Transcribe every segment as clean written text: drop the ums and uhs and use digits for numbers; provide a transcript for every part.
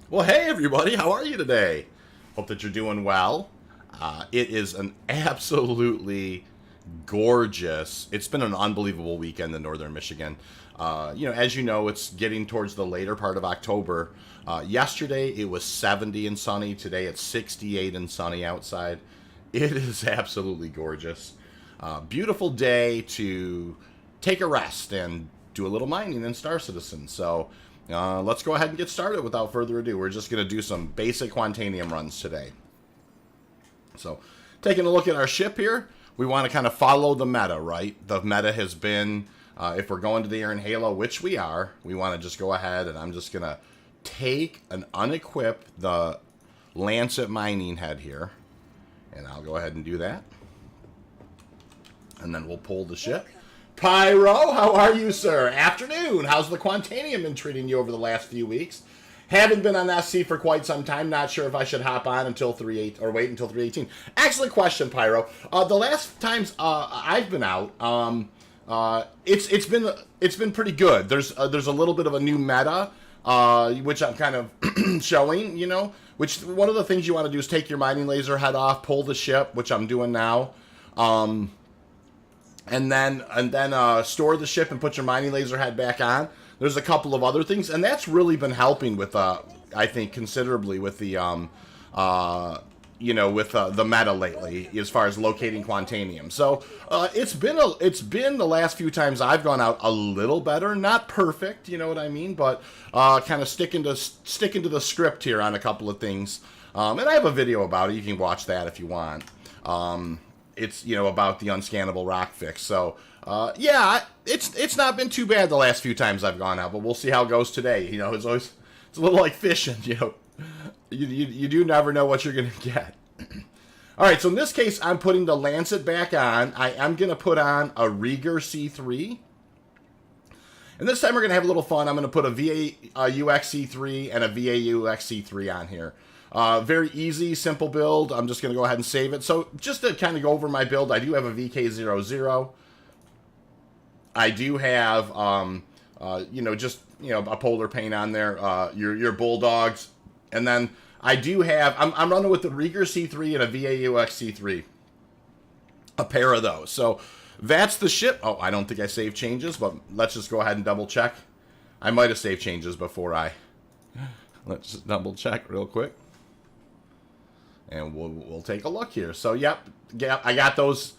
Well, hey everybody, how are you today? Hope that you're doing well. It is an absolutely gorgeous, it's been an unbelievable weekend in northern Michigan. As you know, it's getting towards the later part of October. Yesterday it was 70 and sunny. Today it's 68 and sunny outside. It is absolutely gorgeous. Beautiful day to take a rest and do a little mining in Star Citizen. So let's go ahead and get started without further ado. We're just going to do some basic Quantanium runs today. So taking a look at our ship here, we want to kind of follow the meta, right? The meta has been, if we're going to the air in Halo, which we are, we want to just go ahead and I'm just going to take and unequip the Lancet mining head here. And I'll go ahead and do that. And then we'll pull the ship. Pyro, how are you, sir? Afternoon. How's the Quantanium been treating you over the last few weeks? Haven't been on SC for quite some time. Not sure if I should hop on until 3.8 or wait until 3.18. Excellent question, Pyro. The last times I've been out, it's been pretty good. There's a little bit of a new meta, which I'm kind of showing. You know, which one of the things you want to do is take your mining laser head off, pull the ship, which I'm doing now. And then store the ship and put your mining laser head back on. There's a couple of other things, and that's really been helping with, I think, considerably with the, the meta lately as far as locating Quantanium. So it's been the last few times I've gone out a little better, not perfect, you know what I mean, but kind of sticking to the script here on a couple of things. And I have a video about it. You can watch that if you want. It's, about the unscannable rock fix. So, it's not been too bad the last few times I've gone out, but we'll see how it goes today. It's a little like fishing, you do never know what you're going to get. All right, so in this case, I'm putting the Lancet back on. I am going to put on a Rieger C3. And this time we're going to have a little fun. I'm going to put a aUEC C3 and a aUEC C3 on here. Very easy, simple build. I'm just going to go ahead and save it. So just to kind of go over my build, I do have a VK00. I do have, a polar paint on there, your Bulldogs. And then I do have, I'm running with the Rieger C3 and a aUEC C3. A pair of those. So that's the ship. Oh, I don't think I saved changes, but let's just go ahead and double check. I might have saved changes before let's just double check real quick. And we'll take a look here. So, yep, I got those,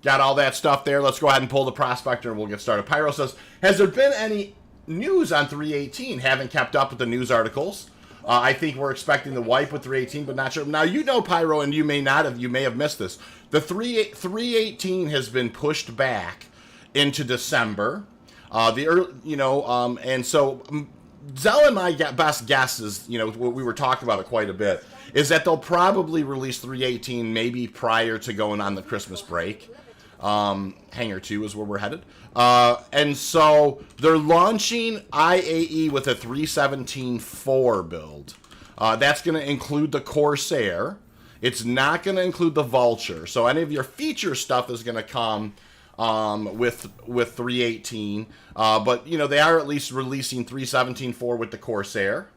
got all that stuff there. Let's go ahead and pull the prospector and we'll get started. Pyro says, has there been any news on 318? Haven't kept up with the news articles. I think we're expecting the wipe with 318, but not sure. Now, Pyro, and you may have missed this. The 318 has been pushed back into December. And so Zell and my best guess is, we were talking about it quite a bit, is that they'll probably release 318 maybe prior to going on the Christmas break. Hangar 2 is where we're headed. And so they're launching IAE with a 317.4 build. That's going to include the Corsair. It's not going to include the Vulture. So any of your feature stuff is going to come with 318. But, they are at least releasing 317.4 with the Corsair.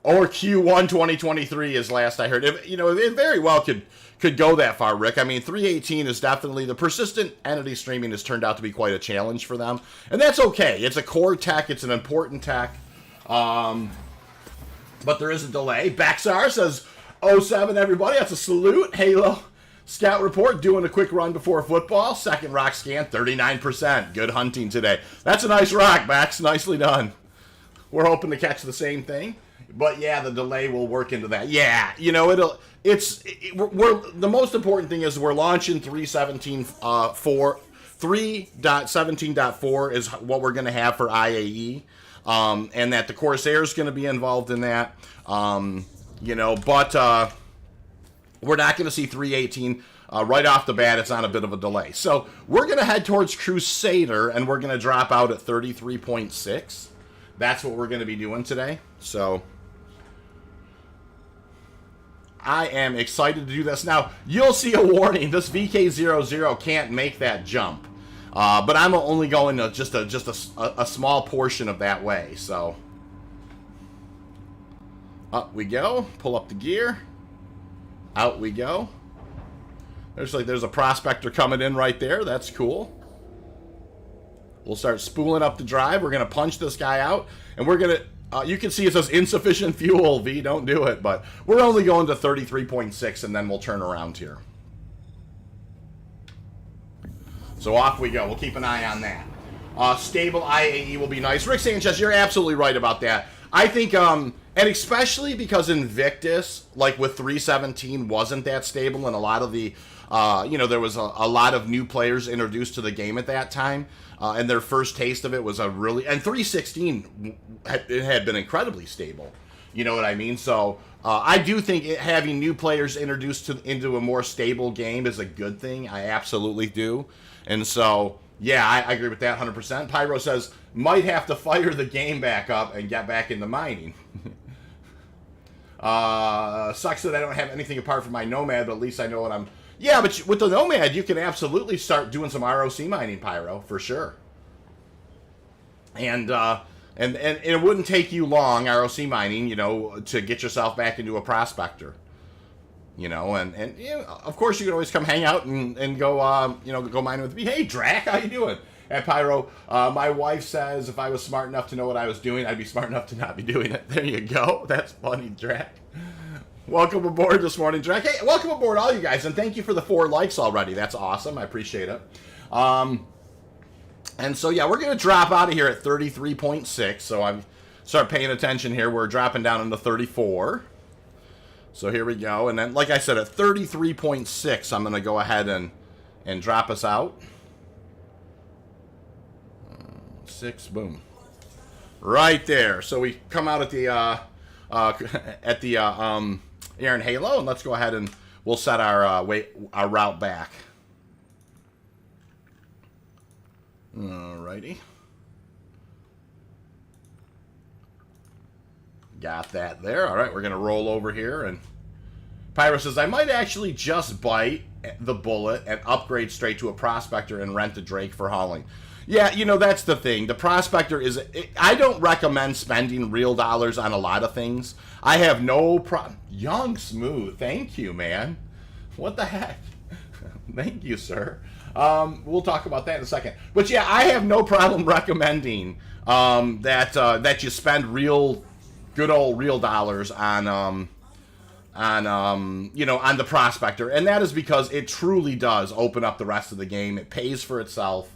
Or Q1 2023 is last I heard. It very well could go that far, Rick. I mean, 318 is definitely, the persistent entity streaming has turned out to be quite a challenge for them. And that's okay. It's a core tech. It's an important tech. But there is a delay. Baxar says, 07, everybody. That's a salute. Halo Scout Report, doing a quick run before football. Second rock scan, 39%. Good hunting today. That's a nice rock, Bax. Nicely done. We're hoping to catch the same thing. But yeah, the delay will work into that. Yeah, the most important thing is we're launching 3.17.4 is what we're going to have for IAE, and that the Corsair is going to be involved in that. But we're not going to see 318 right off the bat. It's on a bit of a delay. So we're going to head towards Crusader, and we're going to drop out at 33.6. That's what we're going to be doing today. So I am excited to do this. Now, you'll see a warning. This VK00 can't make that jump. But I'm only going to just a small portion of that way. So Up we go. Pull up the gear. Out we go. There's a prospector coming in right there. That's cool. We'll start spooling up the drive. We're going to punch this guy out. And we're going to... you can see it says insufficient fuel, V. Don't do it. But we're only going to 33.6, and then we'll turn around here. So off we go. We'll keep an eye on that. Stable IAE will be nice. Rick Sanchez, you're absolutely right about that. I think, and especially because Invictus, like with 317, wasn't that stable, and a lot of the, there was a lot of new players introduced to the game at that time, and their first taste of it was and 316 it had been incredibly stable. You know what I mean? So I do think having new players introduced into a more stable game is a good thing. I absolutely do. And so, yeah, I agree with that 100%. Pyro says, might have to fire the game back up and get back into mining. Sucks that I don't have anything apart from my Nomad, but at least I know what I'm... Yeah, but with the Nomad, you can absolutely start doing some ROC mining, Pyro, for sure. And it wouldn't take you long, ROC mining, to get yourself back into a prospector. And of course you can always come hang out and go, go mine with me. Hey, Drac, how you doing? And Pyro, my wife says if I was smart enough to know what I was doing, I'd be smart enough to not be doing it. There you go. That's funny, Drac. Welcome aboard this morning, Drac. Hey, welcome aboard all you guys, and thank you for the 4 likes already. That's awesome. I appreciate it. And so, yeah, we're going to drop out of here at 33.6. So I start paying attention here. We're dropping down into 34. So here we go. And then, like I said, at 33.6, I'm going to go ahead and drop us out. 6, boom. Right there. So we come out at the Aaron Halo, and let's go ahead and we'll set our route back. Alrighty. Got that there. All right, we're going to roll over here. And Pyro says, I might actually just bite the bullet and upgrade straight to a prospector and rent a Drake for hauling. Yeah, that's the thing. The prospector is... I don't recommend spending real dollars on a lot of things. I have no problem... Young Smooth, thank you, man. What the heck? Thank you, sir. We'll talk about that in a second. But yeah, I have no problem recommending that you spend good old real dollars on the prospector, and that is because it truly does open up the rest of the game. It pays for itself.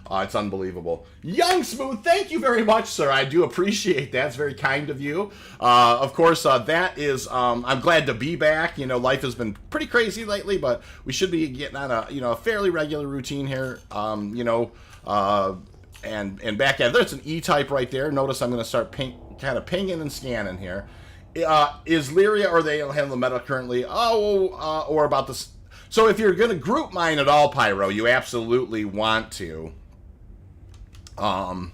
It's unbelievable. Young Smooth, thank you very much, sir. I do appreciate that. It's very kind of you. Of course, that is, I'm glad to be back. Life has been pretty crazy lately, but we should be getting on a fairly regular routine here. And back at there's an E-type right there. Notice I'm going to start kind of pinging and scanning here. Is Lyria or they handle the meta currently? Or about this. So if you're going to group mine at all, Pyro, you absolutely want to. You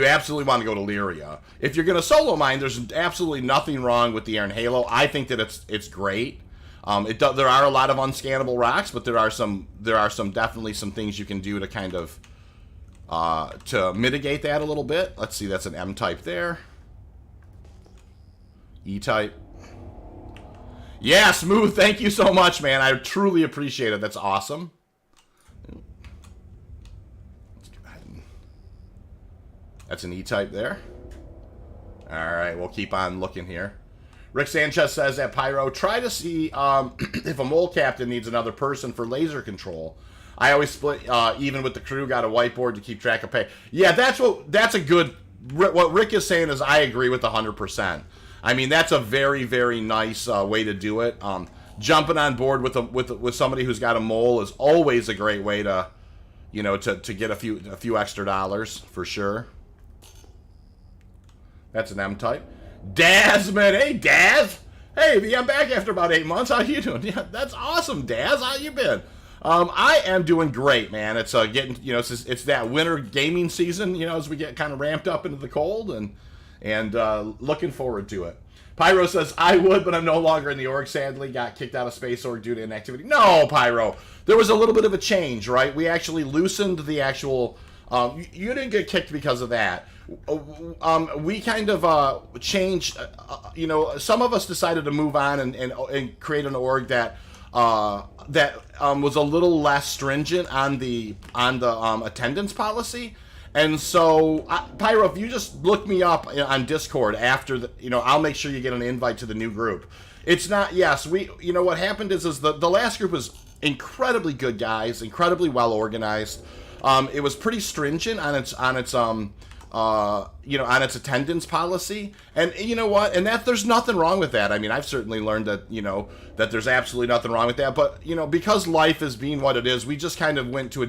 absolutely want to go to Lyria. If you're going to solo mine, there's absolutely nothing wrong with the Aaron Halo. I think that it's great. There are a lot of unscannable rocks, but there are definitely some things you can do to kind of to mitigate that a little bit. Let's see, that's an M-type there. E-type. Yeah, Smooth, thank you so much, man. I truly appreciate it. That's awesome. Let's go ahead and... That's an E-type there. All right, we'll keep on looking here. Rick Sanchez says at Pyro, try to see if a mole captain needs another person for laser control. I always split even with the crew, got a whiteboard to keep track of pay. Yeah, that's a good... What Rick is saying is I agree with 100%. I mean, that's a very, very nice way to do it. Jumping on board with somebody who's got a mole is always a great way to, to get a few extra dollars for sure. That's an M-type. Daz, man, hey Daz, hey, I'm back after about 8 months. How you doing? Yeah, that's awesome, Daz. How you been? I am doing great, man. It's getting, it's that winter gaming season, as we get kind of ramped up into the cold and looking forward to it. Pyro says, I would, but I'm no longer in the org, sadly. Got kicked out of Space Org due to inactivity. No, Pyro. There was a little bit of a change, right? We actually loosened the actual You didn't get kicked because of that. We kind of changed. Some of us decided to move on and create an org that was a little less stringent on the attendance policy. And so, Pyro, if you just look me up on Discord after I'll make sure you get an invite to the new group. It's not, yes, what happened is the last group was incredibly good guys, incredibly well organized. It was pretty stringent on its attendance policy, and you know what? And that there's nothing wrong with that. I mean, I've certainly learned that that there's absolutely nothing wrong with that. But because life is being what it is, we just kind of went to a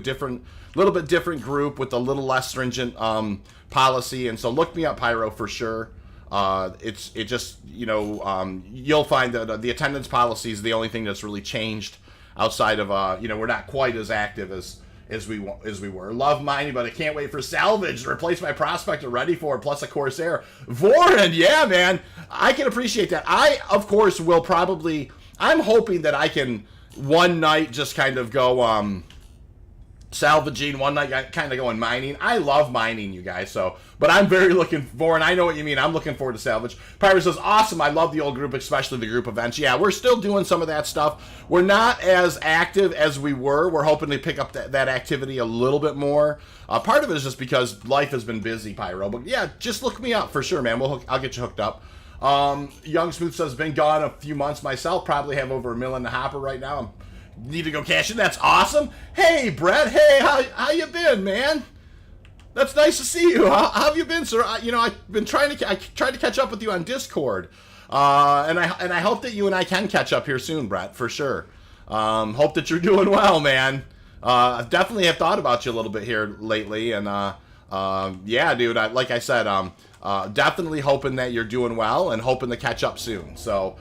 little bit different group with a little less stringent policy. And so look me up, Pyro, for sure. You'll find that the attendance policy is the only thing that's really changed outside of we're not quite as active as we were. Love mining, but I can't wait for salvage to replace my prospector. Ready for it, plus a Corsair. Vorin, yeah, man, I can appreciate that. I, of course, will probably. I'm hoping that I can one night just kind of go salvaging, one night kind of going mining. I love mining, you guys. But I'm very looking for, and I know what you mean. I'm looking forward to salvage. Pyro says, awesome. I love the old group, especially the group events. Yeah, we're still doing some of that stuff. We're not as active as we were. We're hoping to pick up that activity a little bit more. Part of it is just because life has been busy, Pyro. But yeah, just look me up for sure, man. I'll get you hooked up. Young Smooth says, been gone a few months myself. Probably have over $1 million in the hopper right now. Need to go cash in. That's awesome. Hey, Brett. Hey, how you been, man? That's nice to see you. How have you been, sir? I've been I tried to catch up with you on Discord, and I hope that you and I can catch up here soon, Brett, for sure. Hope that you're doing well, man. I definitely have thought about you a little bit here lately, and yeah, dude. Like I said, definitely hoping that you're doing well and hoping to catch up soon. So.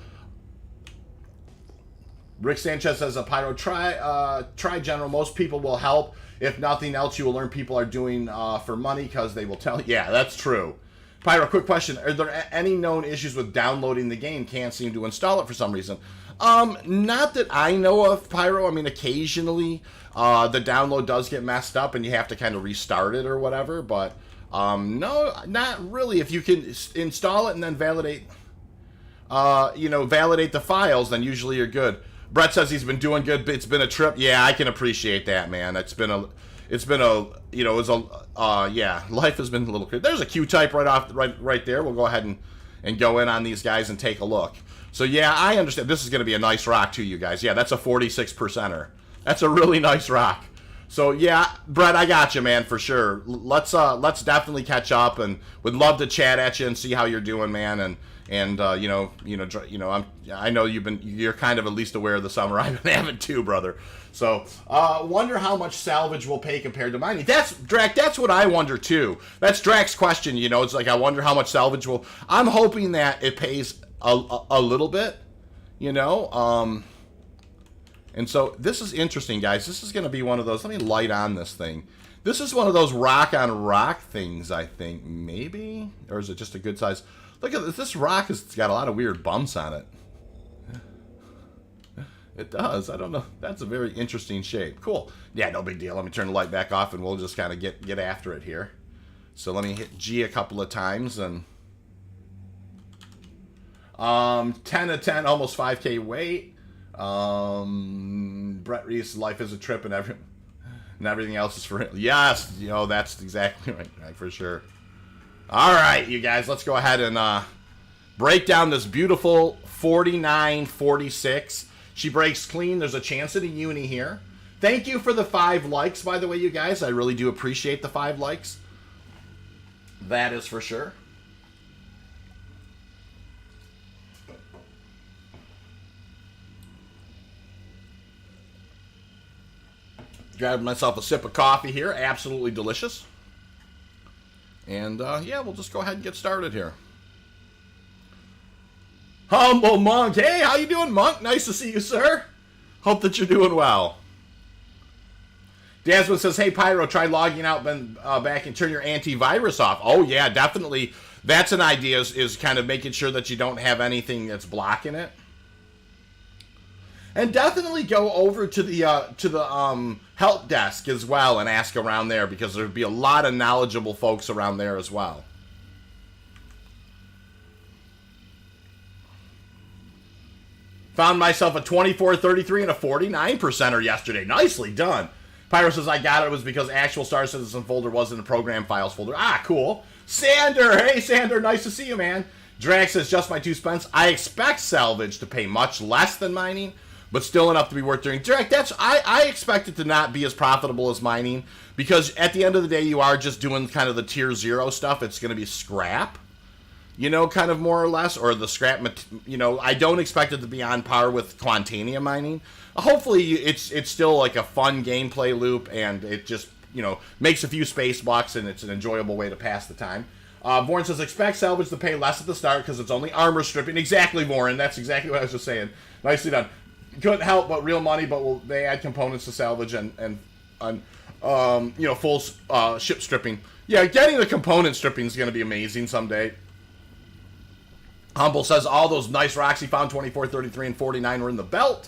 Rick Sanchez says, Pyro, try general. Most people will help. If nothing else, you will learn people are doing for money because they will tell you. Yeah, that's true. Pyro, quick question. Are there any known issues with downloading the game? Can't seem to install it for some reason. Not that I know of, Pyro. I mean, occasionally the download does get messed up and you have to kind of restart it or whatever. But no, not really. If you can install it and then validate the files, then usually you're good. Brett says he's been doing good. It's been a trip. Yeah, I can appreciate that, man. Life has been a little crazy. There's a Q-type right there. We'll go ahead and go in on these guys and take a look. So yeah, I understand. This is going to be a nice rock too, you guys. Yeah, that's a 46%er. That's a really nice rock. So yeah, Brett, I got you, man, for sure. Let's definitely catch up, and would love to chat at you and see how you're doing, man. And I know you're kind of at least aware of the summer I've been having too, brother. So wonder how much salvage will pay compared to mining. That's Drac. That's what I wonder too. That's Drac's question. It's like I wonder how much salvage will. I'm hoping that it pays a little bit. And so this is interesting, guys. This is going to be one of those. Let me light on this thing. This is one of those rock on rock things, I think, maybe, or is it just a good size? Look at this. This rock has got a lot of weird bumps on it. It does. I don't know. That's a very interesting shape. Cool. Yeah, no big deal. Let me turn the light back off, and we'll just kind of get after it here. So let me hit G a couple of times, and 10 of 10, almost 5K weight. Brett Reese, life is a trip, and everything else is for him. Yes, that's exactly right, for sure. All right, you guys, let's go ahead and break down this beautiful 49.46. She breaks clean. There's a chance at a uni here. Thank you for the 5 likes, by the way, you guys. I really do appreciate the 5 likes. That is for sure. Grabbed myself a sip of coffee here. Absolutely delicious. And, yeah, we'll just go ahead and get started here. Humble Monk. Hey, how you doing, Monk? Nice to see you, sir. Hope that you're doing well. Desmond says, hey, Pyro, try logging out back and turn your antivirus off. Oh, yeah, definitely. That's an idea, is kind of making sure that you don't have anything that's blocking it. And definitely go over to the help desk as well and ask around there, because there'd be a lot of knowledgeable folks around there as well. Found myself a 24.33 and a 49%er yesterday. Nicely done. Pyro says, I got it. It was because actual Star Citizen folder wasn't a program files folder. Ah, cool. Sander. Hey, Sander. Nice to see you, man. Drax says, just my 2 cents. I expect salvage to pay much less than mining, but still enough to be worth doing. Drax, I expect it to not be as profitable as mining, because at the end of the day, you are just doing kind of the tier 0 stuff. It's going to be scrap. You know, kind of more or less, or the scrap, you know, I don't expect it to be on par with Quantanium mining. Hopefully, it's still like a fun gameplay loop, and it just, you know, makes a few space bucks, and it's an enjoyable way to pass the time. Vorn says, expect salvage to pay less at the start because it's only armor stripping. Exactly, Vorn. That's exactly what I was just saying. Nicely done. Couldn't help but real money, but they add components to salvage and you know, full ship stripping. Yeah, getting the component stripping is going to be amazing someday. Humble says all those nice rocks he found, 24, 33, and 49 were in the belt.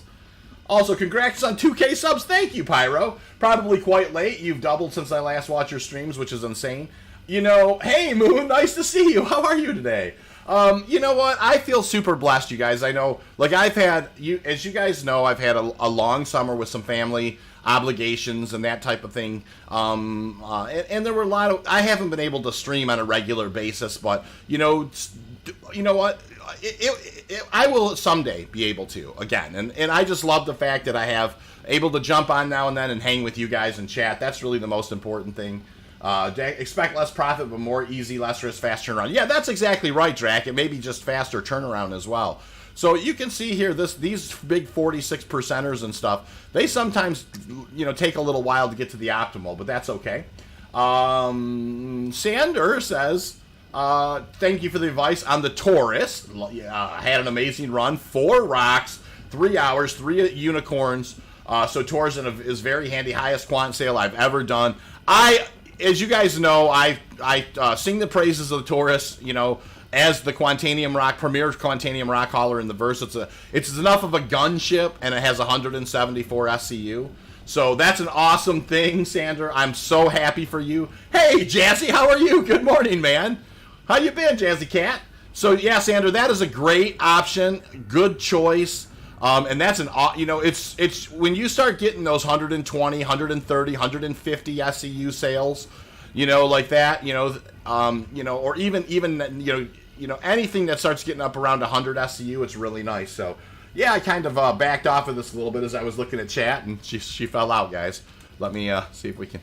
Also, congrats on 2K subs. Thank you, Pyro. Probably quite late. You've doubled since I last watched your streams, which is insane. You know, hey, Moon, nice to see you. How are you today? You know what? I feel super blessed, you guys. I know, like, I've had, as you guys know, I've had a long summer with some family obligations and that type of thing. And there were a lot of, I haven't been able to stream on a regular basis, but, you know what? I will someday be able to again, and I just love the fact that I have able to jump on now and then and hang with you guys and chat. That's really the most important thing. Expect less profit, but more easy, less risk, fast turnaround. Yeah, that's exactly right, Drac. It may be just faster turnaround as well. So you can see here, these big 46%ers and stuff, they sometimes, you know, take a little while to get to the optimal, but that's okay. Sander says, thank you for the advice on the Taurus. Had an amazing run. 4 rocks, 3 hours, 3 unicorns. So Taurus is very handy. Highest quant sale I've ever done. As you guys know, I sing the praises of the Taurus, you know, as the Quantanium rock, premier Quantanium rock hauler in the verse. It's enough of a gunship, and it has 174 SCU. So that's an awesome thing, Sander. I'm so happy for you. Hey, Jazzy, how are you? Good morning, man. How you been, Jazzy Cat? So, yeah, Sander, that is a great option. Good choice. And that's you know, it's when you start getting those 120, 130, 150 SCU sales, you know, like that, you know, or even, you know, anything that starts getting up around 100 SCU, it's really nice. So, yeah, I kind of backed off of this a little bit as I was looking at chat, and she fell out, guys. Let me see if we can.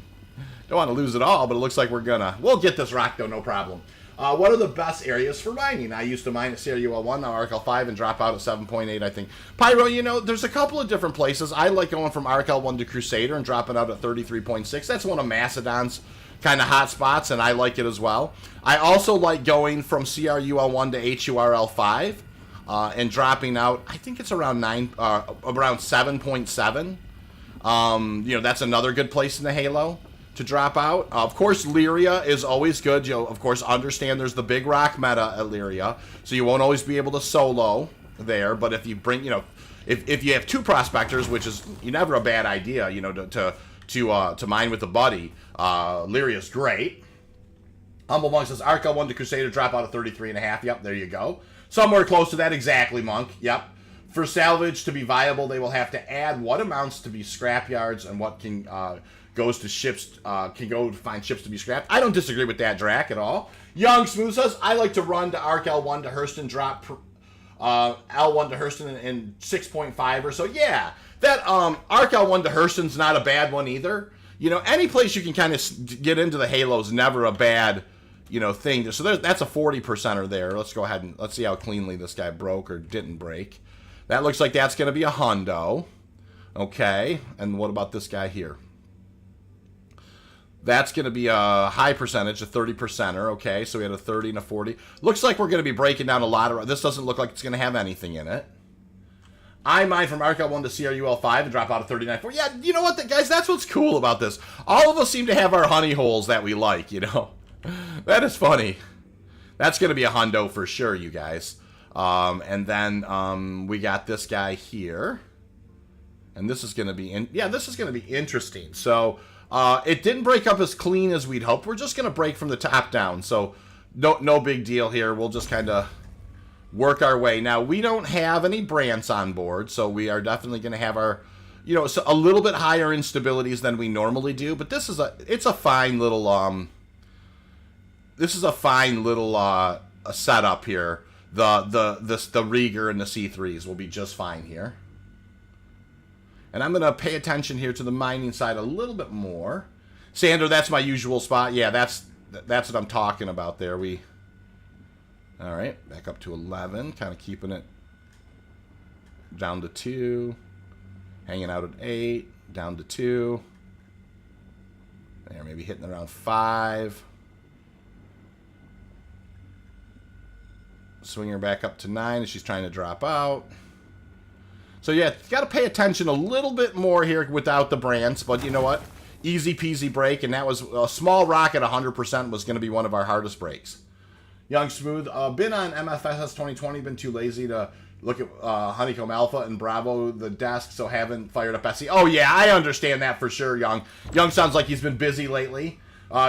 Don't want to lose it all, but it looks like we'll get this rock, though, no problem. What are the best areas for mining? I used to mine at CRUL1, now RKL5, and drop out at 7.8, I think. Pyro, you know, there's a couple of different places. I like going from RKL1 to Crusader and dropping out at 33.6. That's one of Macedon's kind of hot spots, and I like it as well. I also like going from CRUL1 to HURL5 and dropping out, I think it's around 7.7. You know, that's another good place in the Halo to drop out. Of course, Lyria is always good. You'll, of course, understand there's the big rock meta at Lyria, so you won't always be able to solo there, but if you bring, you know, if you have 2 prospectors, which is never a bad idea, you know, to mine with a buddy, Lyria's great. Humble Monk says, Arca 1 to Crusader, drop out of 33.5. Yep, there you go. Somewhere close to that, exactly, Monk. Yep. For salvage to be viable, they will have to add what amounts to be scrapyards and what can goes to ships, can go to find ships to be scrapped. I don't disagree with that, Drac, at all. Young Smooth says, I like to run to Arc L1 to Hurston, drop L1 to Hurston in 6.5 or so. Yeah, that Arc L1 to Hurston's not a bad one either. You know, any place you can kind of get into the Halo is never a bad, you know, thing. So that's a 40%er there. Let's go ahead and let's see how cleanly this guy broke or didn't break. That looks like that's going to be a hundo. Okay, and what about this guy here? That's going to be a high percentage, a 30%er. Okay, so we had a 30 and a 40. Looks like we're going to be breaking down a lot of... This doesn't look like it's going to have anything in it. I mine from RKL1 to CRUL5 and drop out of 39.4. Yeah, you know what, guys? That's what's cool about this. All of us seem to have our honey holes that we like, you know? That is funny. That's going to be a hundo for sure, you guys. And then we got this guy here. And this is going to be, this is going to be interesting. So it didn't break up as clean as we'd hoped. We're just going to break from the top down. So no big deal here. We'll just kind of work our way. Now, we don't have any Brants on board, so we are definitely going to have our, so a little bit higher instabilities than we normally do. But this is it's a fine little, this is a fine little a setup here. The Rieger and the C3s will be just fine here. And I'm going to pay attention here to the mining side a little bit more. Sander, that's my usual spot. Yeah, that's what I'm talking about there. All right, back up to 11, kind of keeping it down to 2, hanging out at 8, down to 2. There, maybe hitting around 5. Swing her back up to 9 as she's trying to drop out. So yeah, got to pay attention a little bit more here without the Brants, but you know what? Easy peasy break, and that was a small rock at 100% was going to be one of our hardest breaks. Young Smooth, been on MFSS 2020, been too lazy to look at Honeycomb Alpha and Bravo, the desk, so haven't fired up SE. Oh yeah, I understand that for sure, Young. Young sounds like he's been busy lately.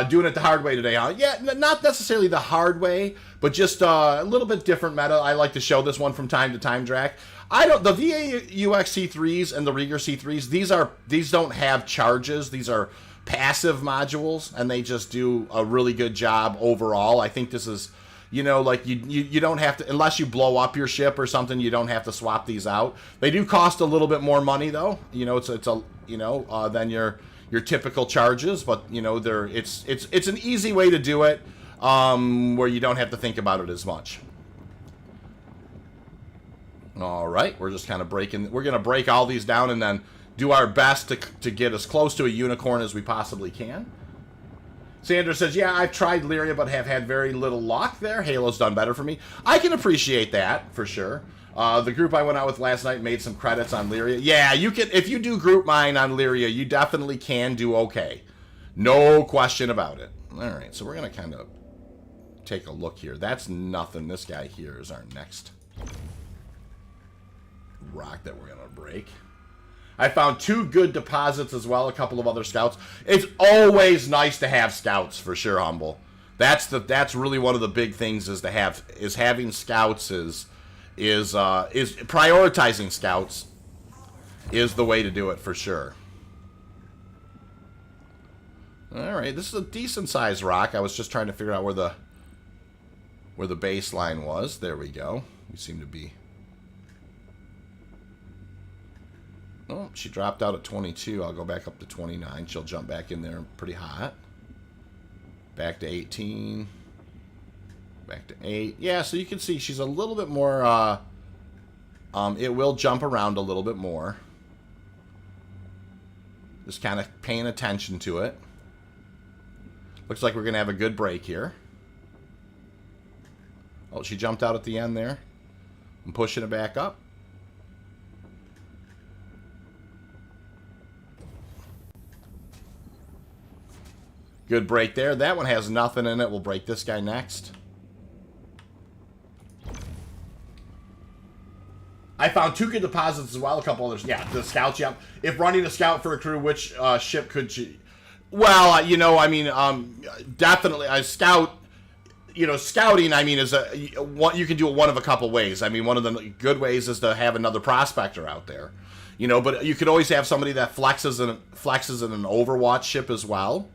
Doing it the hard way today, huh? Yeah, not necessarily the hard way, but just a little bit different meta. I like to show this one from time to time, Drac. The aUEC C3s and the Rieger C3s, these don't have charges. These are passive modules, and they just do a really good job overall. I think this is, like you don't have to, unless you blow up your ship or something, you don't have to swap these out. They do cost a little bit more money though. Than your typical charges, but it's an easy way to do it, where you don't have to think about it as much. All right, we're just kind of breaking. We're going to break all these down and then do our best to get as close to a unicorn as we possibly can. Sandra says, yeah, I've tried Lyria, but have had very little luck there. Halo's done better for me. I can appreciate that, for sure. The group I went out with last night made some credits on Lyria. Yeah, you can, if you do group mine on Lyria, you definitely can do okay. No question about it. All right, so we're going to kind of take a look here. That's nothing. This guy here is our next rock that we're going to break. I found 2 good deposits as well, a couple of other scouts. It's always nice to have scouts, for sure, Humble. That's really one of the big things having scouts is prioritizing scouts is the way to do it, for sure. All right, this is a decent sized rock. I was just trying to figure out where the baseline was. There we go. We seem to be. Oh, she dropped out at 22. I'll go back up to 29. She'll jump back in there pretty hot. Back to 18. Back to 8. Yeah, so you can see she's a little bit more, it will jump around a little bit more. Just kind of paying attention to it. Looks like we're going to have a good break here. Oh, she jumped out at the end there. I'm pushing it back up. Good break there. That one has nothing in it. We'll break this guy next. I found 2 good deposits as well. A couple others. Yeah, the scouts. Yep. If running a scout for a crew, which ship could you? Well, definitely a scout. Scouting. I mean, is you can do it one of a couple ways. I mean, one of the good ways is to have another prospector out there. But you could always have somebody that flexes in an Overwatch ship as well.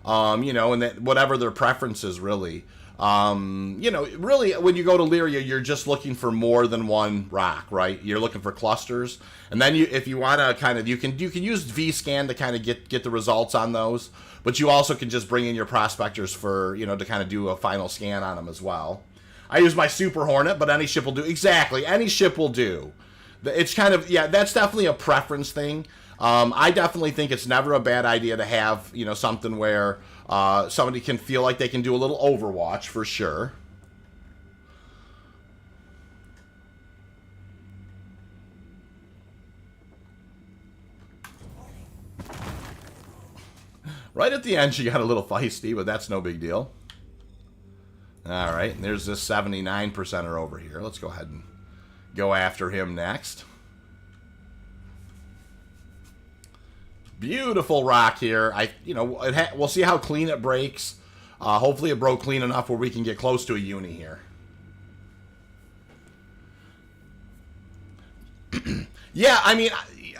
And that whatever their preference is, really. Really, when you go to Lyria, you're just looking for more than one rock, right? You're looking for clusters, and then if you want to kind of, you can use VScan to kind of get the results on those, but you also can just bring in your prospectors for to kind of do a final scan on them as well. I use my Super Hornet, but any ship will do. Exactly, any ship will do. It's kind of that's definitely a preference thing. I definitely think it's never a bad idea to have, something where somebody can feel like they can do a little Overwatch, for sure. Right at the end, she got a little feisty, but that's no big deal. All right, there's this 79%er over here. Let's go ahead and go after him next. Beautiful rock here. We'll see how clean it breaks. Hopefully it broke clean enough where we can get close to a uni here. Yeah, I mean,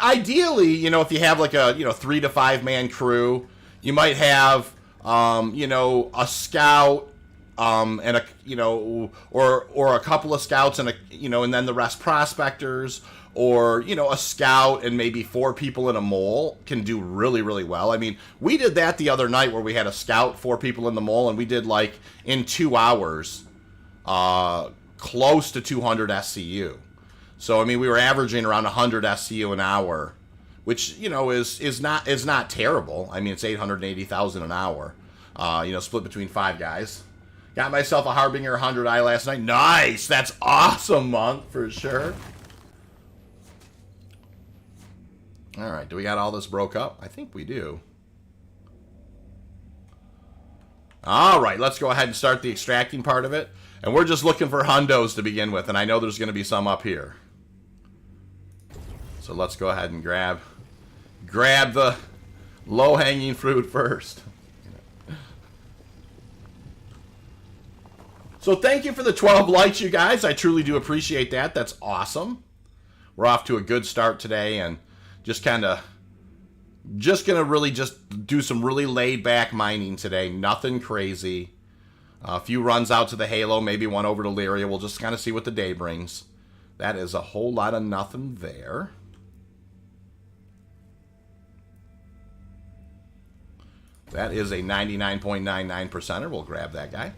ideally, if you have like a 3 to 5 man crew, you might have a scout and a or a couple of scouts and and then the rest prospectors, or a scout and maybe 4 people in a mole can do really, really well. I mean, we did that the other night where we had a scout, 4 people in the mole, and we did like in 2 hours close to 200 SCU. So I mean, we were averaging around 100 SCU an hour, which is not terrible. I mean, it's 880,000 an hour. Split between 5 guys. Got myself a Harbinger 100i last night. Nice, that's awesome, Monk, for sure. All right, do we got all this broke up? I think we do. All right, let's go ahead and start the extracting part of it. And we're just looking for hundos to begin with, and I know there's going to be some up here. So let's go ahead and grab the low-hanging fruit first. So thank you for the 12 likes, you guys. I truly do appreciate that. That's awesome. We're off to a good start today, and just gonna really just do some really laid-back mining today. Nothing crazy. A few runs out to the Halo, maybe one over to Lyria. We'll just kind of see what the day brings. That is a whole lot of nothing there. That is a 99.99%er. We'll grab that guy.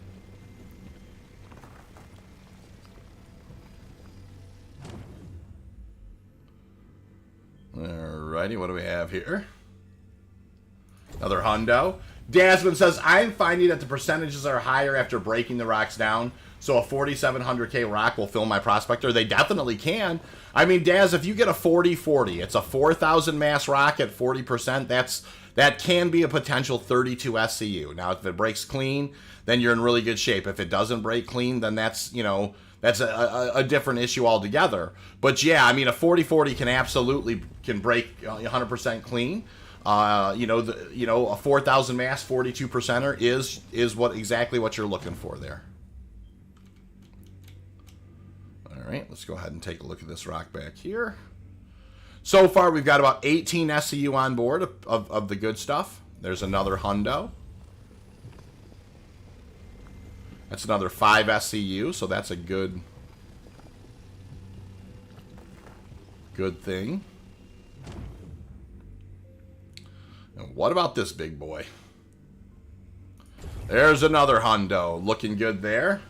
Alrighty, what do we have here? Another hundo. Dasman says, I'm finding that the percentages are higher after breaking the rocks down, so a 4,700K rock will fill my prospector. They definitely can. I mean, Daz, if you get a 40-40, it's a 4,000 mass rock at 40%. That can be a potential 32 SCU. Now, if it breaks clean, then you're in really good shape. If it doesn't break clean, then that's a different issue altogether. But yeah, I mean, a 40-40 can absolutely break 100% clean. A 4,000 mass 42%er is exactly what you're looking for there. All right, let's go ahead and take a look at this rock back here. So far, we've got about 18 SCU on board of the good stuff. There's another hundo. That's another 5 SCU, so that's a good thing. And what about this big boy? There's another hundo. Looking good there.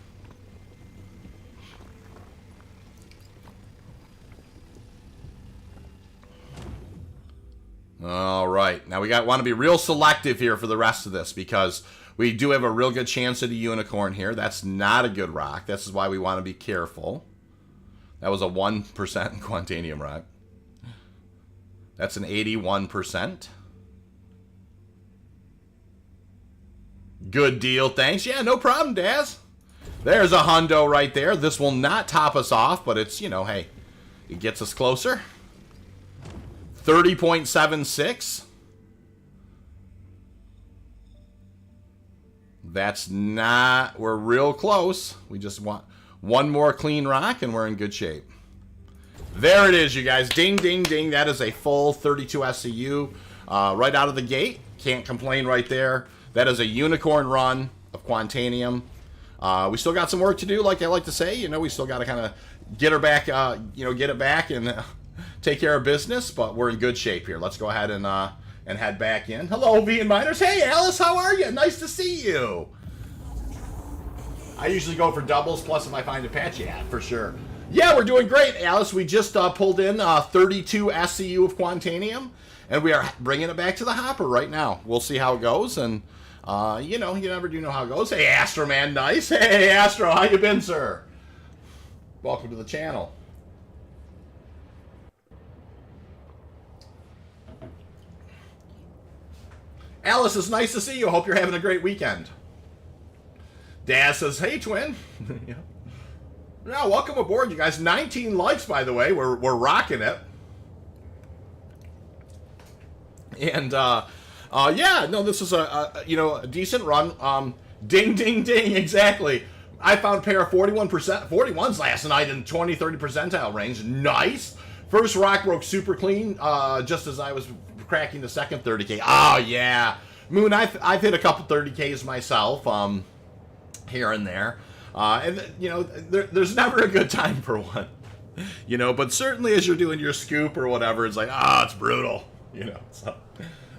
All right. Now we want to be real selective here for the rest of this, because we do have a real good chance at a unicorn here. That's not a good rock. This is why we want to be careful. That was a 1% Quantanium rock. That's an 81%. Good deal, thanks. Yeah, no problem, Daz. There's a hundo right there. This will not top us off, but it's, hey, it gets us closer. 30.76. That's not, we're real close. We just want one more clean rock and we're in good shape. There it is, you guys. Ding, ding, ding. That is a full 32 SCU right out of the gate. Can't complain right there. That is a unicorn run of Quantanium. We still got some work to do, like I like to say. We still got to kind of get her back, get it back and take care of business, but we're in good shape here. Let's go ahead and head back in. Hello, V and Miners. Hey, Alice, how are you? Nice to see you. I usually go for doubles, plus if I find Apache hat, for sure. Yeah, we're doing great, Alice. We just pulled in 32 SCU of Quantanium, and we are bringing it back to the hopper right now. We'll see how it goes, and, you never do know how it goes. Hey, Astro Man, nice. Hey, Astro, how you been, sir? Welcome to the channel. Alice, it's nice to see you. Hope you're having a great weekend. Daz says, hey, twin. Yeah. Yeah, welcome aboard, you guys. 19 likes, by the way. We're rocking it. And yeah, no, this is a decent run. Ding, ding, ding, exactly. I found a pair of 41s last night in 20, 30 percentile range. Nice. First rock broke super clean, just as I was cracking the second 30K. Oh, yeah. Moon, I've hit a couple 30Ks myself, here and there. And, there's never a good time for one. But certainly as you're doing your scoop or whatever, it's like, it's brutal. So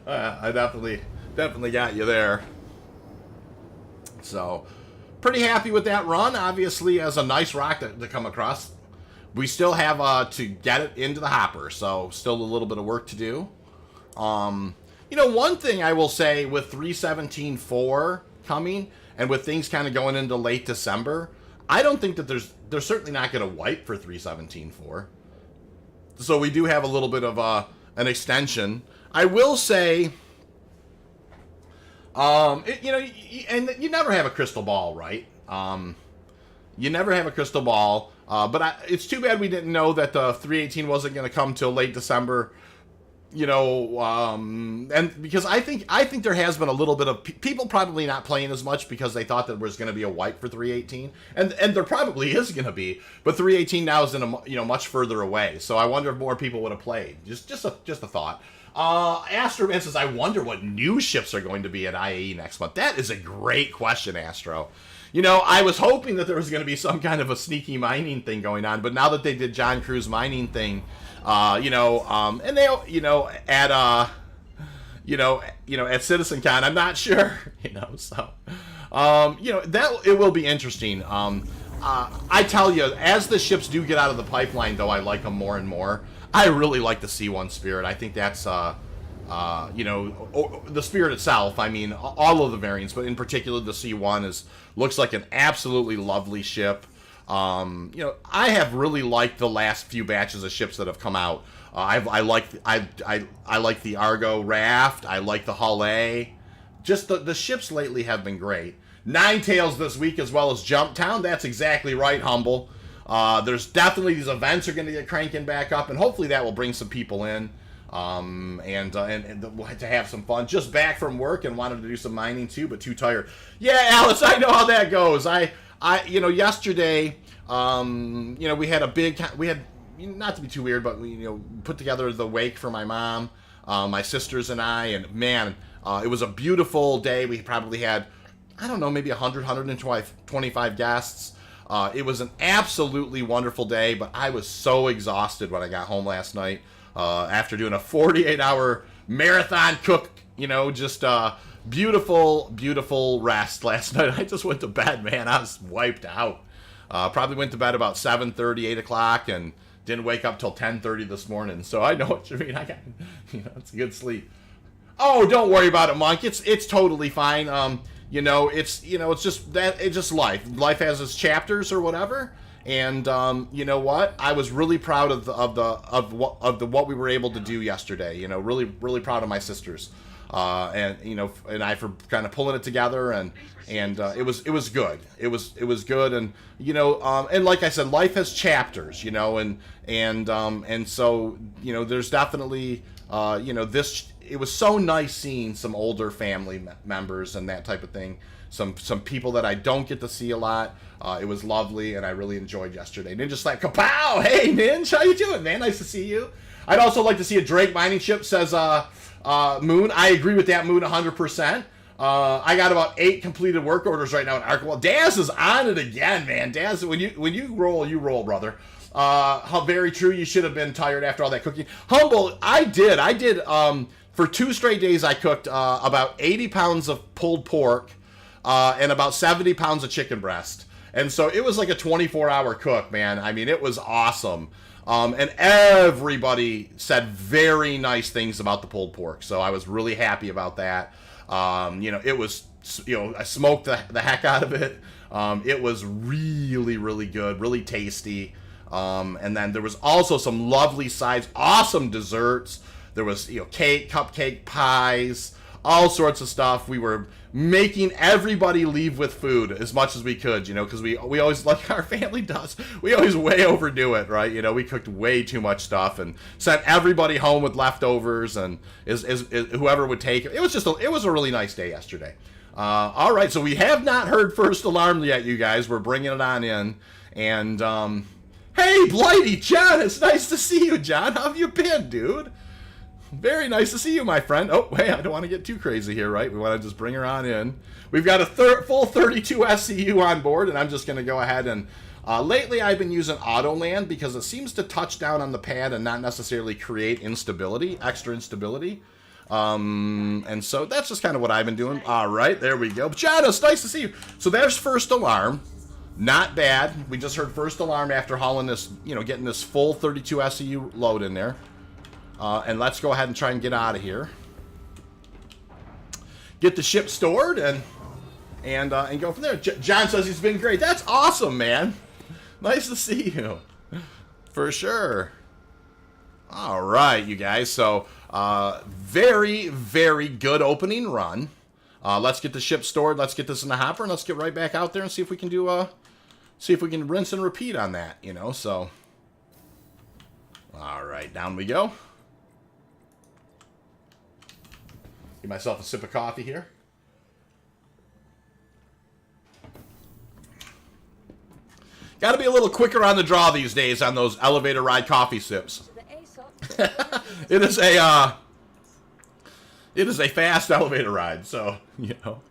I definitely got you there. So, pretty happy with that run. Obviously, as a nice rock to come across. We still have to get it into the hopper, so still a little bit of work to do. One thing I will say with 317.4 coming, and with things kind of going into late December, I don't think that they're certainly not going to wipe for 317.4. So we do have a little bit of an extension. I will say, and you never have a crystal ball, right? You never have a crystal ball, but it's too bad we didn't know that the 318 wasn't going to come till late December. And because I think there has been a little bit of people probably not playing as much because they thought that there was going to be a wipe for 318, and there probably is going to be, but 318 now is in a much further away. So I wonder if more people would have played. Just a thought. Astroman says, I wonder what new ships are going to be at IAE next month. That is a great question, Astro. I was hoping that there was going to be some kind of a sneaky mining thing going on, but now that they did John Crew's mining thing, and they, at CitizenCon, I'm not sure, so, that it will be interesting. I tell you, as the ships do get out of the pipeline, though, I like them more and more. I really like the C1 Spirit. I think that's, the Spirit itself. I mean, all of the variants, but in particular, the C1 looks like an absolutely lovely ship. I have really liked the last few batches of ships that have come out. I like the Argo Raft. I like the Hull A. Just the ships lately have been great. Ninetales this week as well as Jumptown. That's exactly right, Humble. There's definitely these events are going to get cranking back up, and hopefully that will bring some people in. And to have some fun. Just back from work and wanted to do some mining too, but too tired. Yeah, Alice, I know how that goes. Yesterday, we had not to be too weird, but we, put together the wake for my mom, my sisters and I, and man, it was a beautiful day. We probably had, I don't know, maybe 125 guests. It was an absolutely wonderful day, but I was so exhausted when I got home last night. After doing a 48-hour marathon cook, just beautiful, beautiful rest last night. I just went to bed, man. I was wiped out. Probably went to bed about 7:30, 8 o'clock, and didn't wake up till 10:30 this morning. So I know what you mean. I got, it's a good sleep. Oh, don't worry about it, Monk. It's totally fine. It's just that it's just life. Life has its chapters or whatever. And you know what? I was really proud of what we were able to do yesterday. Really, really proud of my sisters, and I for kind of pulling it together, and it was good. It was good, and and like I said, life has chapters, and so there's definitely this. It was so nice seeing some older family members and that type of thing. Some people that I don't get to see a lot. It was lovely, and I really enjoyed yesterday. Ninja Slap, kapow! Hey, Ninja, how you doing, man? Nice to see you. I'd also like to see a Drake mining ship, says Moon. I agree with that, Moon, 100%. I got about 8 completed work orders right now in Arca. Well, Daz is on it again, man. Daz, when you roll, brother. How very true. You should have been tired after all that cooking. Humble, I did. For 2 straight days, I cooked about 80 pounds of pulled pork and about 70 pounds of chicken breast. And so it was like a 24-hour cook, man. I mean, it was awesome. And everybody said very nice things about the pulled pork. So I was really happy about that. It was, I smoked the heck out of it. It was really, really good, really tasty. And then there was also some lovely sides, awesome desserts. There was, cake, cupcake, pies. all sorts of stuff. We were making everybody leave with food as much as we could, you know, because we always, like our family does, we always way overdo it, right? You know, we cooked way too much stuff and sent everybody home with leftovers, and is whoever would take it. It was just it was a really nice day yesterday. All right, so we have not heard first alarm yet, you guys. We're bringing it on in, and hey, Blighty John, it's nice to see you, John. How have you been, dude? Very nice to see you, my friend. Oh, hey, I don't want to get too crazy here, right? We want to just bring her on in. We've got a full 32 SCU on board, and I'm just going to go ahead and... lately, I've been using Autoland because it seems to touch down on the pad and not necessarily create instability, extra instability. And so that's just kind of what I've been doing. All right, there we go. John, it's nice to see you. So there's first alarm. Not bad. We just heard first alarm after hauling this, you know, getting this full 32 SCU load in there. And let's go ahead and try and get out of here. Get the ship stored and go from there. John says he's been great. That's awesome, man. Nice to see you. For sure. All right, you guys. So, very, very good opening run. Let's get the ship stored. Let's get this in the hopper, and let's get right back out there and see if we can do see if we can rinse and repeat on that, you know. So, all right, down we go. Give myself a sip of coffee here. Got to be a little quicker on the draw these days on those elevator ride coffee sips. It is a fast elevator ride, so, you know,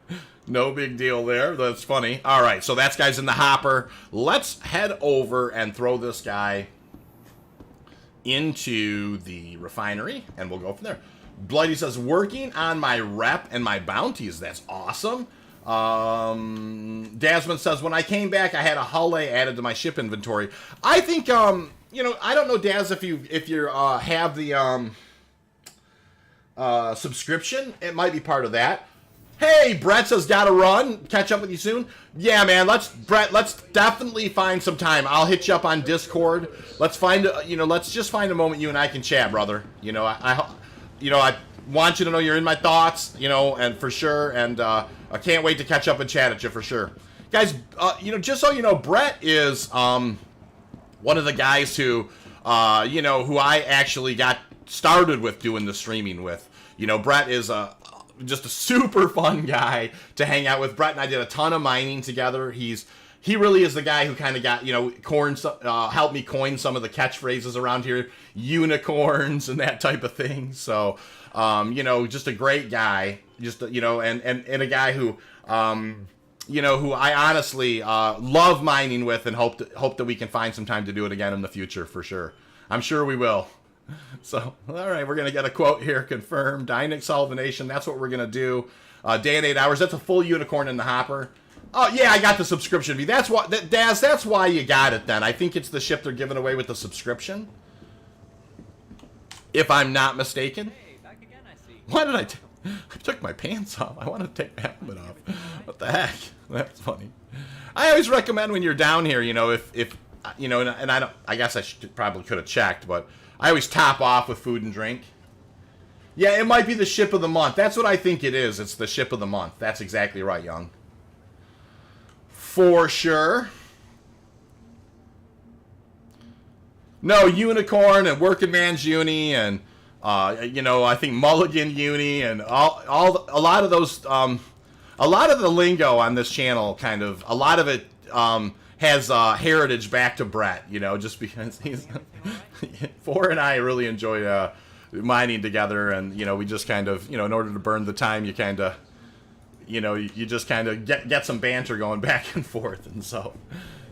no big deal there. That's funny. All right, so that's guy's in the hopper. Let's head over and throw this guy into the refinery, and we'll go from there. Blighty says, working on my rep and my bounties. That's awesome. Dasman says, when I came back, I had a Hull A added to my ship inventory. I think, you know, I don't know, Daz, if you have the subscription, it might be part of that. Hey, Brett says, gotta run. Catch up with you soon. Yeah, man, Brett, let's definitely find some time. I'll hit you up on Discord. Let's just find a moment you and I can chat, brother. You know, I want you to know you're in my thoughts, you know, and for sure, and I can't wait to catch up and chat at you for sure. Guys, you know, just so you know, Brett is one of the guys who, you know, who I actually got started with doing the streaming with. You know, Brett is just a super fun guy to hang out with. Brett and I did a ton of mining together. He really is the guy who kind of got, you know, helped me coin some of the catchphrases around here, unicorns and that type of thing. So, you know, just a great guy, just, you know, and a guy who, you know, who I honestly love mining with, and hope that we can find some time to do it again in the future for sure. I'm sure we will. So, all right, we're going to get a quote here confirmed. Dynix Solvenation, that's what we're going to do. Day and 8 hours, that's a full unicorn in the hopper. Oh, yeah, I got the subscription fee. That's why, Daz, that's why you got it then. I think it's the ship they're giving away with the subscription. If I'm not mistaken. Hey, back again, I see. Why did I took my pants off. I want to take my helmet off. What the heck? That's funny. I always recommend when you're down here, you know, if you know, and I guess I probably could have checked, but I always top off with food and drink. Yeah, it might be the ship of the month. That's what I think it is. It's the ship of the month. That's exactly right, Young. For sure. No, Unicorn and Working Man's Uni and, you know, I think Mulligan Uni and a lot of those, a lot of the lingo on this channel kind of, a lot of it has heritage back to Brett, you know, just because he's, Four and I really enjoy mining together, and, you know, we just kind of, you know, in order to burn the time, you kind of, you know, you just kind of get some banter going back and forth, and so,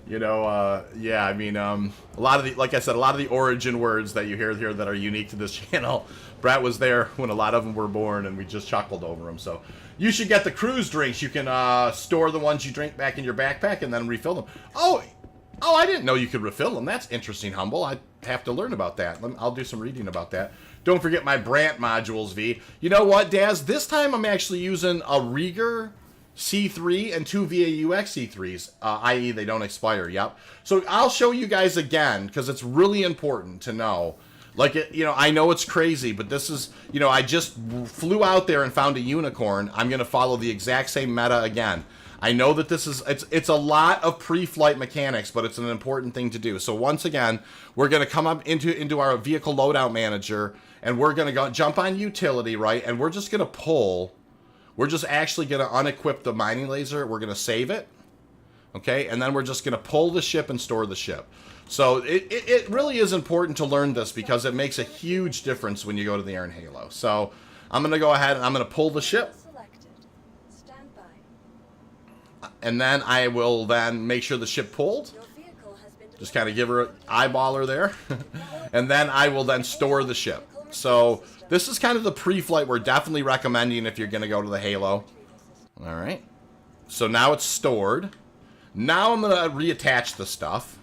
you know, yeah, I mean, a lot of the, like I said, a lot of the origin words that you hear here that are unique to this channel, Brett was there when a lot of them were born, and we just chuckled over them. So you should get the cruise drinks. You can store the ones you drink back in your backpack and then refill them. Oh, I didn't know you could refill them. That's interesting, Humble. I'd have to learn about that. I'll do some reading about that. Don't forget my Brant modules, V. You know what, Daz? This time I'm actually using a Rieger C3 and 2 aUEC C3s, i.e. they don't expire, yep. So I'll show you guys again, because it's really important to know. Like, you know, I know it's crazy, but this is, you know, I just flew out there and found a unicorn. I'm going to follow the exact same meta again. I know that this is, it's a lot of pre-flight mechanics, but it's an important thing to do. So once again, we're going to come up into our vehicle loadout manager, and we're going to go jump on utility, right? And we're just going to pull, we're just actually going to unequip the mining laser. We're going to save it, okay? And then we're just going to pull the ship and store the ship. So it really is important to learn this because it makes a huge difference when you go to the air in Halo. So I'm going to go ahead and I'm going to pull the ship. And then I will then make sure the ship pulled. Just kind of give her an eyeballer there. And then I will then store the ship. So this is kind of the pre-flight we're definitely recommending if you're going to go to the Halo. All right. So now it's stored. Now I'm going to reattach the stuff.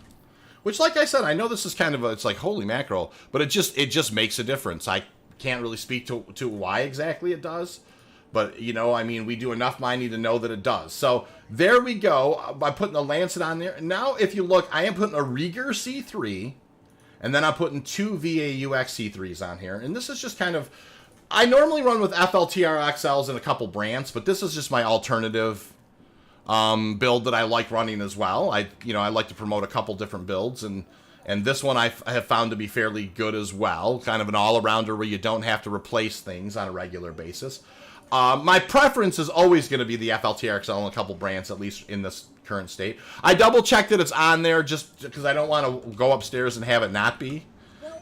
Which, like I said, I know this is kind of a, it's like, holy mackerel. But it just makes a difference. I can't really speak to why exactly it does. But, you know, I mean, we do enough mining to know that it does. So, there we go. By putting the Lancet on there. Now, if you look, I am putting a Rieger C3. And then I'm putting 2 aUEC C3s on here. And this is just kind of... I normally run with FLTR-XLs and a couple brands. But this is just my alternative build that I like running as well. I like to promote a couple different builds. And this one I have found to be fairly good as well. Kind of an all-arounder where you don't have to replace things on a regular basis. My preference is always going to be the FLTR-XL and a couple brands, at least in this current state. I double-checked that it's on there just because I don't want to go upstairs and have it not be.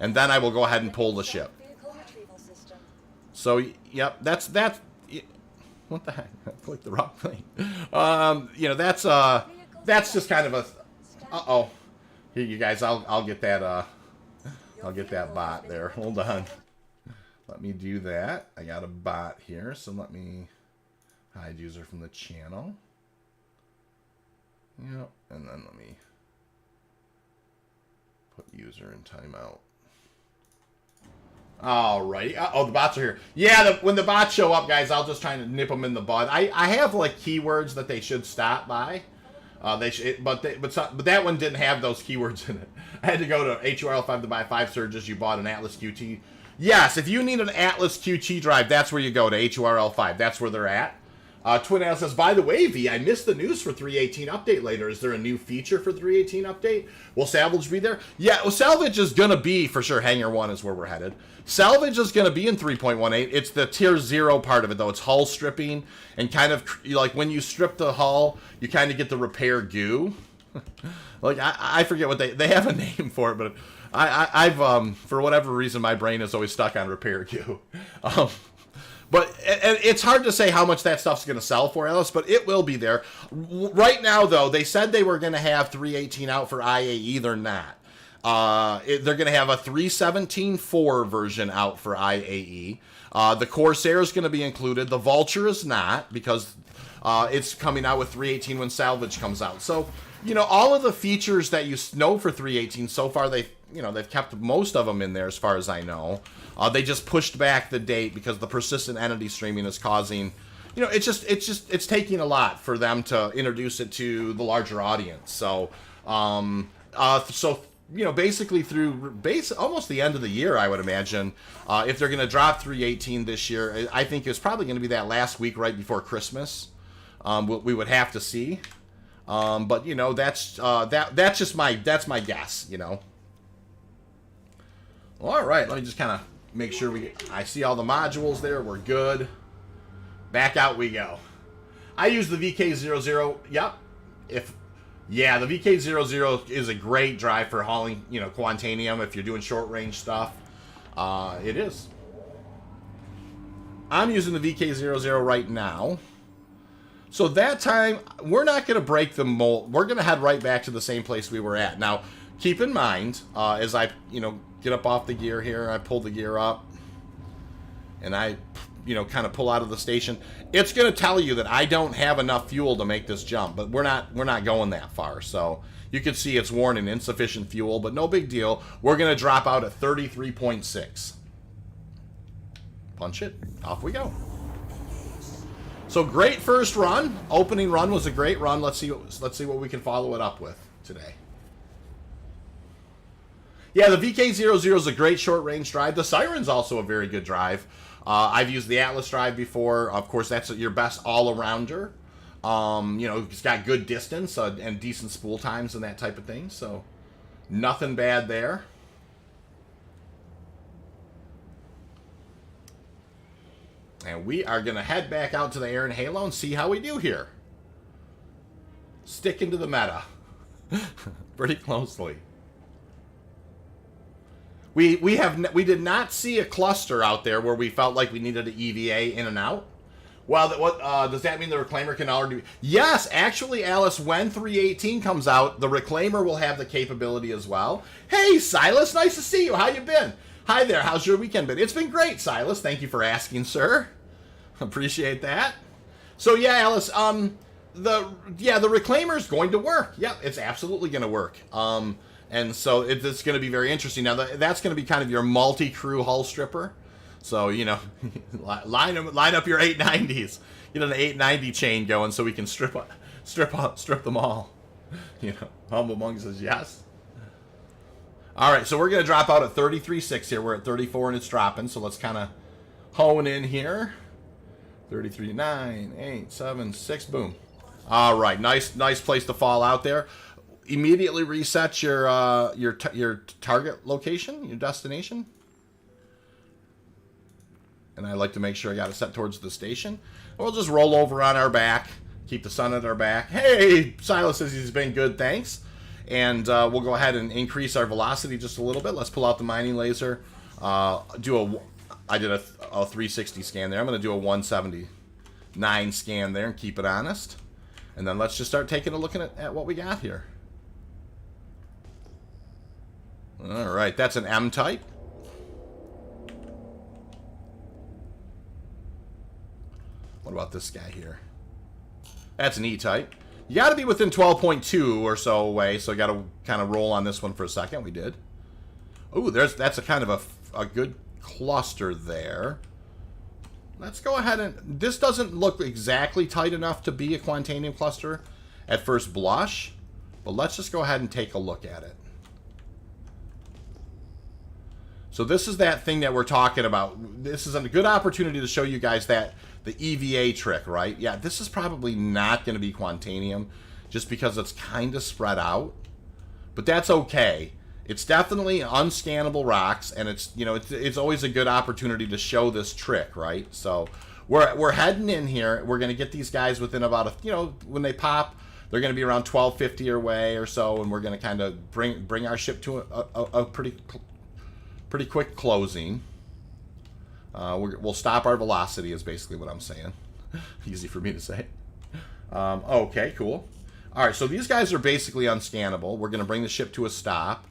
And then I will go ahead and pull the ship. So, yep, that's... What the heck? I clicked the wrong thing. You know, that's just kind of a... Uh-oh. Here, you guys, I'll get that, I'll get that bot there. Hold on. Let me do that. I got a bot here, so let me hide user from the channel. Yep, and then let me put user in timeout. Alright. Oh, the bots are here. Yeah, when the bots show up, guys, I'll just try to nip them in the bud. I have like keywords that they should stop by. But that one didn't have those keywords in it. I had to go to aUEC to buy 5 surges. You bought an Atlas QT. Yes, if you need an Atlas QT drive, that's where you go, to aUEC. That's where they're at. Twin Al says, by the way, V, I missed the news for 3.18 update later. Is there a new feature for 3.18 update? Will salvage be there? Yeah, well, salvage is going to be, for sure, Hangar 1 is where we're headed. Salvage is going to be in 3.18. It's the tier 0 part of it, though. It's hull stripping, and kind of, like, when you strip the hull, you kind of get the repair goo. Like, I forget what they have a name for it, but... I've for whatever reason, my brain is always stuck on repair queue. But it's hard to say how much that stuff's going to sell for, Alice, but it will be there. Right now, though, they said they were going to have 3.18 out for IAE. They're not. They're going to have a 3.17.4 version out for IAE. The Corsair is going to be included. The Vulture is not, because it's coming out with 3.18 when Salvage comes out. So, you know, all of the features that you know for 3.18 so far, they've kept most of them in there as far as I know. They just pushed back the date because the persistent entity streaming is causing, you know, it's taking a lot for them to introduce it to the larger audience. So, you know, basically through almost the end of the year, I would imagine, if they're going to drop 3.18 this year, I think it's probably going to be that last week right before Christmas. We would have to see. But you know, that's my guess, you know. All right, let me just kind of make sure I see all the modules there. We're good. Back out we go. I use the VK00. Yep. The VK00 is a great drive for hauling, you know, Quantanium if you're doing short range stuff. It is. I'm using the VK00 right now. So that time, we're not going to break the mold. We're going to head right back to the same place we were at. Now, keep in mind, as I, you know, get up off the gear here, I pull the gear up, and I, you know, kind of pull out of the station. It's going to tell you that I don't have enough fuel to make this jump, but we're not going that far. So you can see it's warning insufficient fuel, but no big deal. We're going to drop out at 33.6. Punch it. Off we go. So great first run. Opening run was a great run. Let's see what we can follow it up with today. Yeah, the VK00 is a great short-range drive. The Siren's also a very good drive. I've used the Atlas drive before. Of course, that's your best all-arounder. You know, it's got good distance and decent spool times and that type of thing. So, nothing bad there. And we are going to head back out to the Air and Halo and see how we do here. Sticking to the meta. Pretty closely. We did not see a cluster out there where we felt like we needed an EVA in and out. Well, what does that mean? The Reclaimer can already... Yes, actually, Alice, when 318 comes out, the Reclaimer will have the capability as well. Hey, Silas, nice to see you. How you been? Hi there. How's your weekend been? It's been great, Silas. Thank you for asking, sir. Appreciate that. So yeah, Alice, the Reclaimer is going to work. Yep, it's absolutely going to work. And so it's going to be very interesting. Now that's going to be kind of your multi-crew hull stripper. So you know, line up your 890s. Get an 890 chain going so we can strip them all. You know, Humble Monk says yes. All right, so we're going to drop out at 33.6 here. We're at 34 and it's dropping. So let's kind of hone in here. 33.9, 8, 7, 6, boom. All right, nice place to fall out there. Immediately reset your target location, your destination. And I like to make sure I got it set towards the station. We'll just roll over on our back, keep the sun at our back. Hey, Silas says he's been good, thanks. And we'll go ahead and increase our velocity just a little bit. Let's pull out the mining laser. I did a 360 scan there. I'm going to do a 179 scan there and keep it honest. And then let's just start taking a look at what we got here. All right, that's an M type. What about this guy here? That's an E type. You got to be within 12.2 or so away, so I got to kind of roll on this one for a second. We did. Ooh, that's a kind of a good cluster there. Let's go ahead and... This doesn't look exactly tight enough to be a Quantanium cluster at first blush, but let's just go ahead and take a look at it. So this is that thing that we're talking about. This is a good opportunity to show you guys that the EVA trick, right? Yeah, this is probably not going to be Quantanium just because it's kind of spread out, but that's okay. It's definitely unscannable rocks, and it's always a good opportunity to show this trick, right? So we're heading in here. We're going to get these guys within about when they pop, they're going to be around 1250 away or so, and we're going to kind of bring our ship to a pretty quick closing. We'll stop our velocity is basically what I'm saying. Easy for me to say. Okay, cool. All right, so these guys are basically unscannable. We're going to bring the ship to a stop.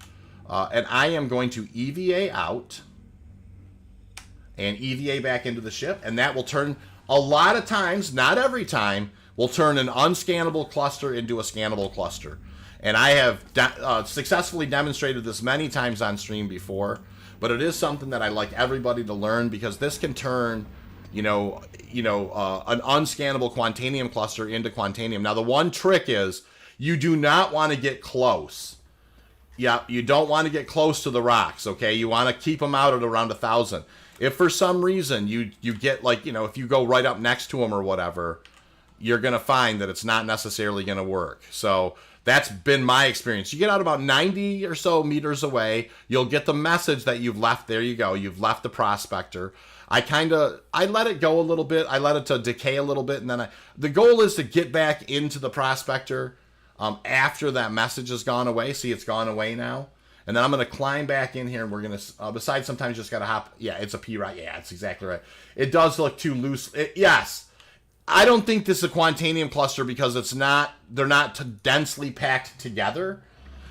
And I am going to EVA out and EVA back into the ship, and that will turn, a lot of times, not every time, will turn an unscannable cluster into a scannable cluster. And I have successfully demonstrated this many times on stream before, but it is something that I like everybody to learn, because this can turn, an unscannable Quantanium cluster into Quantanium. Now, the one trick is you do not want to get close. Yeah, you don't want to get close to the rocks, okay? You want to keep them out at around 1,000. If for some reason you get, if you go right up next to them or whatever, you're going to find that it's not necessarily going to work. So that's been my experience. You get out about 90 or so meters away, you'll get the message that you've left. There you go. You've left the prospector. I let it go a little bit. I let it to decay a little bit, and then the goal is to get back into the prospector after that message has gone away. See, it's gone away now. And then I'm going to climb back in here, and we're going to, besides sometimes you just got to hop. Yeah, it's a P, right? Yeah, it's exactly right. It does look too loose. Yes. I don't think this is a Quantanium cluster because they're not densely packed together,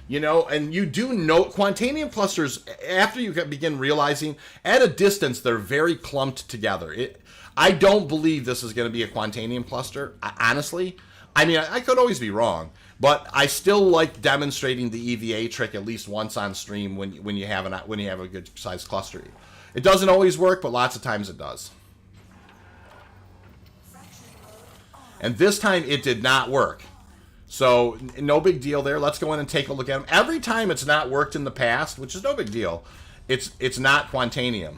and you do know Quantanium clusters, after you begin realizing at a distance, they're very clumped together. I don't believe this is going to be a Quantanium cluster, honestly. I mean, I could always be wrong, but I still like demonstrating the EVA trick at least once on stream when you have a good sized cluster. It doesn't always work, but lots of times it does. And this time it did not work. So no big deal there. Let's go in and take a look at them. Every time it's not worked in the past, which is no big deal, it's not Quantanium.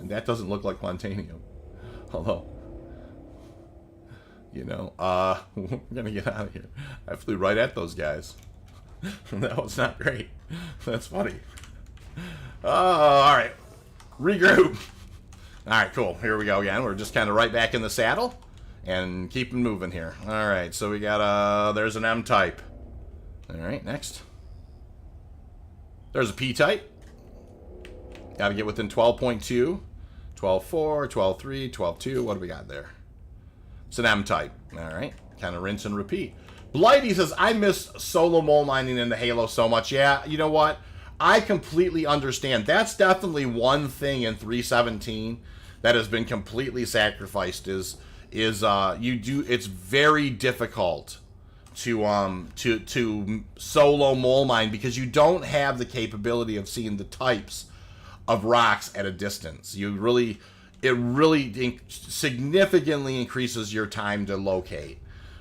And that doesn't look like Quantanium. Although, you know, we're going to get out of here. I flew right at those guys. That was not great. That's funny. All right. Regroup. All right, cool. Here we go again. We're just kind of right back in the saddle and keeping moving here. All right, so we got, there's an M-type. All right, next. There's a P-type. Got to get within 12.2, 12.4, 12.3, 12.2. What do we got there? It's an M-type. All right, kind of rinse and repeat. Blighty says, I miss solo mole mining in the Halo so much. Yeah, you know what? I completely understand. That's definitely one thing in 3.17 that has been completely sacrificed is it's very difficult to solo mole mine because you don't have the capability of seeing the types of rocks at a distance. It really significantly increases your time to locate.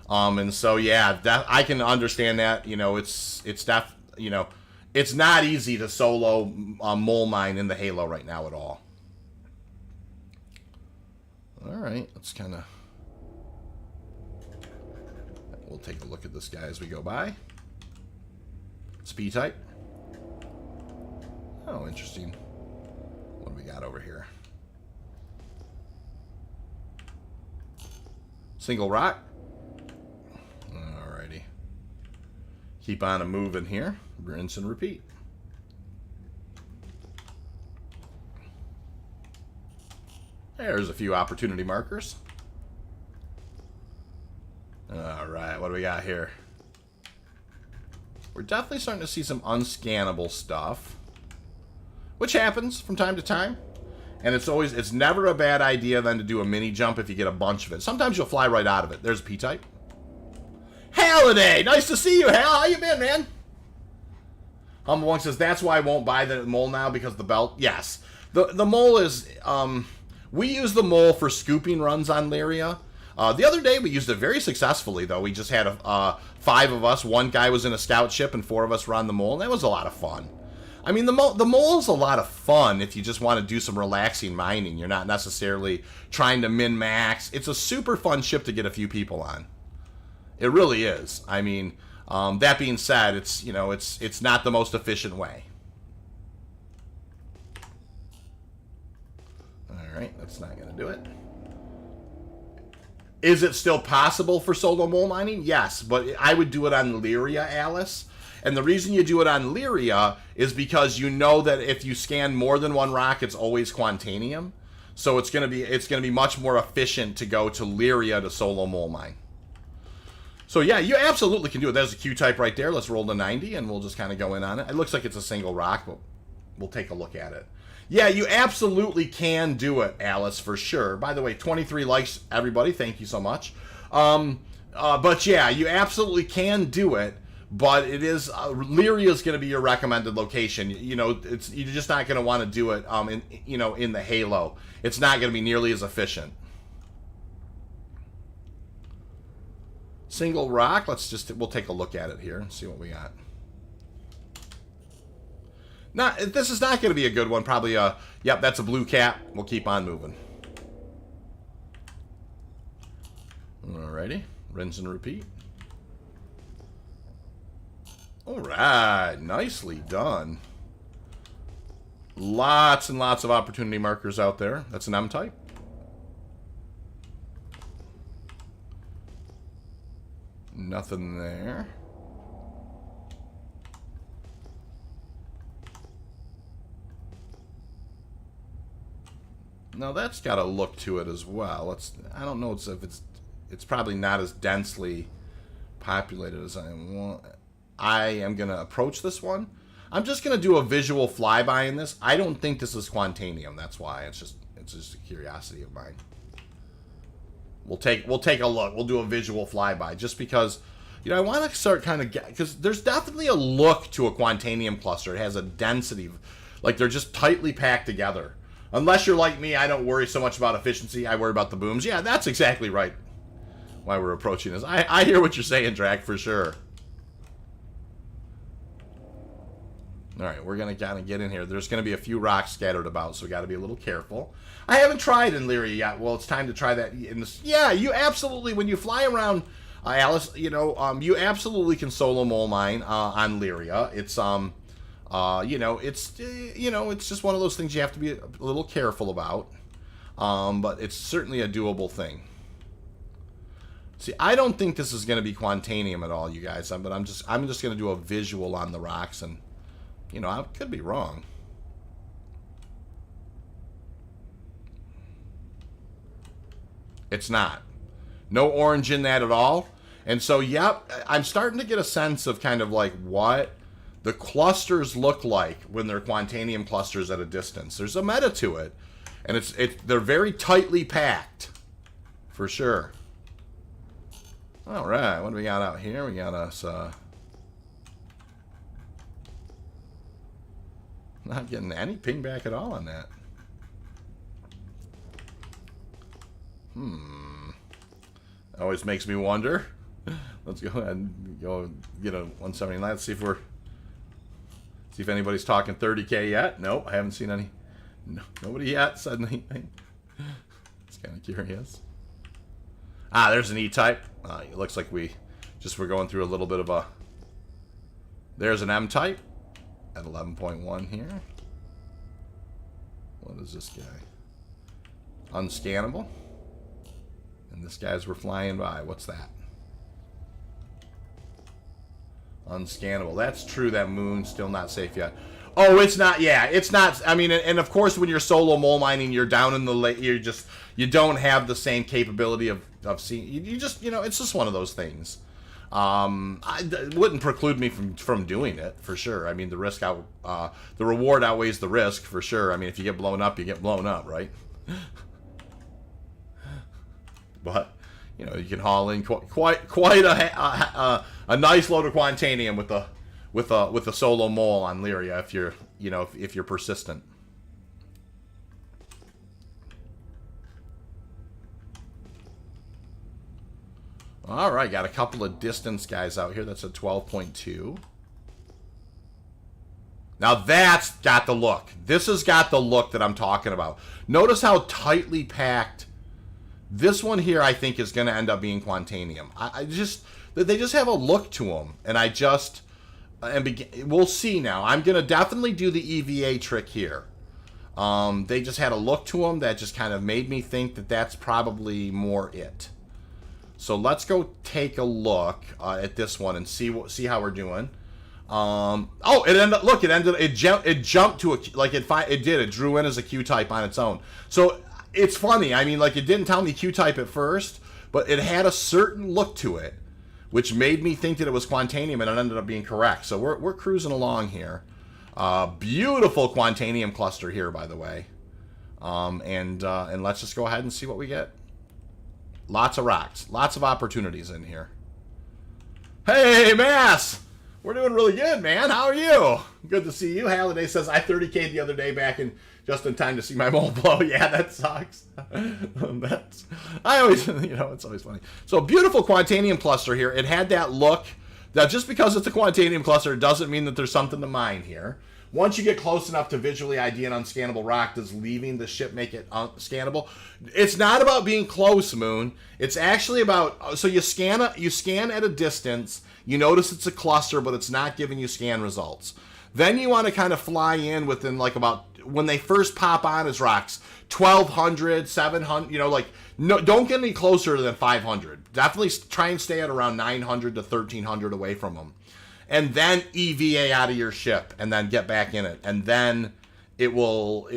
And so yeah, I can understand that. You know, it's not easy to solo mole mine in the Halo right now at all. All right, let's kind of... We'll take a look at this guy as we go by. Speed type. Oh, interesting. What do we got over here? Single rock. Alrighty. Keep on a moving here. Rinse and repeat. There's a few opportunity markers. Alright, what do we got here? We're definitely starting to see some unscannable stuff, which happens from time to time. And it's never a bad idea then to do a mini jump if you get a bunch of it. Sometimes you'll fly right out of it. There's a P-type. Halliday! Nice to see you, Hal! How you been, man? Humble One says, that's why I won't buy the mole now, because of the belt. Yes. The mole is... we use the mole for scooping runs on Lyria. The other day we used it very successfully, though. We just had 5 of us. One guy was in a scout ship, and 4 of us were on the mole. And that was a lot of fun. I mean, the mole is a lot of fun if you just want to do some relaxing mining. You're not necessarily trying to min-max. It's a super fun ship to get a few people on. It really is. I mean, that being said, it's not the most efficient way. All right, that's not going to do it. Is it still possible for solo mole mining? Yes, but I would do it on Lyria, Alice. And the reason you do it on Lyria is because you know that if you scan more than one rock, it's always Quantanium. So it's gonna be much more efficient to go to Lyria to solo mole mine. So yeah, you absolutely can do it. There's a Q-type right there. Let's roll the 90 and we'll just kind of go in on it. It looks like it's a single rock, but we'll take a look at it. Yeah, you absolutely can do it, Alice, for sure. By the way, 23 likes, everybody. Thank you so much. But yeah, you absolutely can do it. But it is Lyria is going to be your recommended location. You know, you're just not going to want to do it. In the Halo, it's not going to be nearly as efficient. Single rock. We'll take a look at it here and see what we got. This is not going to be a good one. Probably yep, that's a blue cap. We'll keep on moving. Alrighty, rinse and repeat. Alright, nicely done. Lots and lots of opportunity markers out there. That's an M-type. Nothing there. Now that's got a look to it as well. I don't know if it's probably not as densely populated as I want. I am going to approach this one. I'm just going to do a visual flyby in this. I don't think this is Quantanium. That's why. It's just a curiosity of mine. We'll take a look. We'll do a visual flyby just because, I want to start kind of because there's definitely a look to a Quantanium cluster. It has a density, like they're just tightly packed together. Unless you're like me, I don't worry so much about efficiency. I worry about the booms. Yeah, that's exactly right. why we're approaching this. I hear what you're saying, Drac, for sure. All right, we're going to kind of get in here. There's going to be a few rocks scattered about, so we got to be a little careful. I haven't tried in Lyria yet. Well, it's time to try that. In this. Yeah, you absolutely, when you fly around, Alice, you know, you absolutely can solo mole mine on Lyria. It's, you know, it's just one of those things you have to be a little careful about. But it's certainly a doable thing. See, I don't think this is going to be Quantanium at all, you guys. But I'm just going to do a visual on the rocks, and you know, I could be wrong. It's not. No orange in that at all. And so, yep, I'm starting to get a sense of kind of like what the clusters look like when they're Quantanium clusters at a distance. There's a meta to it. And they're very tightly packed. For sure. All right, what do we got out here? We got us... not getting any ping back at all on that. Always makes me wonder. Let's go ahead and go get a 179. Let's see if anybody's talking 30K yet. Nope, I haven't seen any. No, nobody yet said anything. It's kind of curious. Ah, there's an E-type. It looks like we're going through a little bit of a... There's an M-type at 11.1 here. What is this guy? Unscannable. And this guy's we're flying by. What's that? Unscannable. That's true. That moon's still not safe yet. Oh, it's not. Yeah, it's not. I mean, and of course, when you're solo mole mining, you're down in the lake. You don't have the same capability of seeing. You just, you know, it's just one of those things. It wouldn't preclude me from doing it for sure. I mean, the reward outweighs the risk for sure. I mean, if you get blown up, you get blown up, right? But you know, you can haul in quite a nice load of Quantanium with a solo mole on Lyria if you're persistent. All right, got a couple of distance guys out here. That's a 12.2. Now that's got the look. This has got the look that I'm talking about. Notice how tightly packed. This one here, I think, is going to end up being Quantanium. They just have a look to them, and we'll see now. I'm going to definitely do the EVA trick here. They just had a look to them that just kind of made me think that that's probably more it. So let's go take a look at this one and see how we're doing. Oh, it ended. Look, it jumped to it drew in as a Q type on its own. So it's funny. I mean, like, it didn't tell me Q type at first, but it had a certain look to it, which made me think that it was Quantanium, and it ended up being correct. So we're cruising along here. Beautiful Quantanium cluster here, by the way. And let's just go ahead and see what we get. Lots of rocks. Lots of opportunities in here. Hey, Mass! We're doing really good, man. How are you? Good to see you. Halliday says, I 30K'd the other day back just in time to see my mole blow. Yeah, that sucks. I always, it's always funny. So, beautiful Quantanium cluster here. It had that look. Now, just because it's a Quantanium cluster doesn't mean that there's something to mine here. Once you get close enough to visually ID an unscannable rock, does leaving the ship make it scannable? It's not about being close, Moon. It's actually about, so you scan at a distance, you notice it's a cluster, but it's not giving you scan results. Then you want to kind of fly in within when they first pop on as rocks, 1,200, 700, no, don't get any closer than 500. Definitely try and stay at around 900 to 1,300 away from them. And then EVA out of your ship, and then get back in it, and then it will.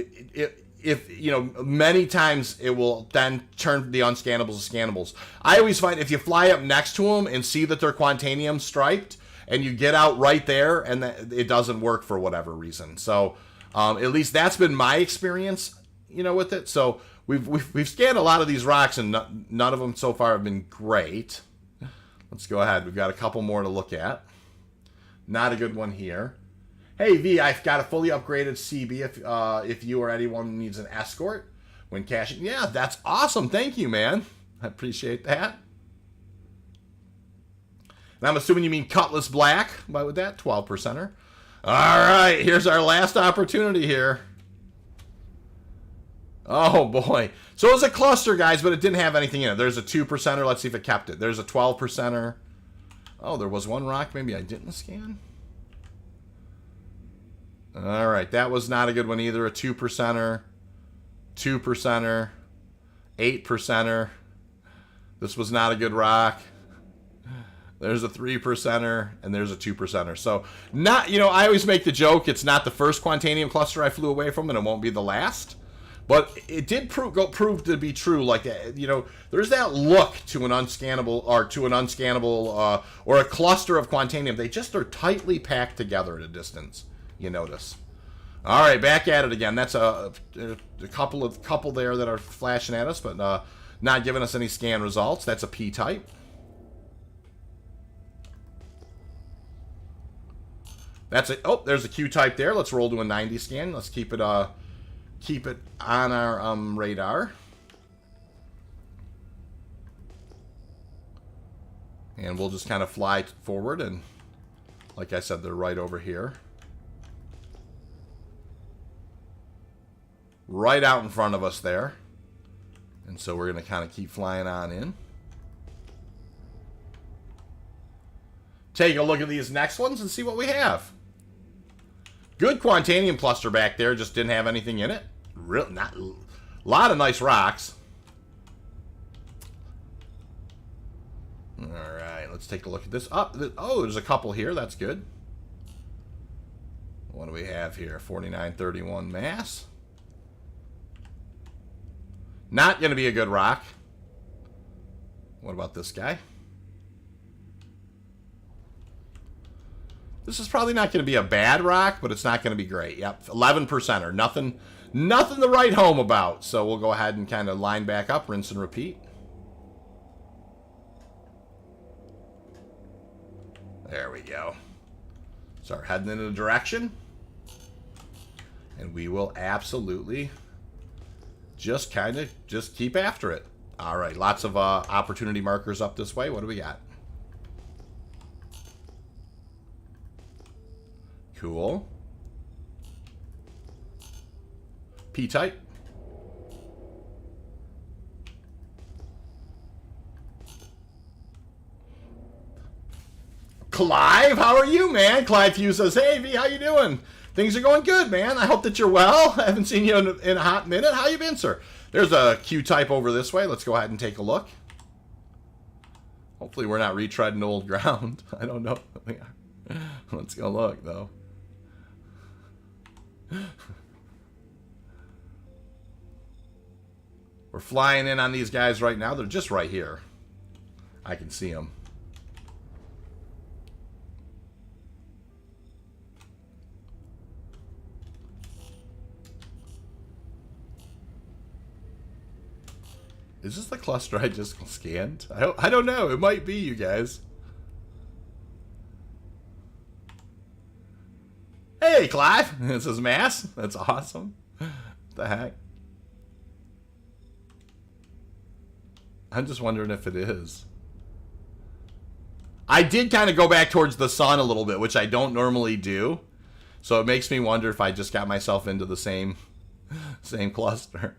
Many times it will then turn the unscannables to scannables. I always find if you fly up next to them and see that they're Quantanium striped, and you get out right there, and it doesn't work for whatever reason. So at least that's been my experience, with it. So we've scanned a lot of these rocks, and none of them so far have been great. Let's go ahead. We've got a couple more to look at. Not a good one here. Hey, V, I've got a fully upgraded CB if you or anyone needs an escort when cashing. Yeah, that's awesome. Thank you, man. I appreciate that. And I'm assuming you mean Cutlass Black. But with that, 12%er. All right, here's our last opportunity here. Oh, boy. So it was a cluster, guys, but it didn't have anything in it. There's a 2%er. Let's see if it kept it. There's a 12%er. Oh, there was one rock maybe I didn't scan. All right, that was not a good one either. A 2%er, 2%er, 8%er. This was not a good rock. There's a 3%er, and there's a 2%er. So, not, you know, I always make the joke, it's not the first Quantanium cluster I flew away from, and it won't be the last. But it did prove to be true. Like, you know, there's that look to an unscannable, or a cluster of Quantanium. They just are tightly packed together at a distance. You notice. All right, back at it again. That's a couple there that are flashing at us, but not giving us any scan results. That's a P-type. That's it. Oh, there's a Q-type there. Let's roll to a 90 scan. Let's keep it on our radar. And we'll just kind of fly forward, and like I said, they're right over here. Right out in front of us there. And so we're going to kind of keep flying on in. Take a look at these next ones and see what we have. Good Quantanium cluster back there, just didn't have anything in it. A lot of nice rocks. All right, let's take a look at this. Oh, there's a couple here. That's good. What do we have here? 4931 mass. Not going to be a good rock. What about this guy? This is probably not going to be a bad rock, but it's not going to be great. Yep, 11%er. Nothing to write home about. So we'll go ahead and kind of line back up, rinse and repeat. There we go. Start heading in a direction. And we will absolutely just keep after it. All right, lots of opportunity markers up this way. What do we got? Cool. P-type. Clive, how are you, man? Clive Hughes says, hey, V, how you doing? Things are going good, man. I hope that you're well. I haven't seen you in a hot minute. How you been, sir? There's a Q-type over this way. Let's go ahead and take a look. Hopefully we're not retreading old ground. I don't know. Let's go look, though. We're flying in on these guys right now. They're just right here. I can see them. Is this the cluster I just scanned? I don't know. It might be, you guys. Hey, Clive. This is mass. That's awesome. What the heck? I'm just wondering if it is. I did kind of go back towards the sun a little bit, which I don't normally do. So it makes me wonder if I just got myself into the same cluster.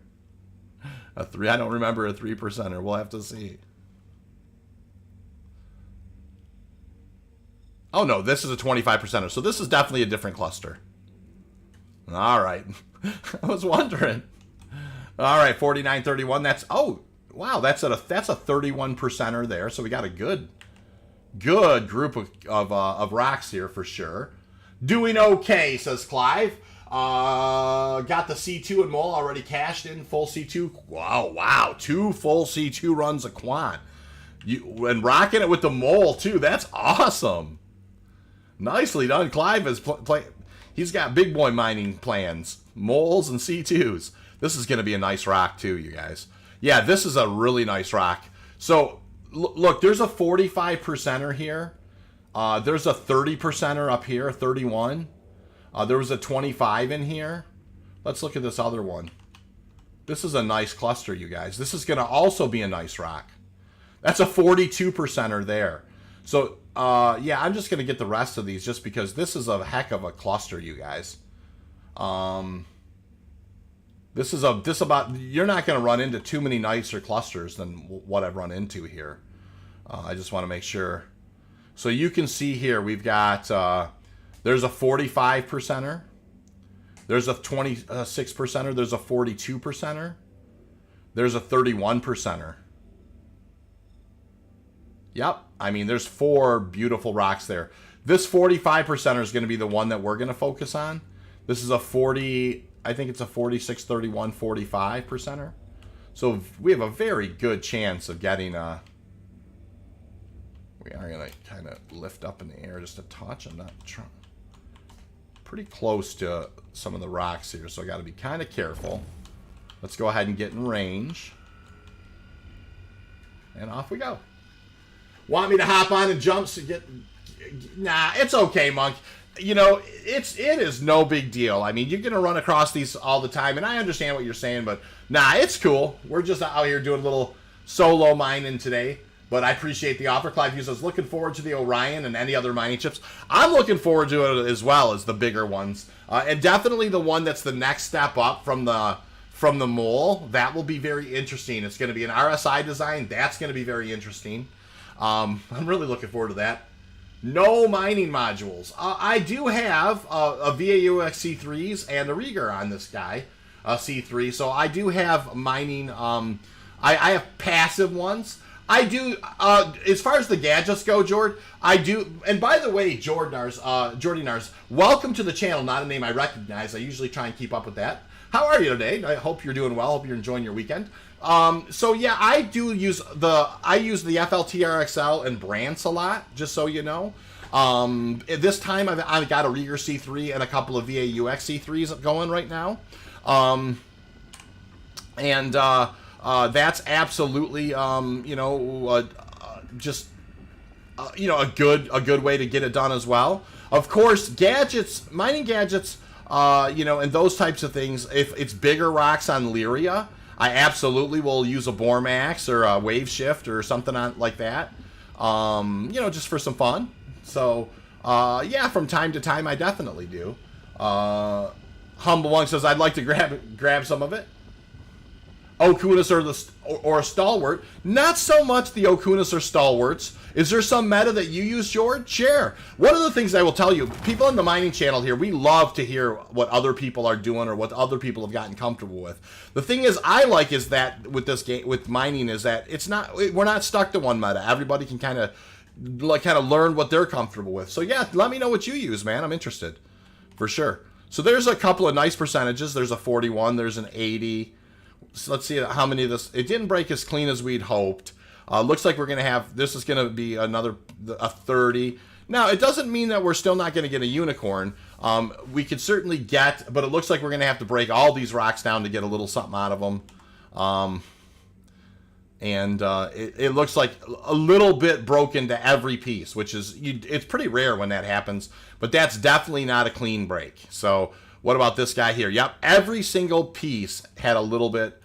I don't remember a 3%er. We'll have to see. Oh, no, this is a 25%er. So this is definitely a different cluster. All right. I was wondering. All right, 4931. That's, oh, wow, that's a 31%er there. So we got a good group of rocks here for sure. Doing okay, says Clive. Got the C2 and mole already cashed in. Full C2. Wow. 2 full C2 runs of quant. And rocking it with the mole, too. That's awesome. Nicely done. Clive is he's got big boy mining plans. Moles and C2s. This is going to be a nice rock, too, you guys. Yeah, this is a really nice rock. So, look, there's a 45%er here. There's a 30%er up here, 31. There was a 25 in here. Let's look at this other one. This is a nice cluster, you guys. This is going to also be a nice rock. That's a 42%er there. So, yeah, I'm just going to get the rest of these just because this is a heck of a cluster, you guys. This about, you're not going to run into too many nicer clusters than what I've run into here. I just want to make sure. So you can see here, we've got, there's a 45 percenter. There's a 26 percenter. There's a 42 percenter. There's a 31 percenter. Yep. I mean, there's 4 beautiful rocks there. This 45 percenter is going to be the one that we're going to focus on. This is a 40, I think it's a 46, 31, 45 percenter. So we have a very good chance of getting a... We are going to kind of lift up in the air just a touch. I'm not trying... Pretty close to some of the rocks here, so I got to be kind of careful. Let's go ahead and get in range. And off we go. Want me to hop on and jump to get... Nah, it's okay, Monk. You know, it is no big deal. I mean, you're going to run across these all the time, and I understand what you're saying, but nah, it's cool. We're just out here doing a little solo mining today. But I appreciate the offer. Clive Hughes says, looking forward to the Orion and any other mining chips. I'm looking forward to it as well as the bigger ones. And definitely the one that's the next step up from the mole. That will be very interesting. It's going to be an RSI design. That's going to be very interesting. I'm really looking forward to that. No mining modules. I do have a aUEC C3s and a Rieger on this guy, C3. So I do have mining. I have passive ones. I do, as far as the gadgets go, Jord, I do, and by the way, Jordinars, welcome to the channel, not a name I recognize. I usually try and keep up with that. How are you today? I hope you're doing well. Hope you're enjoying your weekend. So yeah, I use the FLTR-XL and Brantz a lot, just so you know. This time I've got a Rieger C3 and a couple of aUEC C3s going right now. That's absolutely, just, a good way to get it done as well. Of course, gadgets, mining gadgets, and those types of things. If it's bigger rocks on Lyria, I absolutely will use a Bormax or a Wave Shift or something like that. Just for some fun. So, yeah, from time to time, I definitely do. Humble One says, I'd like to grab some of it. Okunas or a Stalwart. Not so much the Okunas or Stalwarts. Is there some meta that you use, George? Share. One of the things I will tell you, people on the mining channel here, we love to hear what other people are doing or what other people have gotten comfortable with. The thing I like is that with this game, with mining, is that we're not stuck to one meta. Everybody can kind of learn what they're comfortable with. So yeah, let me know what you use, man. I'm interested, for sure. So there's a couple of nice percentages. There's a 41. There's an 80. So let's see how many of this. It didn't break as clean as we'd hoped. Looks like we're going to have, this is going to be a 30. Now, it doesn't mean that we're still not going to get a unicorn. We could certainly get, but it looks like we're going to have to break all these rocks down to get a little something out of them. It looks like a little bit broken to every piece, which is, it's pretty rare when that happens, but that's definitely not a clean break. So what about this guy here? Yep, every single piece had a little bit.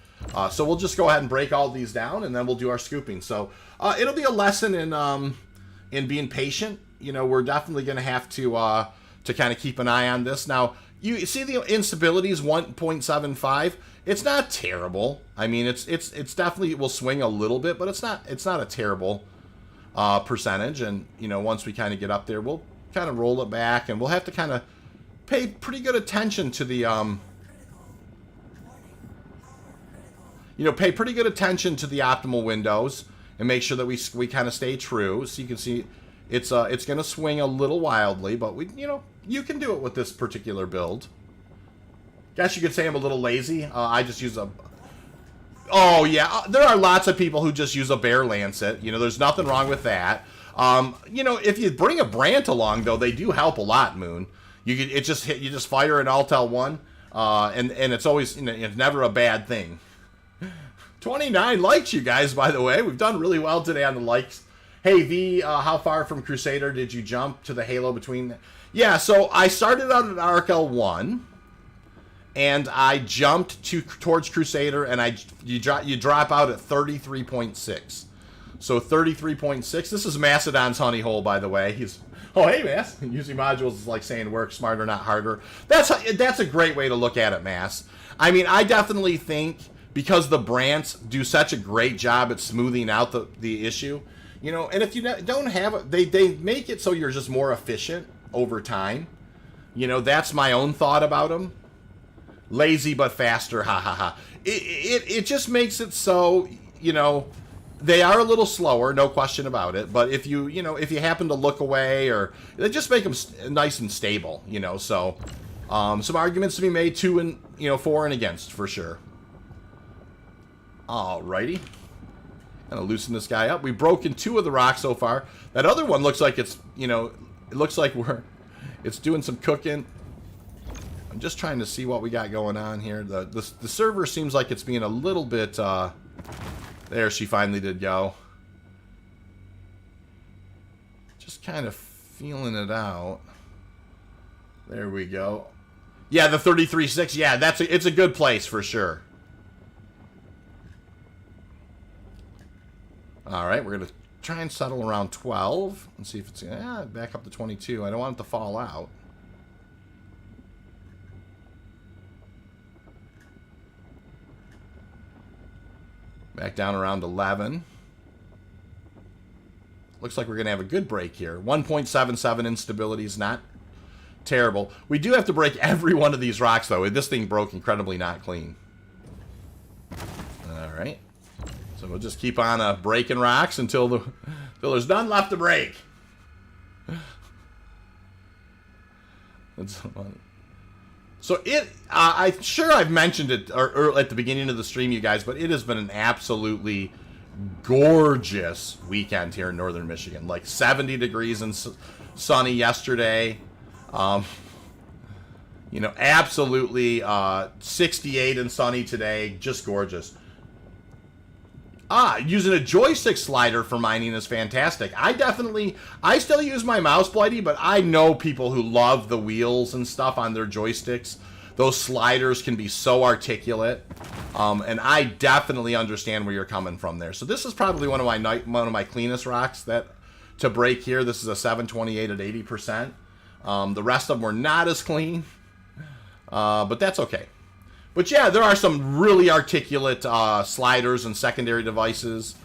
So we'll just go ahead and break all these down, and then we'll do our scooping. So it'll be a lesson in being patient. We're definitely going to have to kind of keep an eye on this. Now, you see the instability is 1.75. It's not terrible. I mean, it's definitely, it will swing a little bit, but it's not a terrible percentage. And once we kind of get up there, we'll kind of roll it back, and we'll have to kind of pay pretty good attention to the pay pretty good attention to the optimal windows and make sure that we kind of stay true. So you can see it's going to swing a little wildly, but you can do it with this particular build. Guess you could say I'm a little lazy. I just use a... Oh, yeah. There are lots of people who just use a Bear Lancet. There's nothing wrong with that. If you bring a Brant along, though, they do help a lot, Moon. You just fire an Alt L1, and it's always, it's never a bad thing. 29 likes, you guys, by the way. We've done really well today on the likes. Hey, V, how far from Crusader did you jump to the Halo between... Yeah, so I started out at Arc L1, and I jumped towards Crusader, and you drop out at 33.6. So 33.6. This is Mastodon's honey hole, by the way. He's, oh, hey, Mass. Using modules is like saying work smarter, not harder. That's a great way to look at it, Mass. I mean, I definitely think because the brands do such a great job at smoothing out the issue, you know, and if you don't have it, they make it so you're just more efficient over time. You know, that's my own thought about them. Lazy but faster, ha ha ha. It just makes it so, you know, they are a little slower, no question about it. But if you happen to look away, or they just make them nice and stable, you know. So, some arguments to be made, 2 and for and against for sure. Alrighty, gonna loosen this guy up. We've broken 2 of the rocks so far. That other one looks like it's, it looks like it's doing some cooking. I'm just trying to see what we got going on here. The server seems like it's being a little bit. There, she finally did go. Just kind of feeling it out. There we go. Yeah, the 33.6. Yeah, it's a good place for sure. All right, we're gonna try and settle around 12 and see if it's back up to 22. I don't want it to fall out. Back down around 11. Looks like we're going to have a good break here. 1.77 instability is not terrible. We do have to break every one of these rocks, though. This thing broke incredibly not clean. All right. So we'll just keep on breaking rocks until there's none left to break. That's funny. So I'm sure I've mentioned it or at the beginning of the stream, you guys, but it has been an absolutely gorgeous weekend here in northern Michigan. Like 70 degrees and sunny yesterday. Absolutely 68 and sunny today. Just gorgeous. Using a joystick slider for mining is fantastic. I still use my mouse, Blighty, but I know people who love the wheels and stuff on their joysticks. Those sliders can be so articulate, and I definitely understand where you're coming from there. So this is probably one of my cleanest rocks to break here. This is a 728 at 80%. The rest of them were not as clean, but that's okay. But yeah, there are some really articulate sliders and secondary devices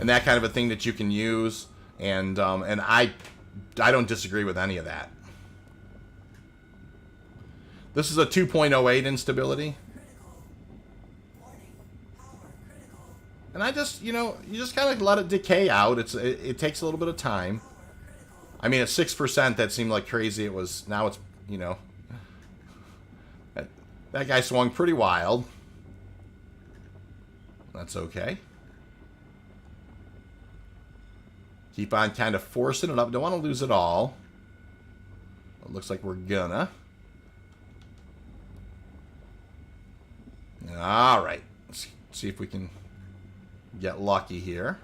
and that kind of a thing that you can use. And I don't disagree with any of that. This is a 2.08 instability. And I just, you just kind of let it decay out. It takes a little bit of time. I mean, at 6%, that seemed like crazy. Now it's, that guy swung pretty wild. That's okay. Keep on kind of forcing it up. Don't want to lose it all. It looks like we're gonna. All right. Let's see if we can get lucky here.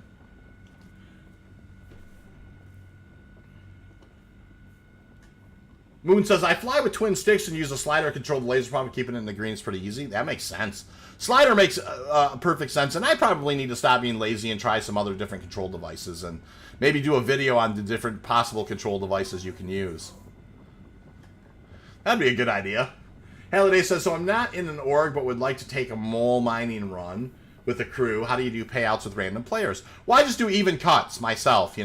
Moon says, I fly with twin sticks and use a slider to control the laser pump, keeping it in the green is pretty easy. That makes sense. Slider makes perfect sense, and I probably need to stop being lazy and try some other different control devices and maybe do a video on the different possible control devices you can use. That'd be a good idea. Halliday says, so I'm not in an org, but would like to take a mole mining run with a crew. How do you do payouts with random players? Well, I just do even cuts myself,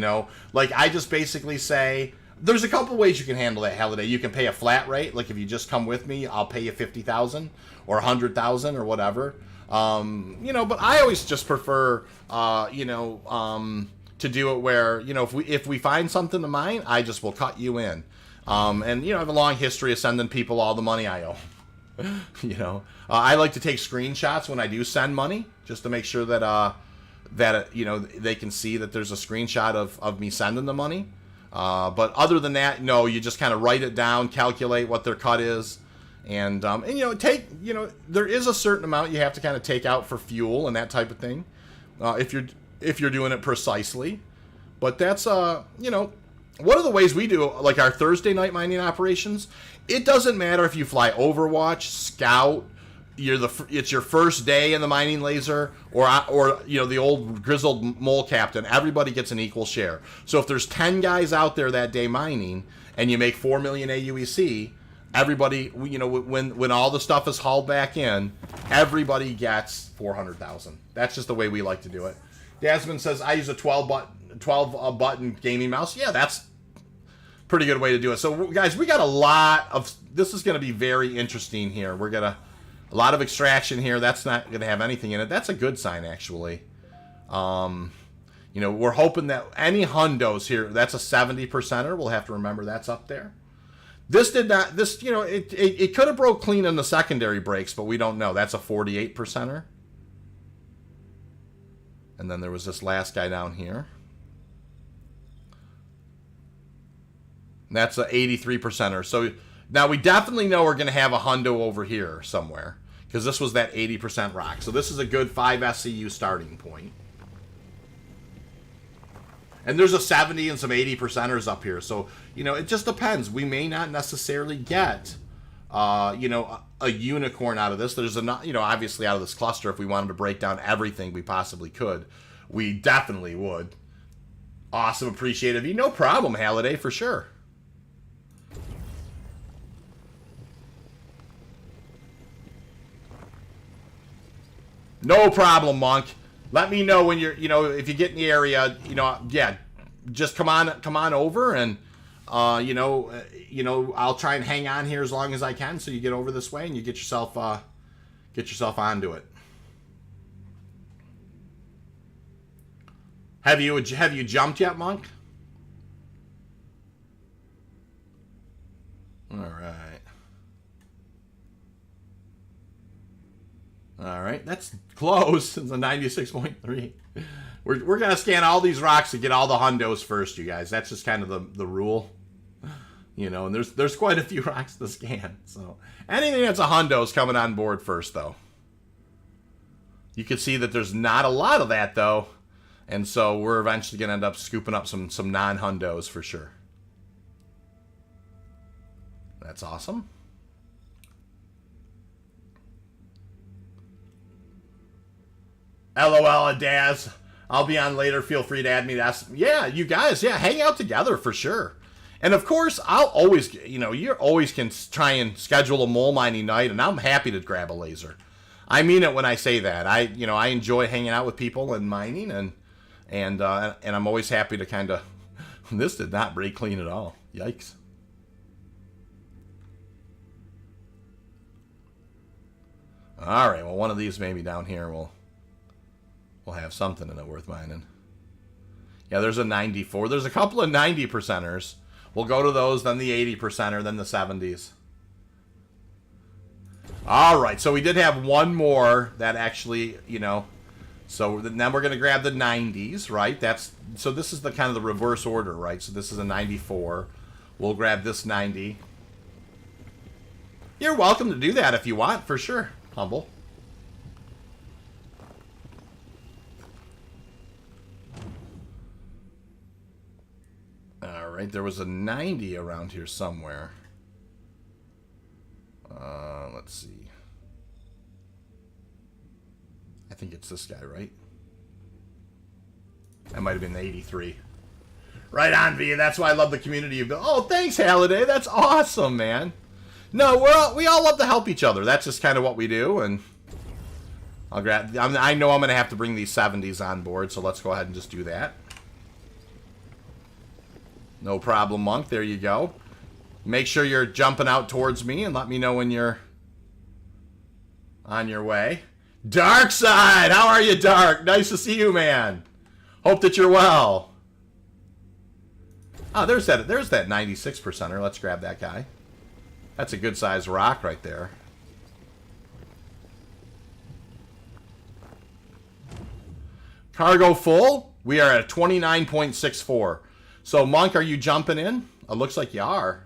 Like, I just basically say... There's a couple ways you can handle that, Halliday. You can pay a flat rate, like if you just come with me, I'll pay you $50,000 or $100,000 or whatever. But I always just prefer, to do it where, if we find something to mine, I just will cut you in. I have a long history of sending people all the money I owe. I like to take screenshots when I do send money, just to make sure that they can see that there's a screenshot of me sending the money. But other than that, no, you just kind of write it down, calculate what their cut is, and there is a certain amount you have to kind of take out for fuel and that type of thing, if you're doing it precisely. But that's one of the ways we do like our Thursday night mining operations. It doesn't matter if you fly Overwatch, Scout, it's your first day in the mining laser, or you know, the old grizzled mole captain. Everybody gets an equal share. So if there's 10 guys out there that day mining, and you make 4 million aUEC, everybody, you know, when all the stuff is hauled back in, everybody gets 400,000. That's just the way we like to do it. Desmond says, I use a 12 button gaming mouse. Yeah, that's pretty good way to do it. So guys, we got a lot of, this is going to be very interesting here. We're going to, a lot of extraction here. That's not going to have anything in it. That's a good sign, actually. You know, we're hoping that any hundos here, that's a 70%er. We'll have to remember that's up there. This did not, this, you know, it could have broke clean in the secondary breaks, but we don't know. That's a 48%er. And then there was this last guy down here. That's a 83%er. So now we definitely know we're going to have a hundo over here somewhere, because this was that 80% rock. So this is a good 5 SCU starting point. And there's a 70 and some 80%ers up here. So, you know, it just depends. We may not necessarily get, you know, a unicorn out of this. There's a, you know, obviously out of this cluster, if we wanted to break down everything we possibly could, we definitely would. Awesome. Appreciate it. No problem, Halliday, for sure. No problem, Monk. Let me know when you're, you know, if you get in the area, you know, yeah, just come on over, and, you know, I'll try and hang on here as long as I can, so you get over this way and you get yourself onto it. Have you jumped yet, Monk? All right. All right, that's close. It's a 96.3. We're going to scan all these rocks to get all the hundos first, you guys. That's just kind of the rule. You know, and there's quite a few rocks to scan. So anything that's a hundo is coming on board first, though. You can see that there's not a lot of that, though. And so we're eventually going to end up scooping up some non-hundos for sure. That's awesome. LOL, Daz. I'll be on later. Feel free to add me. Yeah, you guys. Yeah, hang out together for sure. And of course, I'll always, you know, you always can try and schedule a mole mining night, and I'm happy to grab a laser. I mean it when I say that. I enjoy hanging out with people and mining, and I'm always happy to kind of. This did not break clean at all. Yikes. All right. Well, one of these maybe down here will. We'll have something in it worth mining. Yeah, there's a 94. There's a couple of 90%ers. We'll go to those, then the 80%er, then the 70s. All right, so we did have one more that actually, you know, so then we're going to grab the 90s, right? So this is the kind of the reverse order, right? So this is a 94. We'll grab this 90. You're welcome to do that if you want, for sure, Humble. Right, there was a 90 around here somewhere. Let's see. I think it's this guy, right? That might have been the 83. Right on, V. That's why I love the community you've built. Oh, thanks, Halliday. That's awesome, man. No, we all love to help each other. That's just kind of what we do, and I'll grab. I know I'm going to have to bring these 70s on board, so let's go ahead and just do that. No problem, Monk. There you go. Make sure you're jumping out towards me and let me know when you're on your way. Dark Side! How are you, Dark? Nice to see you, man. Hope that you're well. Oh, there's that 96%er. Let's grab that guy. That's a good sized rock right there. Cargo full. We are at 29.64. So, Monk, are you jumping in? It looks like you are.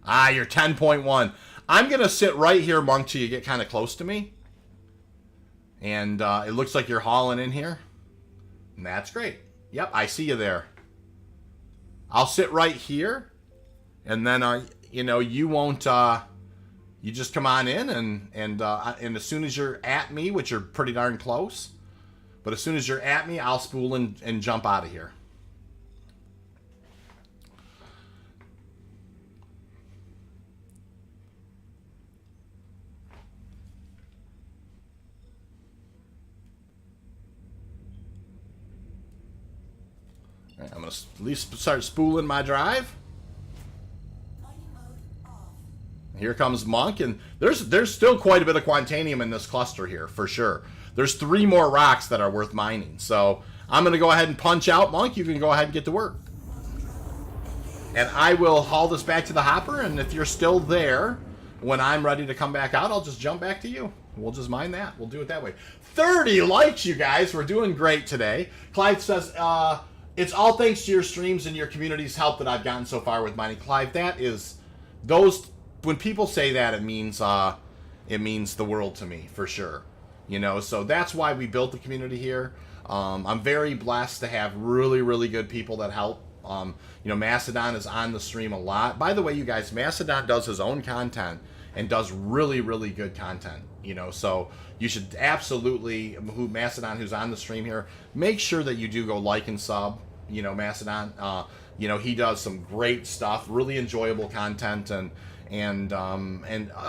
Ah, you're 10.1. I'm going to sit right here, Monk, till you get kind of close to me. And it looks like you're hauling in here. And that's great. Yep, I see you there. I'll sit right here. And then, you know, you won't, you just come on in and as soon as you're at me, which you're pretty darn close, but as soon as you're at me, I'll spool and jump out of here. All right, I'm going to at least start spooling my drive. Here comes Monk, and there's still quite a bit of Quantanium in this cluster here, for sure. There's 3 more rocks that are worth mining. So I'm going to go ahead and punch out. Monk, you can go ahead and get to work. And I will haul this back to the hopper, and if you're still there when I'm ready to come back out, I'll just jump back to you. We'll just mine that. We'll do it that way. 30 likes, you guys. We're doing great today. Clive says, it's all thanks to your streams and your community's help that I've gotten so far with mining. Clive, that is... those... when people say that, it means the world to me, for sure. You know, so that's why we built the community here. I'm very blessed to have really, really good people that help. You know, Macedon is on the stream a lot. By the way, you guys, Macedon does his own content and does really, really good content. You know, so you should absolutely, Macedon, who's on the stream here, make sure that you do go like and sub. You know, Macedon. You know, he does some great stuff, really enjoyable content, and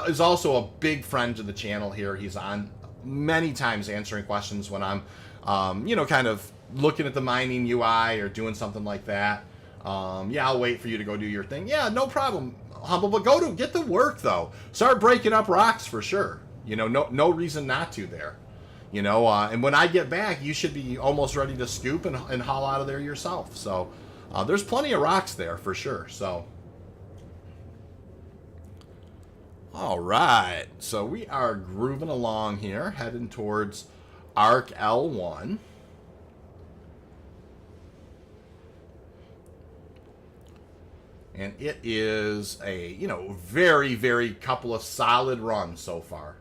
is also a big friend to the channel here. He's on many times answering questions when I'm, you know, kind of looking at the mining UI or doing something like that. Yeah, I'll wait for you to go do your thing. Yeah, no problem, Humble, but get to work, though. Start breaking up rocks for sure. You know, no reason not to there. You know, and when I get back, you should be almost ready to scoop and haul out of there yourself. So there's plenty of rocks there for sure. So. All right, so we are grooving along here, heading towards ARC L1. And it is a, you know, very, very couple of solid runs so far.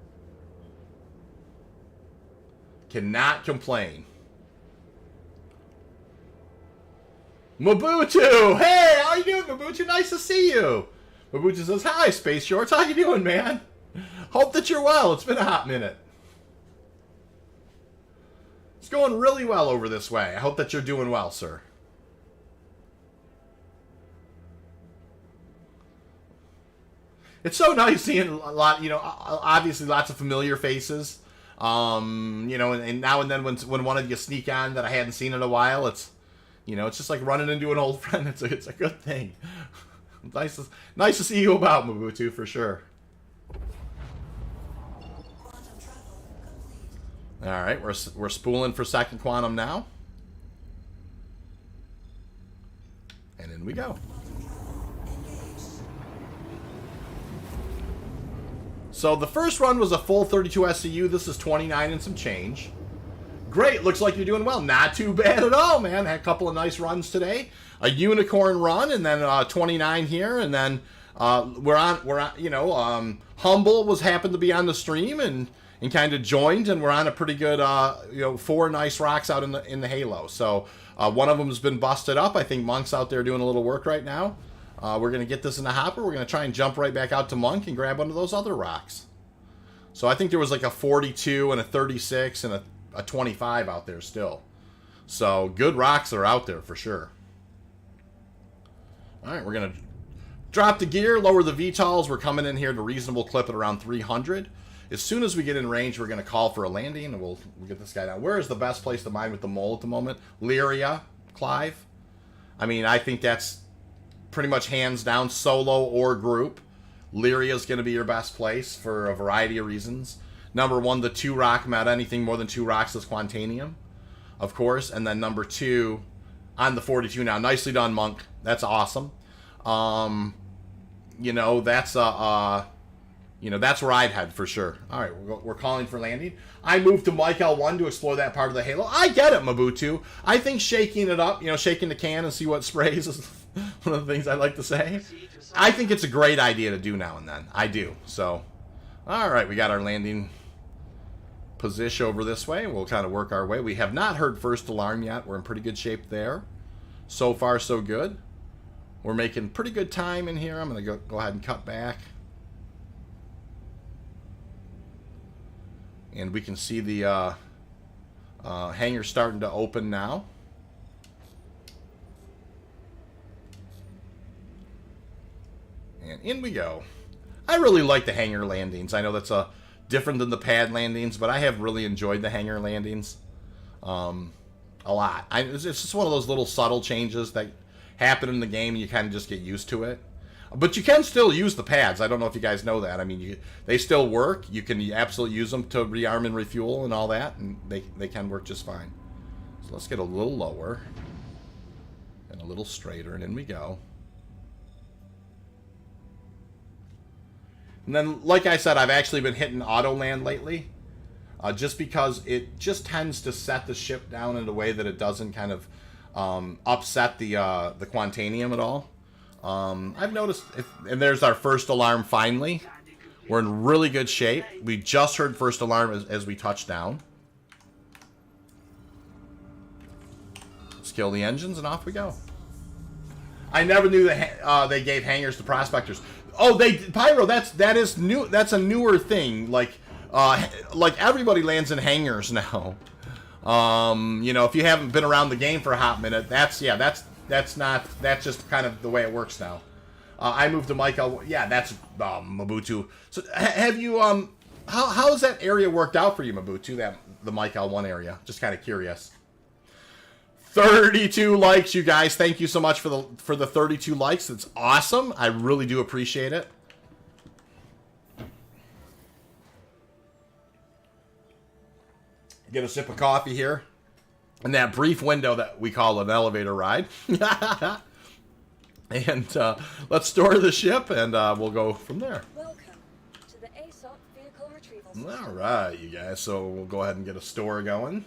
Cannot complain. Mobutu! Hey, how you doing, Mobutu? Nice to see you. Mabucha says, hi, Space Shorts. How you doing, man? Hope that you're well. It's been a hot minute. It's going really well over this way. I hope that you're doing well, sir. It's so nice seeing a lot, you know, obviously lots of familiar faces. You know, and now and then when one of you sneak on that I hadn't seen in a while, it's, you know, it's just like running into an old friend. It's a good thing. Nice to see you about, Mobutu, for sure. All right, we're spooling for second quantum now. And in we go. So the first run was a full 32 SCU. This is 29 and some change. Great, looks like you're doing well. Not too bad at all, man. Had a couple of nice runs today. A unicorn run, and then 29 here, and then we're on. You know, Humble happened to be on the stream and kind of joined, and we're on a pretty good, you know, 4 nice rocks out in the halo. So one of them has been busted up. I think Monk's out there doing a little work right now. We're gonna get this in the hopper. We're gonna try and jump right back out to Monk and grab one of those other rocks. So I think there was like a 42 and a 36 and a 25 out there still. So good rocks are out there for sure. All right, we're going to drop the gear, lower the VTOLs. We're coming in here to reasonable clip at around 300. As soon as we get in range, we're going to call for a landing, and we'll get this guy down. Where is the best place to mine with the mole at the moment? Lyria, Clive? I mean, I think that's pretty much hands down, solo or group. Lyria is going to be your best place for a variety of reasons. Number 1, the 2 rock met. Anything more than 2 rocks is Quantanium, of course. And then number 2, on the 42 now. Nicely done, Monk. That's awesome. You know, that's you know, that's where I'd head for sure. All right, we're calling for landing. I moved to Mike L1 to explore that part of the halo. I get it, Mobutu. I think shaking it up, you know, shaking the can and see what sprays is one of the things I like to say. I think it's a great idea to do now and then. I do. So, all right, we got our landing position over this way. We'll kind of work our way. We have not heard first alarm yet. We're in pretty good shape there. So far, so good. We're making pretty good time in here. I'm going to go ahead and cut back. And we can see the hangar starting to open now. And in we go. I really like the hangar landings. I know that's different than the pad landings, but I have really enjoyed the hangar landings a lot. It's just one of those little subtle changes that happen in the game, and you kind of just get used to it. But you can still use the pads. I don't know if you guys know that. I mean, they still work. You can absolutely use them to rearm and refuel and all that, and they can work just fine. So let's get a little lower and a little straighter, and in we go. And then, like I said, I've actually been hitting auto land lately, just because it just tends to set the ship down in a way that it doesn't kind of upset the Quantanium at all. I've noticed, and there's our first alarm finally. We're in really good shape. We just heard first alarm as we touch down. Let's kill the engines and off we go. I never knew that they gave hangars to prospectors. Oh, Pyro. That is new. That's a newer thing. Like everybody lands in hangars now. You know, if you haven't been around the game for a hot minute, that's just kind of the way it works now. I moved to Michael. Yeah, that's Mabutu. So have you how has that area worked out for you, Mabutu? The Michael 1 area. Just kind of curious. 32 likes, you guys. Thank you so much for the 32 likes. It's awesome. I really do appreciate it. Get a sip of coffee here. In that brief window that we call an elevator ride. And let's store the ship, and we'll go from there. Welcome to the ASOP vehicle retrieval system. All right, you guys. So we'll go ahead and get a store going.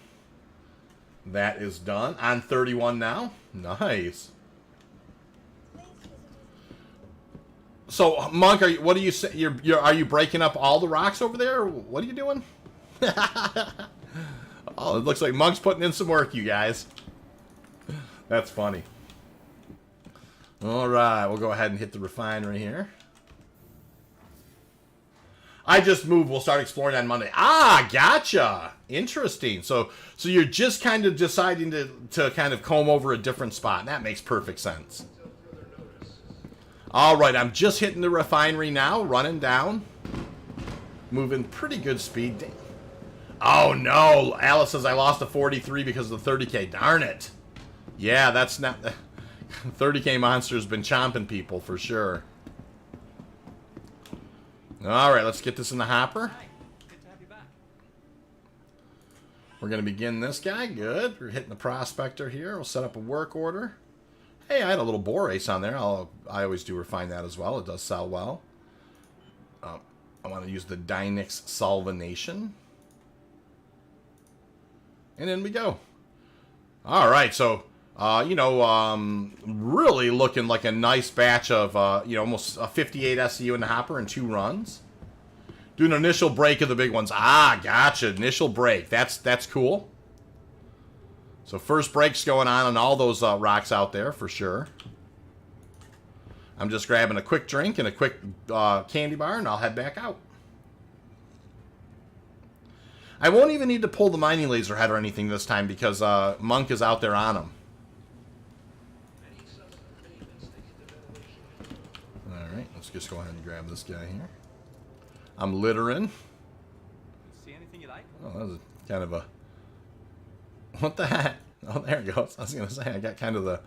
That is done. On 31 now. Nice. So, Monk, what are you saying? Are you breaking up all the rocks over there? What are you doing? Oh, it looks like Monk's putting in some work, you guys. That's funny. All right, we'll go ahead and hit the refinery here. I just moved. We'll start exploring on Monday. Ah, gotcha. Interesting. So you're just kind of deciding to kind of comb over a different spot. That makes perfect sense. All right, I'm just hitting the refinery now, running down. Moving pretty good speed. Oh, no. Alice says I lost a 43 because of the 30K. Darn it. Yeah, that's not... 30K Monster's been chomping people for sure. All right, let's get this in the hopper. We're going to begin this guy. Good. We're hitting the prospector here. We'll set up a work order. Hey, I had a little Borace on there. I always do refine that as well. It does sell well. I want to use the Dynix Solvanation. And in we go. All right, so, really looking like a nice batch of, almost a 58 SCU in the hopper in 2 runs. Do an initial break of the big ones. Ah, gotcha. Initial break. That's cool. So first break's going on all those rocks out there for sure. I'm just grabbing a quick drink and a quick candy bar, and I'll head back out. I won't even need to pull the mining laser head or anything this time because Monk is out there on him. Alright, let's just go ahead and grab this guy here. I'm littering. See anything you like? Oh, that was kind of a... What the heck? Oh, there it goes. I was going to say, I got kind of I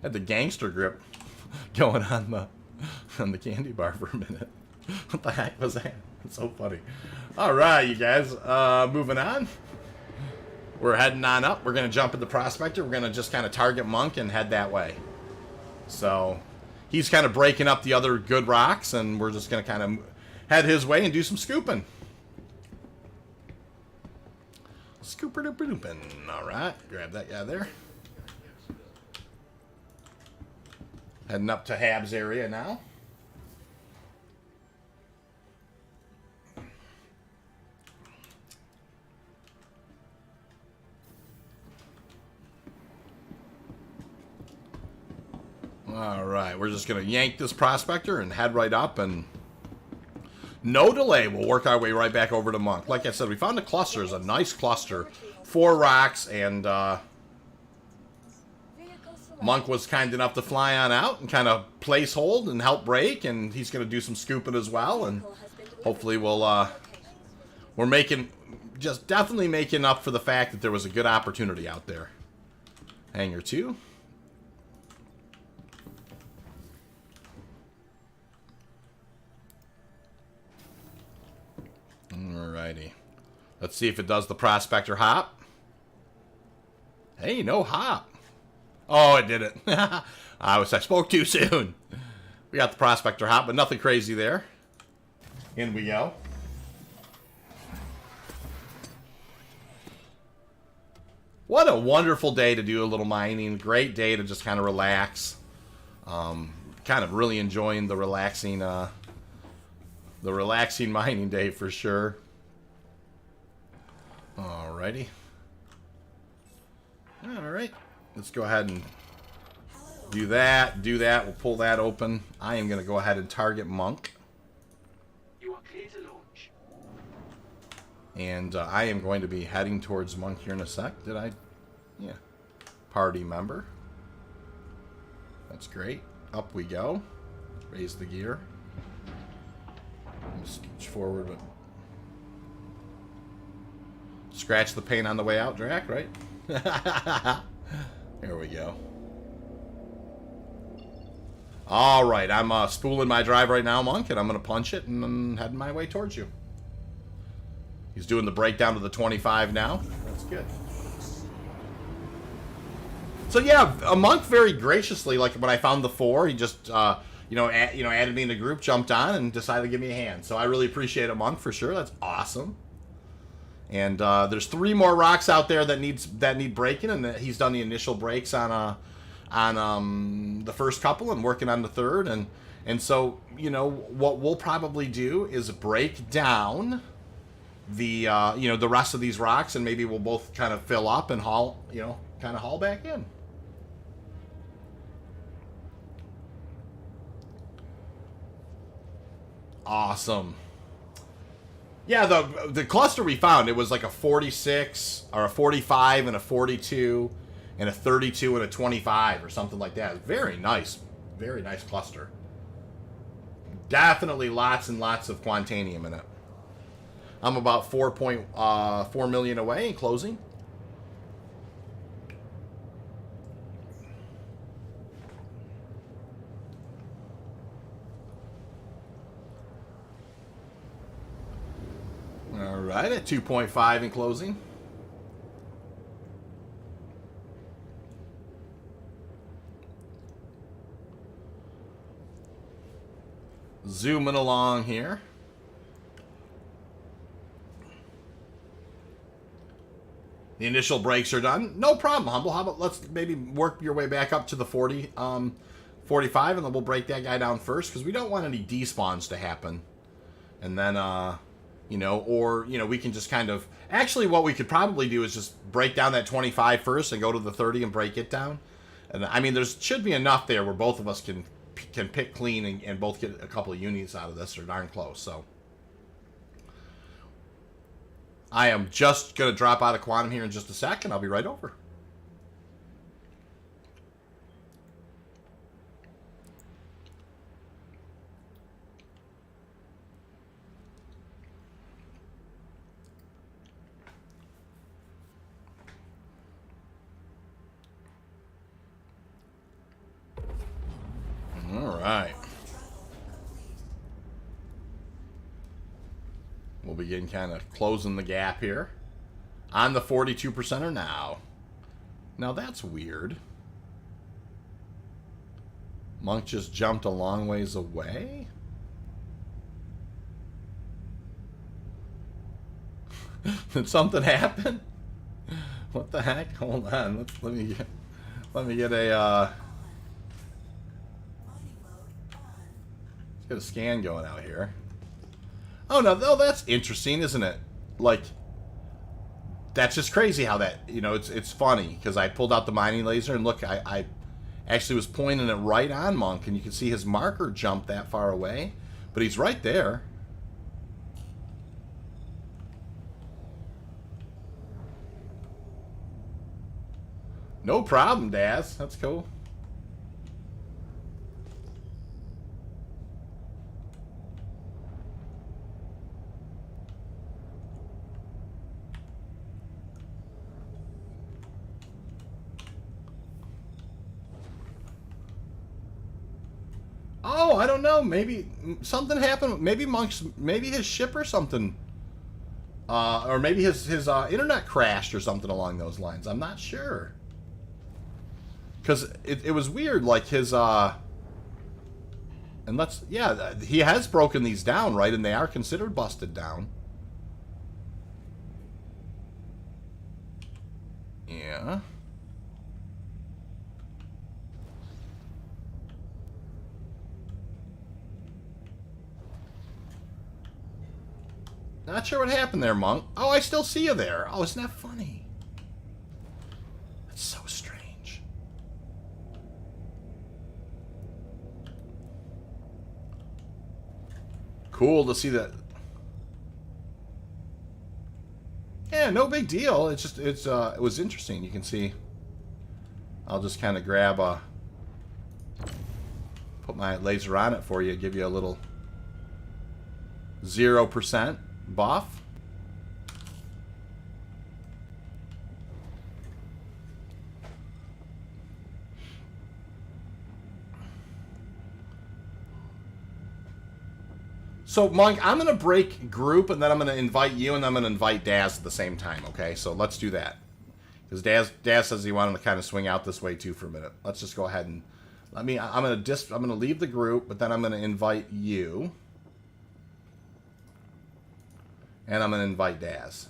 had the gangster grip going on the candy bar for a minute. What the heck was that? It's so funny. All right, you guys. Moving on. We're heading on up. We're going to jump in the prospector. We're going to just kind of target Monk and head that way. So he's kind of breaking up the other good rocks, and we're just going to kind of head his way and do some scooping. Scooper-dooper-doopin'. All right. Grab that guy there. Heading up to Hab's area now. Alright, we're just going to yank this prospector and head right up, and no delay, we'll work our way right back over to Monk. Like I said, we found a cluster. It's a nice cluster. 4 rocks, and Monk was kind enough to fly on out and kind of place hold and help break, and he's going to do some scooping as well, and hopefully we'll, we're making, just definitely making up for the fact that there was a good opportunity out there. Hangar 2. Alrighty. Let's see if it does the prospector hop. Hey, no hop. Oh, it did it. I spoke too soon. We got the prospector hop, but nothing crazy there. In we go. What a wonderful day to do a little mining. Great day to just kind of relax. Kind of really enjoying the relaxing mining day for sure. Alrighty. Alright. Let's go ahead and do that. We'll pull that open. I am going to go ahead and target Monk. You are clear to launch. And I am going to be heading towards Monk here in a sec. Did I? Yeah. Party member. That's great. Up we go. Raise the gear. Scooch forward. But scratch the paint on the way out, Drac, right? There we go. Alright, I'm spooling my drive right now, Monk, and I'm going to punch it, and I'm heading my way towards you. He's doing the breakdown to the 25 now. That's good. So yeah, a Monk very graciously, like when I found the 4, he just, added me in the group, jumped on, and decided to give me a hand. So I really appreciate it, Monk, for sure. That's awesome. And there's 3 more rocks out there that need breaking, and he's done the initial breaks on the first couple and working on the third, and so what we'll probably do is break down the the rest of these rocks, and maybe we'll both kind of fill up and haul back in. Awesome. Yeah, the cluster we found, it was like a 46 or a 45 and a 42 and a 32 and a 25 or something like that. Very nice cluster. Definitely lots and lots of Quantanium in it. I'm about 4.4 million away in closing. All right, at 2.5 in closing. Zooming along here. The initial breaks are done. No problem, Humble. How about let's maybe work your way back up to the 40, 45, and then we'll break that guy down first, because we don't want any despawns to happen. And then, we can just kind of... Actually, what we could probably do is just break down that 25 first and go to the 30 and break it down. And, I mean, there should be enough there where both of us can pick clean and both get a couple of units out of this. Or darn close, so... I am just going to drop out of Quantum here in just a sec, and I'll be right over. All right. We'll begin kind of closing the gap here on the 42%er now. Now that's weird. Monk just jumped a long ways away. Did something happen? What the heck? Hold on. Let me get a let's get a scan going out here. Oh, no, that's interesting, isn't it? Like, that's just crazy how that, it's funny, because I pulled out the mining laser, and look, actually was pointing it right on Monk, and you can see his marker jump that far away, but he's right there. No problem, Daz. That's cool. Oh, I don't know. Maybe something happened. Maybe maybe his ship or something. Or maybe his internet crashed or something along those lines. I'm not sure. Because it was weird, like his, and let's, yeah, he has broken these down, right? And they are considered busted down. Yeah. Not sure what happened there, Monk. Oh, I still see you there. Oh, isn't that funny? That's so strange. Cool to see that. Yeah, no big deal. It's just, it was interesting. You can see. I'll just kind of grab put my laser on it for you, give you a little 0% buff. So, Monk, I'm going to break group, and then I'm going to invite you, and then I'm going to invite Daz at the same time, okay? So let's do that. Because Daz says he wanted to kind of swing out this way, too, for a minute. Let's just go ahead and... I'm going to leave the group, but then I'm going to invite you. And I'm going to invite Daz.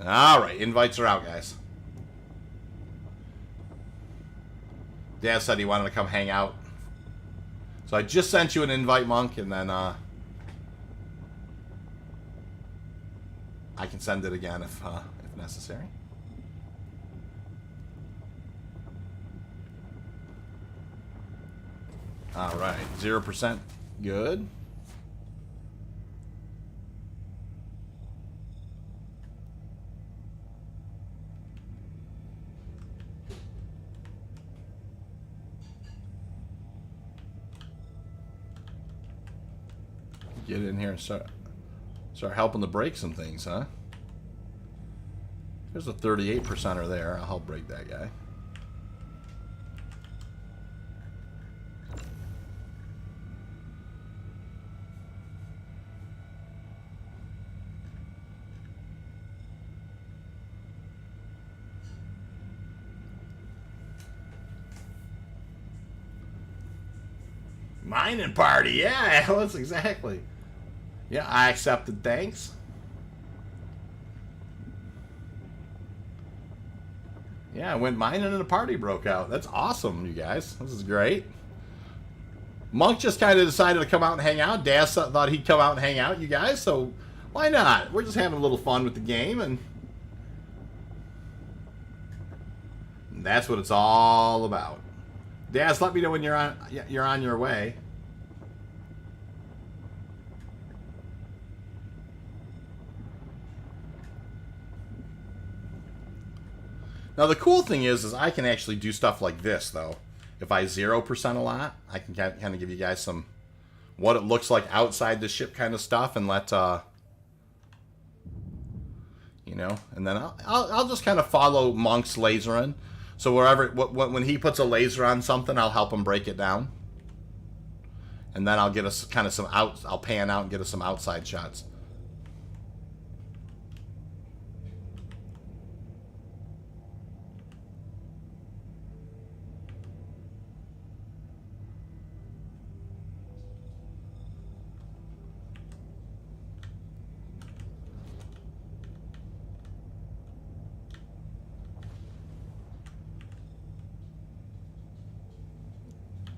Alright, invites are out, guys. Daz said he wanted to come hang out. So I just sent you an invite, Monk, and then I can send it again if necessary. Alright, 0%. Good. Get in here and start helping to break some things, huh? There's a 38%er there. I'll help break that guy. Mining party, yeah, that's exactly. Yeah, I accepted, thanks. Yeah, I went mining and a party broke out. That's awesome, you guys. This is great. Monk just kind of decided to come out and hang out. Daz thought he'd come out and hang out, you guys, so why not? We're just having a little fun with the game, and that's what it's all about. Daz, let me know when you're on your way. Now, the cool thing is I can actually do stuff like this, though. If I 0% a lot, I can kind of give you guys some what it looks like outside the ship kind of stuff, and let, you know, and then I'll just kind of follow Monk's lasering. So when he puts a laser on something, I'll help him break it down. And then I'll get us kind of I'll pan out and get us some outside shots.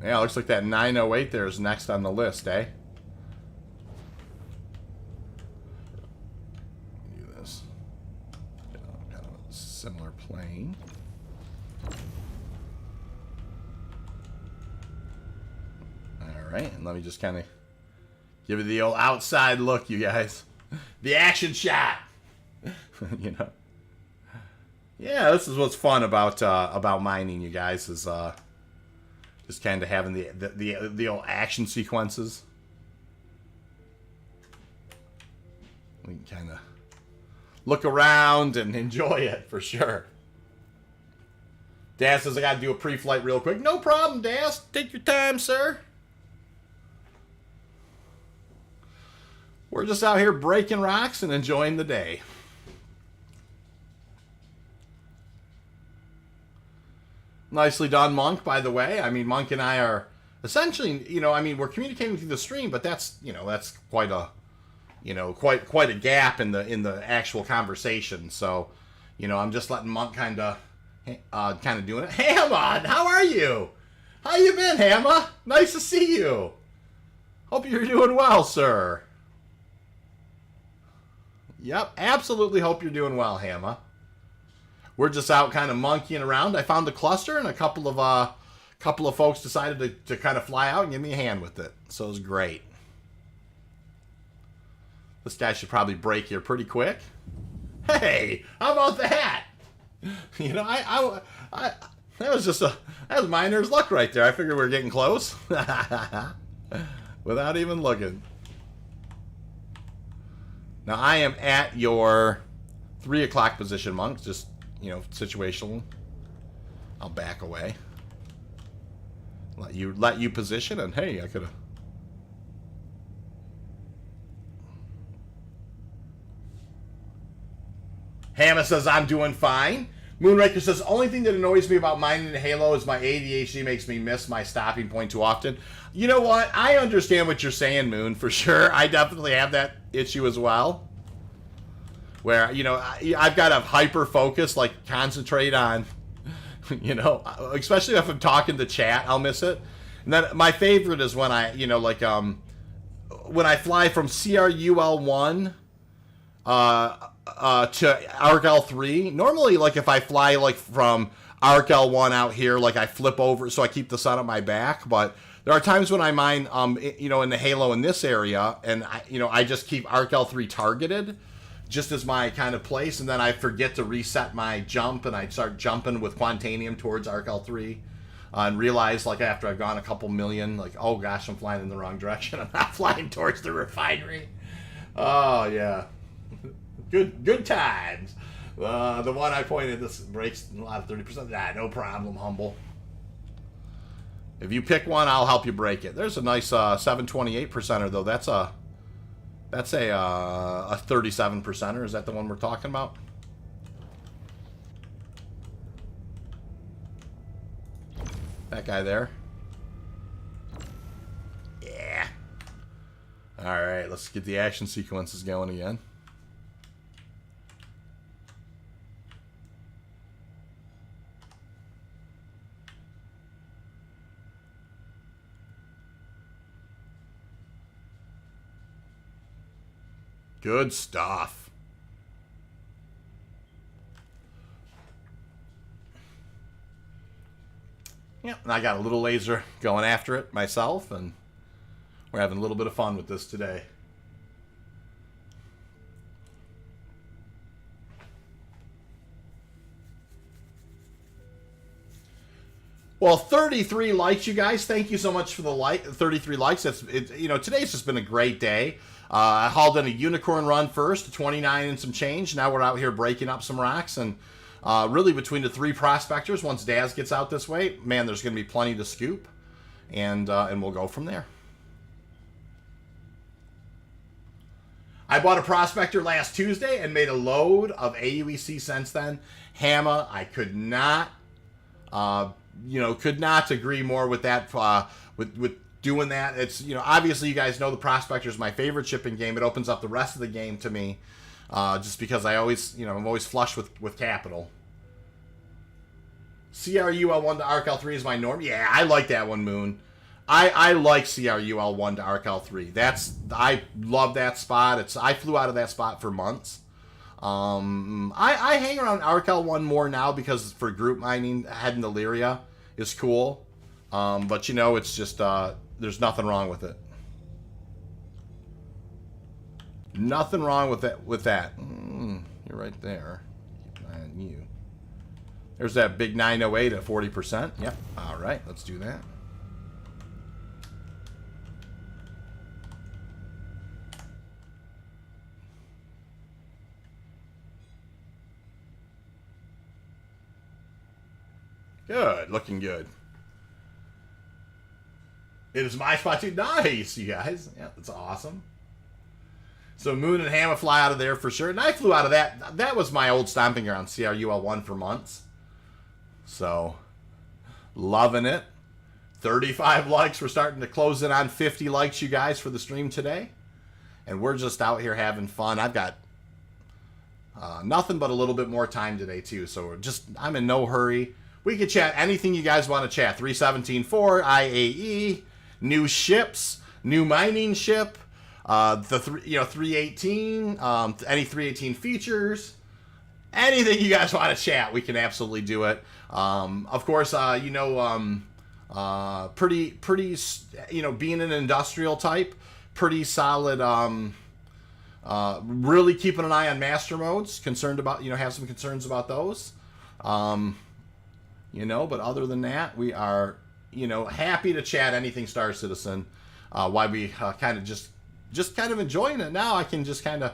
Yeah, looks like that 908 there is next on the list, eh? Do this. Kind of a similar plane. right? And let me just kind of give you the old outside look, you guys. The action shot. You know. Yeah, this is what's fun about mining, you guys, is just kind of having the old action sequences. We can kind of look around and enjoy it for sure. Daz says I got to do a pre-flight real quick. No problem, Daz. Take your time, sir. We're just out here breaking rocks and enjoying the day. Nicely done, Monk, by the way. I mean, Monk and I are essentially, you know, I mean, we're communicating through the stream, but that's, you know, that's quite a, you know, quite a gap in the actual conversation. So, you know, I'm just letting Monk kind of doing it. Hamma, how are you? How you been, Hamma? Nice to see you. Hope you're doing well, sir. Yep, absolutely hope you're doing well, Hamma. We're just out kind of monkeying around. I found a cluster, and a couple of folks decided to kind of fly out and give me a hand with it. So it was great. This guy should probably break here pretty quick. Hey, how about that? You know, that was miner's luck right there. I figured we were getting close. Without even looking. Now I am at your 3 o'clock position, Monk. Just, you know, situational. I'll back away. Let you position, and hey, I could have. Hamma says I'm doing fine. Moonraker says only thing that annoys me about mining in Halo is my ADHD makes me miss my stopping point too often. You know what? I understand what you're saying, Moon, for sure. I definitely have that issue as well. Where, you know, I've got to hyper focus, like concentrate on, you know, especially if I'm talking to chat, I'll miss it. And then my favorite is when I, you know, like when I fly from CRUL1 to ARC-L3. Normally, like if I fly like from ARC-L1 out here, like I flip over so I keep the sun at my back. But there are times when I mine, you know, in the Halo in this area, and I just keep ARC-L3 targeted, just as my kind of place, and then I forget to reset my jump, and I start jumping with Quantanium towards ARC-L3, and realize, like, after I've gone a couple million, like, oh gosh, I'm flying in the wrong direction. I'm not flying towards the refinery. Oh yeah, good times. The one I pointed, this breaks a lot of 30%. Ah, no problem, humble. If you pick one, I'll help you break it. There's a nice 728 percenter though. That's a 37 percenter. Is that the one we're talking about? That guy there. Yeah. All right, let's get the action sequences going again. Good stuff. Yeah, and I got a little laser going after it myself, and we're having a little bit of fun with this today. Well, 33 likes, you guys. Thank you so much for the 33 likes. You know, today's just been a great day. I hauled in a unicorn run first to 29 and some change. Now we're out here breaking up some rocks, and really between the 3 prospectors, once Daz gets out this way, man, there's going to be plenty to scoop, and we'll go from there. I bought a prospector last Tuesday and made a load of aUEC since then. Hamma, I could not, could not agree more with that. With doing that, it's, you know, obviously you guys know the prospector is my favorite shipping game. It opens up the rest of the game to me, just because I always, you know, I'm always flush with capital. CRUL1 to ARC-L3 is my norm. Yeah, I like that one, Moon. I like CRUL1 to ARC-L3. I love that spot. I flew out of that spot for months. I hang around ARC-L1 more now because for group mining, heading to Lyria is cool. But you know, it's just there's nothing wrong with it. Nothing wrong with that. You're right there. Keep an eye on you. There's that big 908 at 40%. Yep. All right, let's do that. Good, looking good. It is my spot too. Nice, you guys. Yeah, that's awesome. So Moon and Hammer fly out of there for sure. And I flew out of that. That was my old stomping ground, CRUL1 for months. So, loving it. 35 likes. We're starting to close in on 50 likes, you guys, for the stream today. And we're just out here having fun. I've got nothing but a little bit more time today, too. So, I'm in no hurry. We can chat anything you guys want to chat. 317.4, IAE, new ships, new mining ship. The 318, any 318 features, anything you guys want to chat, we can absolutely do it. Of course, pretty, being an industrial type, pretty solid. Really keeping an eye on master modes. Concerned about, have some concerns about those. But other than that, we are, happy to chat anything Star Citizen. Why we kind of just kind of enjoying it now. I can just kind of,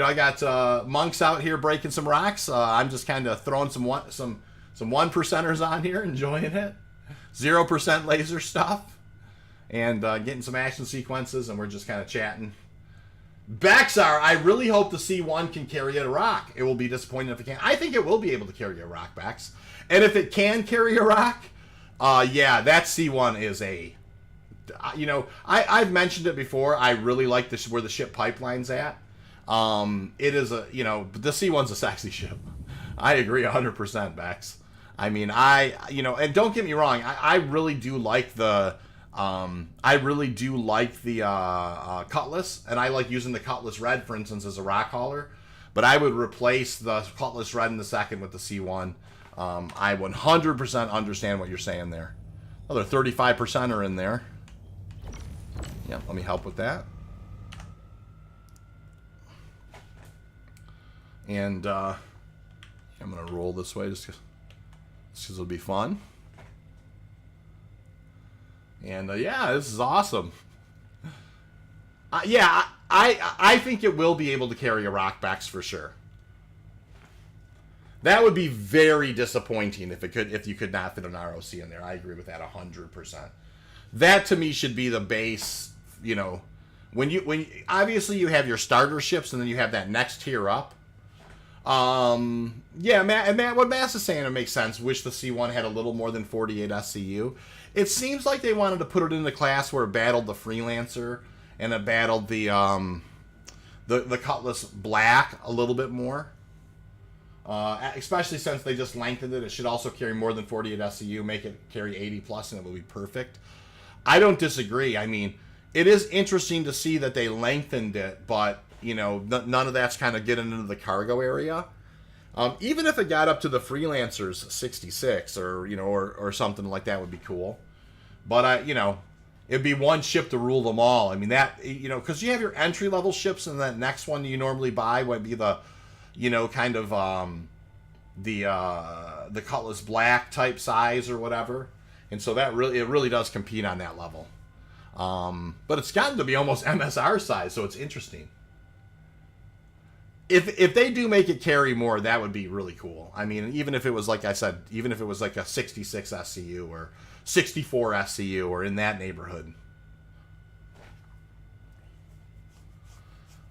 I got monks out here breaking some rocks. I'm just kind of throwing some 1%ers on here, enjoying it. 0% laser stuff, and getting some action sequences, and we're just kind of chatting. Baxar, I really hope the C1 can carry a rock. It will be disappointing if it can't. I think it will be able to carry a rock, Bax. And if it can carry a rock, yeah, that C1 is a... I've mentioned it before. I really like this where the ship pipeline's at. It is a, the C1's a sexy ship. I agree 100%, Bex. I mean, and don't get me wrong. I really do like the, Cutlass, and I like using the Cutlass Red, for instance, as a rock hauler. But I would replace the Cutlass Red in the second with the C1. I 100% understand what you're saying there. Another 35% are in there. Yeah, let me help with that. And I'm going to roll this way just because it'll be fun. And yeah, this is awesome. Yeah, I think it will be able to carry a Rockbacks for sure. That would be very disappointing if you could not fit an ROC in there. I agree with that 100%. That to me should be the base. When obviously you have your starter ships and then you have that next tier up. Yeah, Matt, what Mass is saying, it makes sense. Wish the C1 had a little more than 48 SCU. It seems like they wanted to put it in the class where it battled the Freelancer and it battled the Cutlass Black a little bit more. Especially since they just lengthened it. It should also carry more than 48 SCU, make it carry 80 plus, and it will be perfect. I don't disagree. I mean, it is interesting to see that they lengthened it, but, none of that's kind of getting into the cargo area. Even if it got up to the Freelancers 66 or something like that would be cool. But, it'd be one ship to rule them all. I mean, that, because you have your entry-level ships, and that next one you normally buy would be the, the Cutlass Black type size or whatever. And so it really does compete on that level. But it's gotten to be almost MSR size, so it's interesting. If they do make it carry more, that would be really cool. I mean, even if it was, like I said, even if it was like a 66 SCU or 64 SCU or in that neighborhood.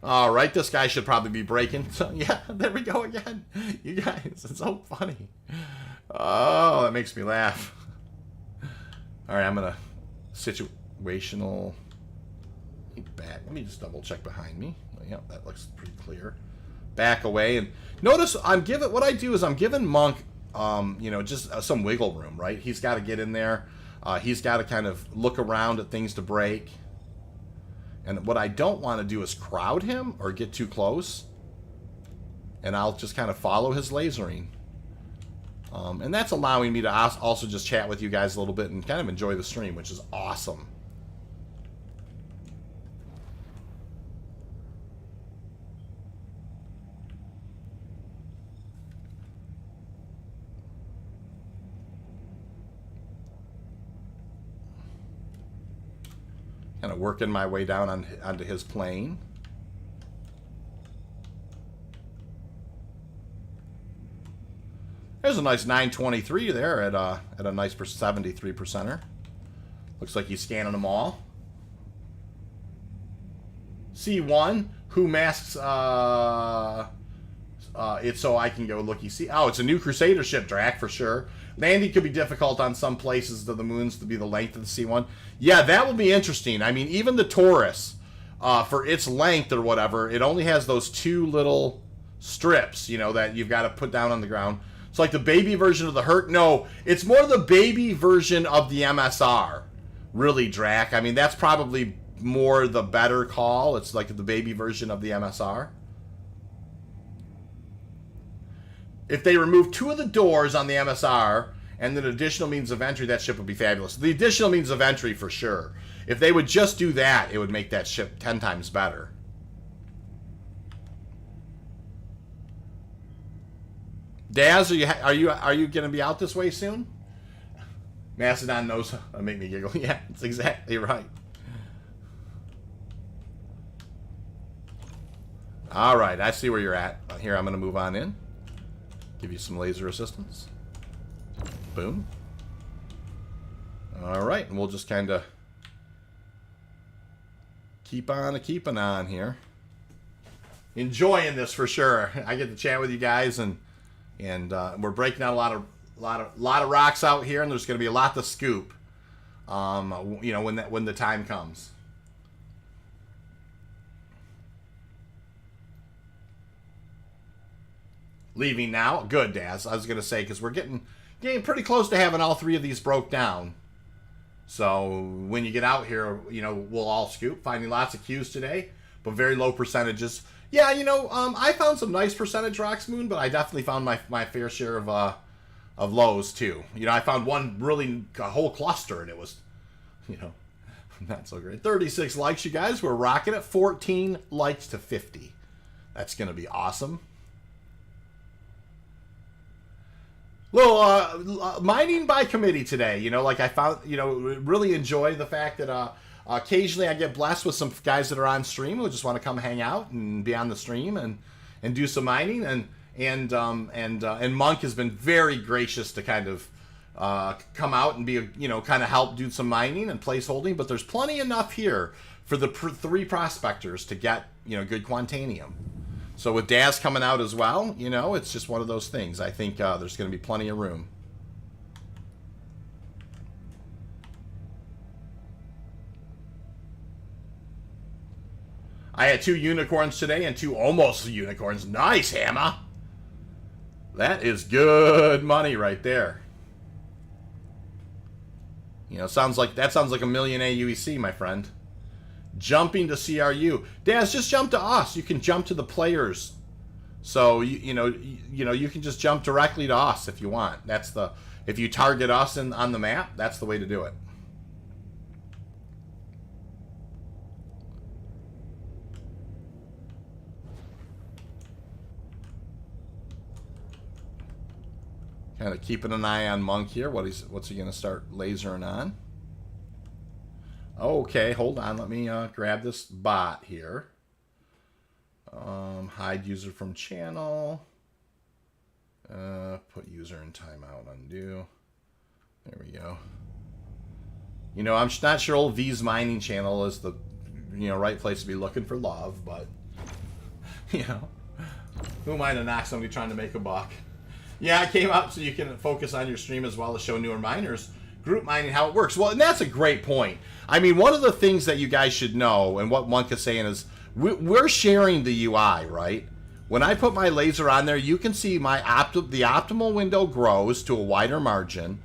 All right, this guy should probably be breaking. So, yeah, there we go again. You guys, it's so funny. Oh, that makes me laugh. All right, I'm going to situational back. Let me just double check behind me. Yep, that looks pretty clear. Back away, and notice I'm giving Monk, just some wiggle room, right? He's got to get in there. He's got to kind of look around at things to break. And what I don't want to do is crowd him or get too close. And I'll just kind of follow his lasering. And that's allowing me to also just chat with you guys a little bit and kind of enjoy the stream, which is awesome. Kind of working my way down onto his plane. There's a nice 923 there at a nice 73 percenter. Looks like he's scanning them all. C1, who masks it so I can go looky see. Oh, it's a new Crusader ship, Drac, for sure. Landing could be difficult on some places of the moons to be the length of the C1. Yeah, that will be interesting. I mean, even the Taurus, for its length or whatever, it only has those two little strips, you know, that you've got to put down on the ground. It's like the baby version of the Hurt. No, it's more the baby version of the MSR. Really, Drac. I mean, that's probably more the better call. It's like the baby version of the MSR. If they remove two of the doors on the MSR and an additional means of entry, that ship would be fabulous. The additional means of entry for sure. If they would just do that, it would make that ship 10 times better. Daz, are you going to be out this way soon? Macedon knows how to make me giggle. Yeah, that's exactly right. All right, I see where you're at. Here, I'm going to move on in. Give you some laser assistance. Boom. All right, and we'll just kind of keep on keeping on here. Enjoying this for sure. I get to chat with you guys, and we're breaking out a lot of rocks out here, and there's going to be a lot to scoop. You know, when the time comes. Leaving now. Good, Daz. I was going to say, because we're getting pretty close to having all three of these broke down. So when you get out here, you know, we'll all scoop. Finding lots of Qs today, but very low percentages. Yeah, you know, I found some nice percentage rocks, Moon, but I definitely found my fair share of lows, too. You know, I found one really, a whole cluster, and it was, you know, not so great. 36 likes, you guys. We're rocking it. 14 likes to 50. That's going to be awesome. Little mining by committee today. You know, like I found, you know, really enjoy the fact that occasionally I get blessed with some guys that are on stream who just want to come hang out and be on the stream and do some mining. And Monk has been very gracious to kind of come out and be, you know, kind of help do some mining and place holding. But there's plenty enough here for the three prospectors to get, you know, good Quantanium. So with Daz coming out as well, you know, it's just one of those things. I think there's going to be plenty of room. I had 2 unicorns today and 2 almost unicorns. Nice, Hammer. That is good money right there. You know, sounds like a million aUEC, my friend. Jumping to CRU. Daz, just jump to us. You can jump to the players. So, you know, you can just jump directly to us if you want. If you target us on the map, that's the way to do it. Kind of keeping an eye on Monk here. What's he going to start lasering on? Okay, hold on. Let me grab this bot here. Hide user from channel. Put user in timeout. Undo. There we go. You know, I'm not sure old V's mining channel is the, you know, right place to be looking for love, but you know, who am I to knock somebody trying to make a buck? Yeah, I came up so you can focus on your stream as well as show newer miners group mining how it works. Well, and that's a great point. I mean, one of the things that you guys should know, and what Monk is saying is, we're sharing the UI, right? When I put my laser on there, you can see the optimal window grows to a wider margin,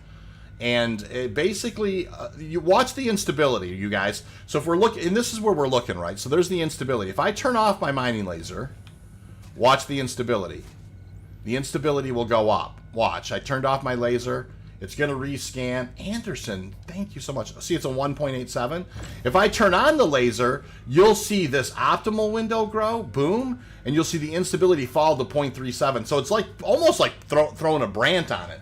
and it basically, you watch the instability, you guys. So if we're looking, and this is where we're looking, right? So there's the instability. If I turn off my mining laser, watch the instability. The instability will go up. Watch, I turned off my laser. It's going to rescan. Anderson, thank you so much. See, it's a 1.87. If I turn on the laser, you'll see this optimal window grow, boom, and you'll see the instability fall to 0.37. So it's like almost like throwing a Brant on it.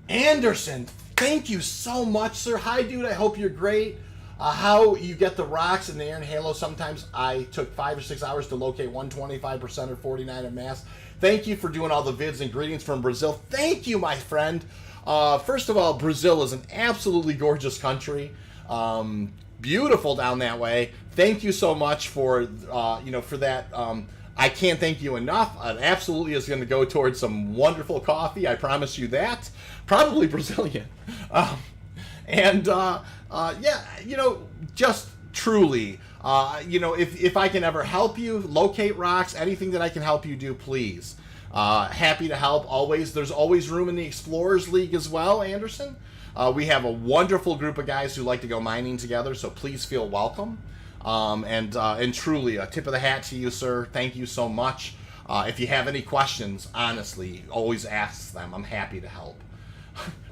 Anderson, thank you so much, sir. Hi, dude. I hope you're great. how you get the rocks in the air and Halo. Sometimes I took 5 or 6 hours to locate 125% or 49 in mass. Thank you for doing all the vids and greetings from Brazil. Thank you, my friend. First of all, Brazil is an absolutely gorgeous country. Beautiful down that way. Thank you so much for for that. I can't thank you enough. It absolutely is going to go towards some wonderful coffee. I promise you that. Probably Brazilian. Just truly, if I can ever help you locate rocks, anything that I can help you do, please. Happy to help always. There's always room in the Explorers League as well, Anderson. We have a wonderful group of guys who like to go mining together, so please feel welcome. And truly, a tip of the hat to you, sir. Thank you so much. If you have any questions, honestly, always ask them. I'm happy to help.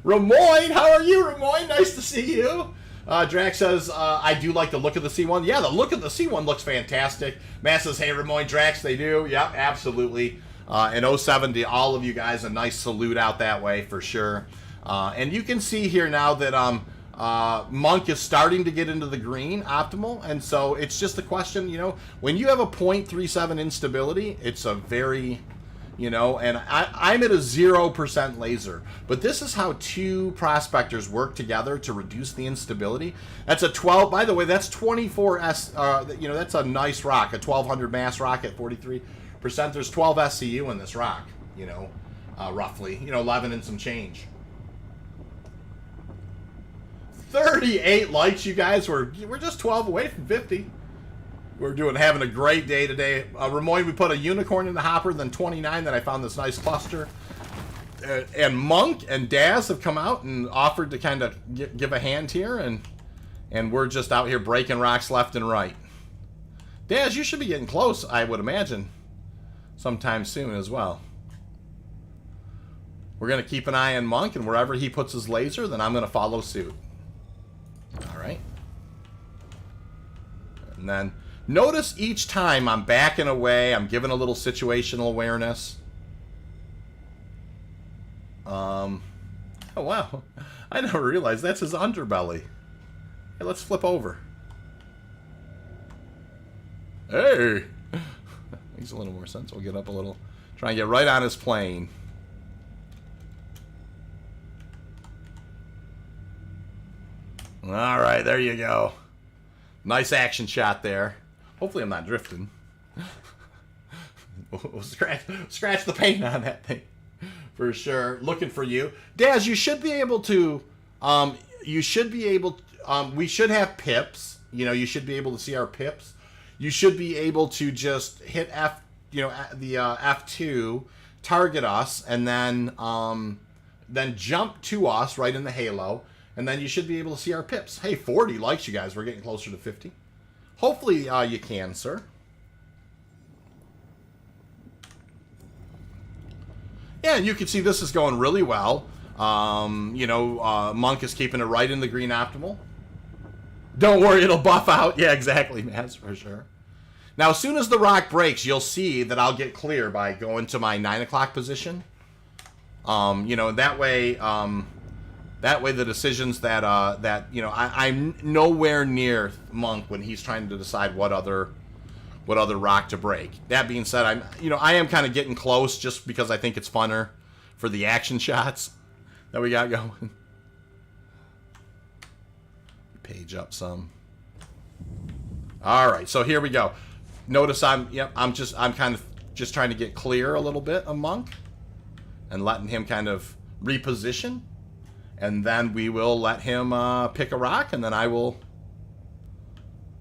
Ramoyne, how are you, Ramoyne? Nice to see you. Drax says, I do like the look of the C1. Yeah, the look of the C1 looks fantastic. Matt says, hey, Ramoyne, Drax, they do. Yep, absolutely. And 07 to all of you guys, a nice salute out that way for sure. And you can see here now that Monk is starting to get into the green, optimal. And so it's just a question, when you have a 0.37 instability, it's a very... and I'm at a 0% laser. But this is how two prospectors work together to reduce the instability. That's a 12, by the way, that's 24S, that's a nice rock, a 1200 mass rock at 43%. There's 12 SCU in this rock, roughly, 11 and some change. 38 likes, you guys. We're just 12 away from 50. We're having a great day today. Ramoyne, we put a unicorn in the hopper, then 29, then I found this nice cluster. And Monk and Daz have come out and offered to kind of give a hand here, and we're just out here breaking rocks left and right. Daz, you should be getting close, I would imagine, sometime soon as well. We're going to keep an eye on Monk, and wherever he puts his laser, then I'm going to follow suit. All right. And then... notice each time I'm backing away, I'm giving a little situational awareness. Oh, wow. I never realized that's his underbelly. Hey, let's flip over. Hey! Makes a little more sense. We'll get up a little. Try and get right on his plane. All right, there you go. Nice action shot there. Hopefully I'm not drifting. We'll scratch the paint on that thing. For sure. Looking for you. Daz, you should be able to... we should have pips. You should be able to see our pips. You should be able to just hit F... the F2, target us, and then jump to us right in the halo. And then you should be able to see our pips. Hey, 40 likes, you guys. We're getting closer to 50. Hopefully you can, sir. Yeah, and you can see this is going really well. Monk is keeping it right in the green optimal. Don't worry, it'll buff out. Yeah, exactly, Maz, for sure. Now, as soon as the rock breaks, you'll see that I'll get clear by going to my 9 o'clock position. That way... that way, the decisions that I'm nowhere near Monk when he's trying to decide what other rock to break. That being said, I am kind of getting close just because I think it's funner for the action shots that we got going. Page up some. All right, so here we go. Notice I'm kind of just trying to get clear a little bit of Monk and letting him kind of reposition. And then we will let him pick a rock, and then I will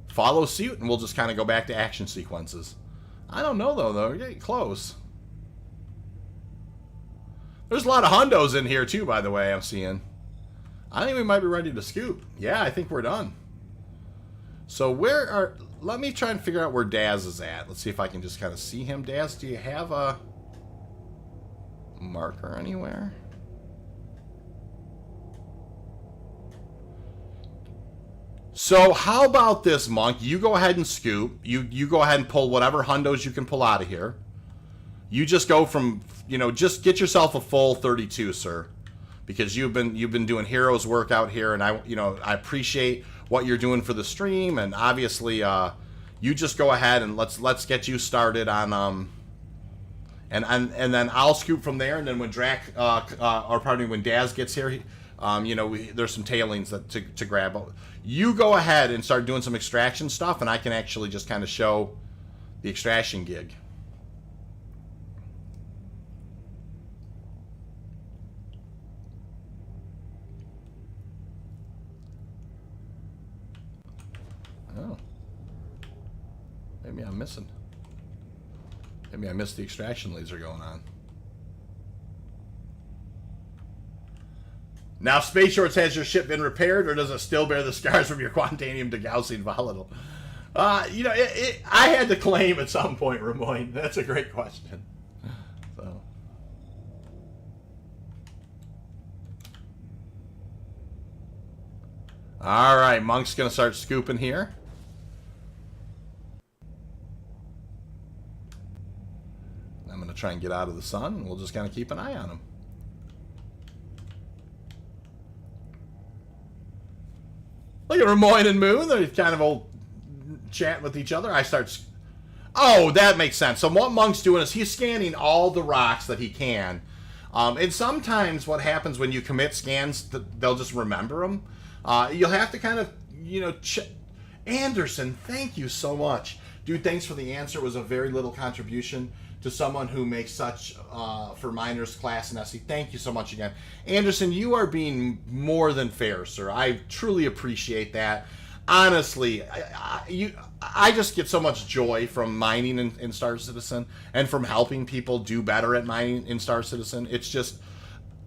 follow suit, and we'll just kind of go back to action sequences. I don't know, though. We're getting close. There's a lot of hundos in here, too, by the way, I'm seeing. I think we might be ready to scoop. Yeah, I think we're done. So let me try and figure out where Daz is at. Let's see if I can just kind of see him. Daz, do you have a marker anywhere? So how about this, Monk? You go ahead and scoop. You go ahead and pull whatever hundos you can pull out of here. You just go from, just get yourself a full 32, sir. Because you've been doing heroes work out here, and I appreciate what you're doing for the stream, and obviously you just go ahead and let's get you started on and then I'll scoop from there, and then when when Daz gets here, there's some tailings to grab. You go ahead and start doing some extraction stuff, and I can actually just kind of show the extraction gig. Oh. Maybe I'm missing. Maybe I missed the extraction laser going on. Now, Space Shorts, has your ship been repaired, or does it still bear the scars from your Quantanium degaussing volatile? I had to claim at some point, Ramoyne. That's a great question. So. All right, Monk's going to start scooping here. I'm going to try and get out of the sun, and we'll just kind of keep an eye on him. Look at Ramoyne and Moon. They're kind of all chatting with each other. I start... Oh, that makes sense. So what Monk's doing is he's scanning all the rocks that he can. And sometimes what happens when you commit scans, they'll just remember them. You'll have to kind of, Anderson, thank you so much. Dude, thanks for the answer. It was a very little contribution to someone who makes such for minors class and SC. Thank you so much again. Anderson, you are being more than fair, sir. I truly appreciate that. Honestly, I just get so much joy from mining in Star Citizen and from helping people do better at mining in Star Citizen. It's just,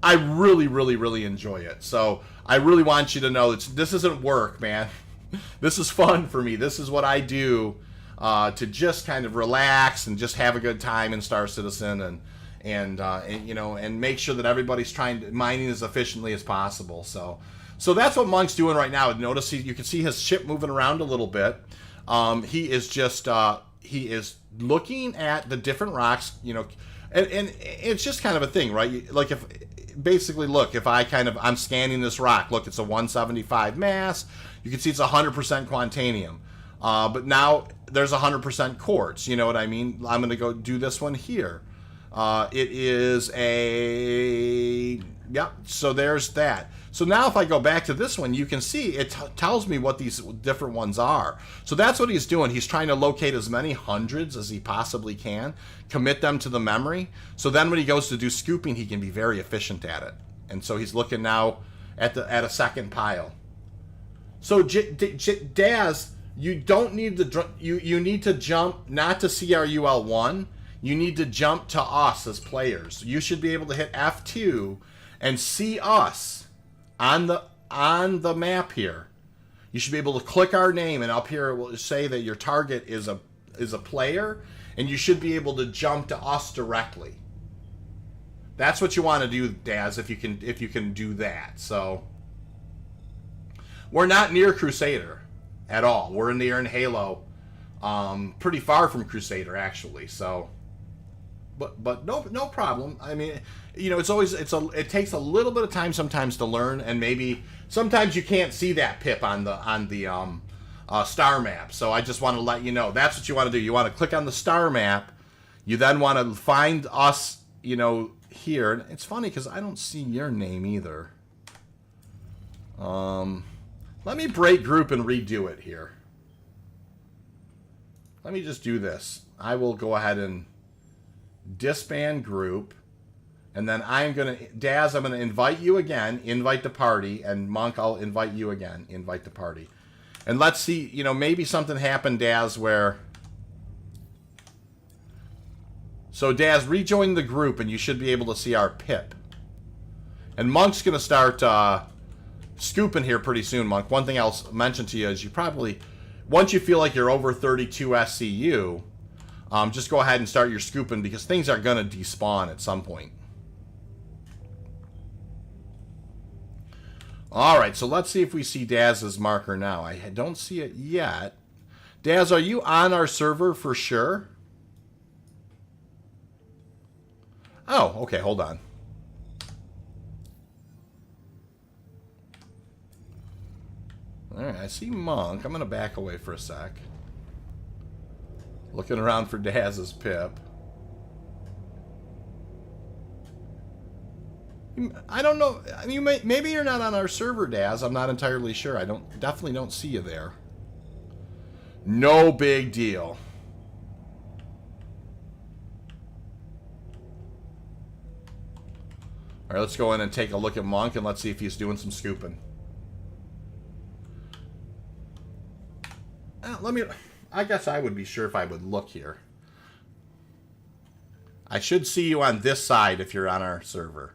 I really, really, really enjoy it. So I really want you to know that this isn't work, man. This is fun for me. This is what I do. To just kind of relax and just have a good time in Star Citizen and make sure that everybody's mining as efficiently as possible. So that's what Monk's doing right now. Notice you can see his ship moving around a little bit. He is just he is looking at the different rocks, and it's just kind of a thing, right? Like if I'm scanning this rock. Look, it's a 175 mass. You can see it's 100% Quantanium. But now there's 100% quartz. You know what I mean? I'm going to go do this one here. It is a... Yep, so there's that. So now if I go back to this one, you can see it tells me what these different ones are. So that's what he's doing. He's trying to locate as many hundreds as he possibly can, commit them to the memory. So then when he goes to do scooping, he can be very efficient at it. And so he's looking now at a second pile. So Daz... You don't need to you need to jump not to CRUL1. You need to jump to us as players. You should be able to hit F2 and see us on the map here. You should be able to click our name, and up here it will say that your target is a player, and you should be able to jump to us directly. That's what you want to do, Daz, if you can do that. So we're not near Crusader at all. We're in Halo, pretty far from Crusader actually. So, but no problem. I mean, it takes a little bit of time sometimes to learn, and maybe sometimes you can't see that pip on the star map. So I just want to let you know that's what you want to do. You want to click on the star map. You then want to find us, here. And it's funny because I don't see your name either. Let me break group and redo it here. Let me just do this. I will go ahead and disband group. And then Daz, I'm going to invite you again. Invite the party. And Monk, I'll invite you again. Invite the party. And let's see, maybe something happened, Daz, where... So, Daz, rejoin the group and you should be able to see our pip. And Monk's going to start... scooping here pretty soon, Monk. One thing I'll mention to you is you probably, once you feel like you're over 32 SCU, just go ahead and start your scooping because things are going to despawn at some point. Alright, so let's see if we see Daz's marker now. I don't see it yet. Daz, are you on our server for sure? Oh, okay, hold on. Alright, I see Monk. I'm going to back away for a sec. Looking around for Daz's pip. I don't know. I mean, maybe you're not on our server, Daz. I'm not entirely sure. I definitely don't see you there. No big deal. All right, let's go in and take a look at Monk, and let's see if he's doing some scooping. I guess I would be sure if I would look here. I should see you on this side if you're on our server.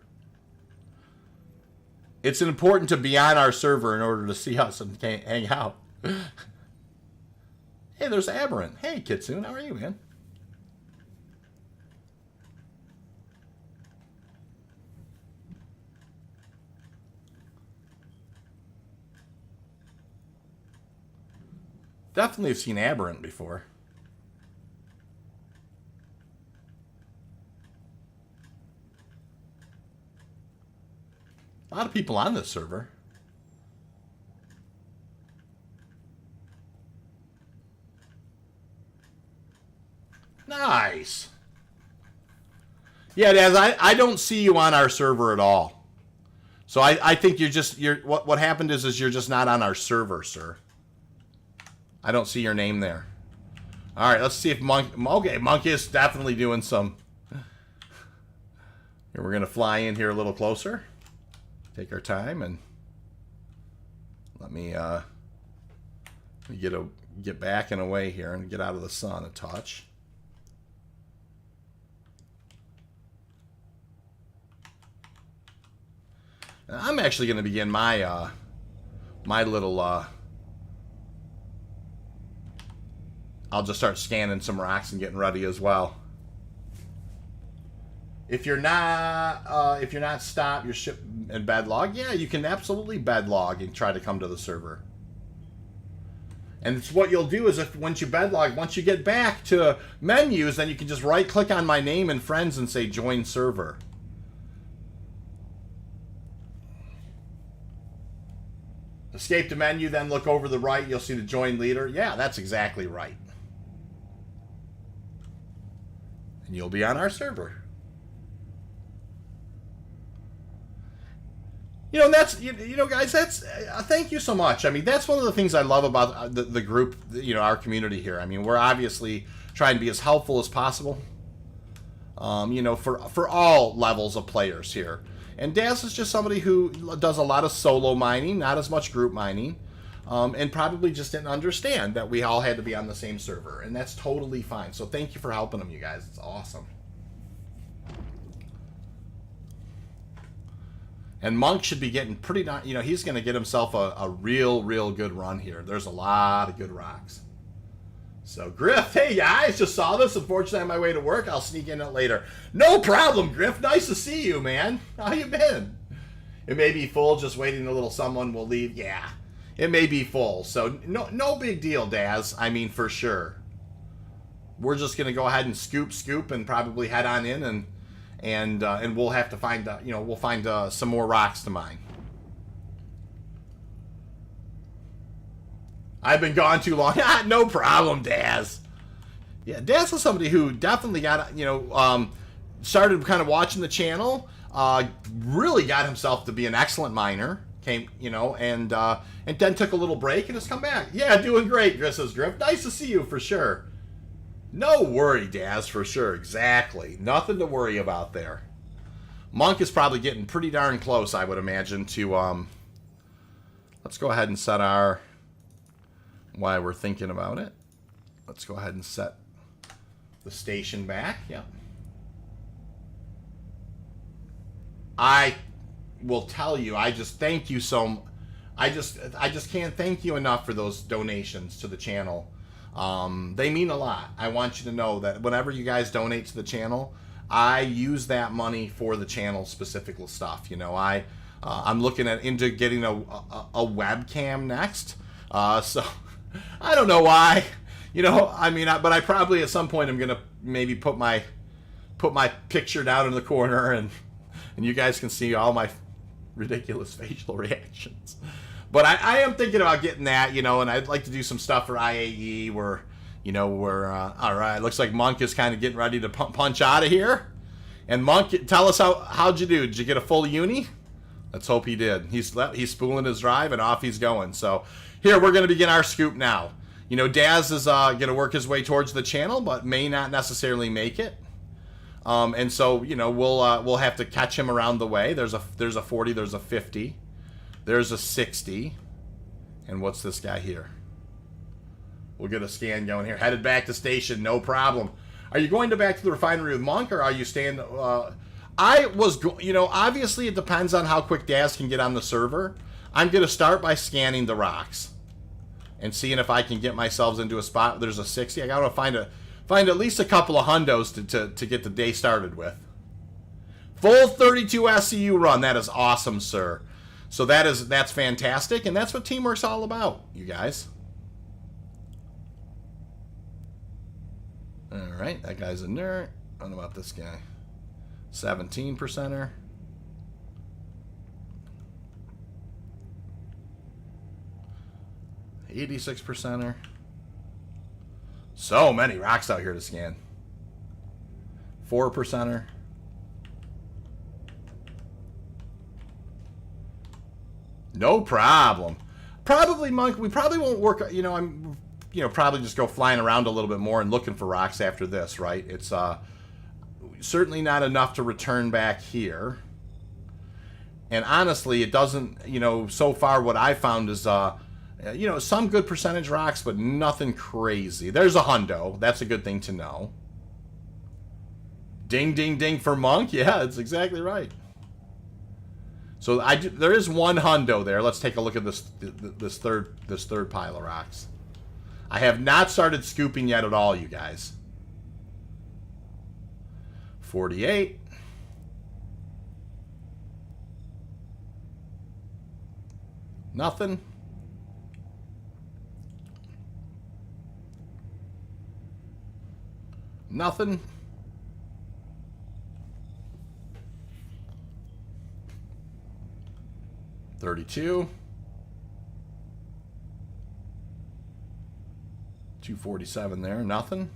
It's important to be on our server in order to see us and hang out. Hey, there's Aberrant. Hey, Kitsune, how are you, man? Definitely have seen Aberrant before. A lot of people on this server. Nice. Yeah, Daz, I don't see you on our server at all. So I think what happened is you're just not on our server, sir. I don't see your name there. All right, let's see if Monk... Okay, Monk is definitely doing some... Here, we're going to fly in here a little closer. Take our time and... Let me get back and away here and get out of the sun a touch. I'm actually going to begin my my little... I'll just start scanning some rocks and getting ready as well. If you're not stopped, your ship and bedlog, yeah, you can absolutely bedlog and try to come to the server. And it's what you'll do is once you bedlog, once you get back to menus, then you can just right click on my name and friends and say join server. Escape the menu, then look over the right, you'll see the join leader. Yeah, that's exactly right. And you'll be on our server. You know, that's, you know, guys, that's, thank you so much. I mean, that's one of the things I love about the group, you know, our community here. I mean, we're obviously trying to be as helpful as possible, you know, for all levels of players here. And Daz is just somebody who does a lot of solo mining, not as much group mining, and probably just didn't understand that we all had to be on the same server. And that's totally fine. So thank you for helping him, you guys. It's awesome. And Monk should be getting pretty, you know, he's going to get himself a real good run here. There's a lot of good rocks. So, Griff, hey guys, just saw this. Unfortunately, on my way to work, I'll sneak in it later. No problem, Griff. Nice to see you, man. How you been? It may be full, just waiting a little someone will leave. Yeah, it may be full. So, no big deal, Daz. I mean, for sure. We're just going to go ahead and scoop, and probably head on in, and we'll have to find, you know, we'll find some more rocks to mine. I've been gone too long. No problem, Daz. Yeah, Daz was somebody who definitely got, you know, started kind of watching the channel, really got himself to be an excellent miner, came, you know, and then took a little break and has come back. Yeah, doing great, says Griff. Nice to see you for sure. No worry, Daz, for sure. Exactly. Nothing to worry about there. Monk is probably getting pretty darn close, I would imagine, to, let's go ahead and set our... While we're thinking about it, let's go ahead and set the station back. Yep. I will tell you, I just thank you so. I just can't thank you enough for those donations to the channel. They mean a lot. I want you to know that whenever you guys donate to the channel, I use that money for the channel specific stuff. You know, I'm looking into getting a webcam next. So. I don't know why, you know. I mean, but I probably at some point I'm gonna maybe put my picture down in the corner, and you guys can see all my ridiculous facial reactions. But I am thinking about getting that, you know, and I'd like to do some stuff for IAE where, you know, we're, all right, looks like Monk is kind of getting ready to punch out of here. And Monk, tell us how'd you do? Did you get a full uni? Let's hope he did. He's spooling his drive, and off he's going. So here, we're going to begin our scoop now. You know, Daz is going to work his way towards the channel, but may not necessarily make it. And so, you know, we'll have to catch him around the way. There's a 40, there's a 50, there's a 60. And what's this guy here? We'll get a scan going here. Headed back to station, no problem. Are you going back to the refinery with Monk, or are you staying? You know, obviously it depends on how quick Daz can get on the server. I'm going to start by scanning the rocks and seeing if I can get myself into a spot. There's a 60. I got to find at least a couple of hundos to get the day started with. Full 32 SCU run. That is awesome, sir. So that's fantastic, and that's what teamwork's all about, you guys. All right, that guy's a nerd. I don't know about this guy. 17%er. %er. So many rocks out here to scan. 4%er. No problem. Probably, Monk, we probably won't work, you know, probably just go flying around a little bit more and looking for rocks after this, right? It's certainly not enough to return back here. And honestly, it doesn't, you know, so far what I found is, you know, some good percentage rocks, but nothing crazy. There's a hundo. That's a good thing to know. Ding, ding, ding for Monk. Yeah, that's exactly right. So there is one hundo there. Let's take a look at this third pile of rocks. I have not started scooping yet at all, you guys. 48. Nothing. Nothing. $32. 247 there, nothing.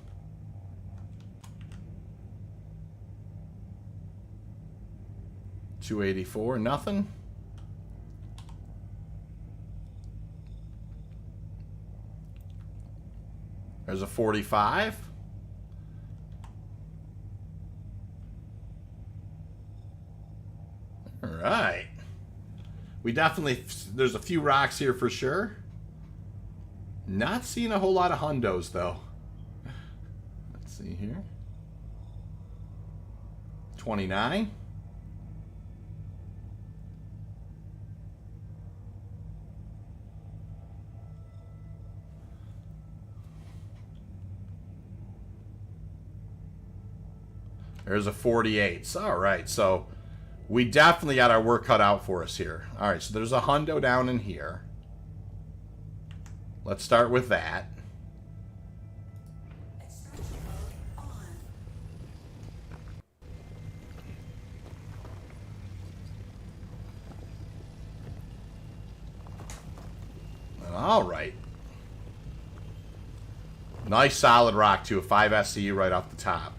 $284, nothing. There's a 45. All right. We definitely, there's a few rocks here for sure. Not seeing a whole lot of hundos, though. Let's see here. 29. There's a 48. All right, so we definitely got our work cut out for us here. All right, so there's a hundo down in here. Let's start with that. All right. Nice solid rock, too. A 5 SCU right off the top.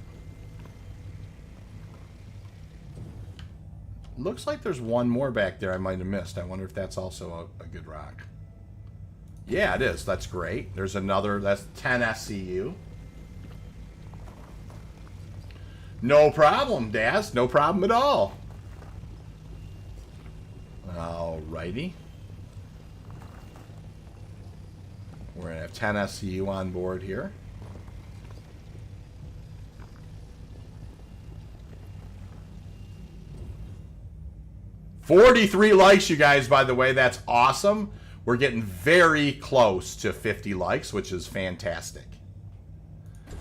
Looks like there's one more back there I might have missed. I wonder if that's also a good rock. Yeah, it is. That's great. There's another. That's 10 SCU. No problem, Daz. No problem at all. Alrighty. We're going to have 10 SCU on board here. $43 likes, you guys, by the way. That's awesome. We're getting very close to 50 likes, which is fantastic.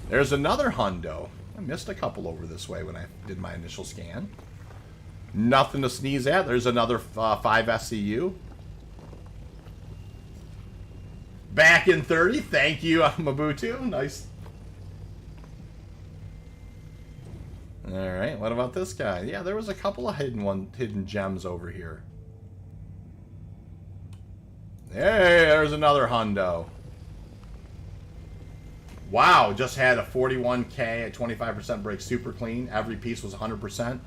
There's another hundo. I missed a couple over this way when I did my initial scan. Nothing to sneeze at. There's another 5 SCU. Back in 30. Thank you, Mabutu. Nice. All right, what about this guy? Yeah, there was a couple of hidden gems over here. Hey, there's another hundo. Wow, just had a 41K at 25% break super clean. Every piece was 100%.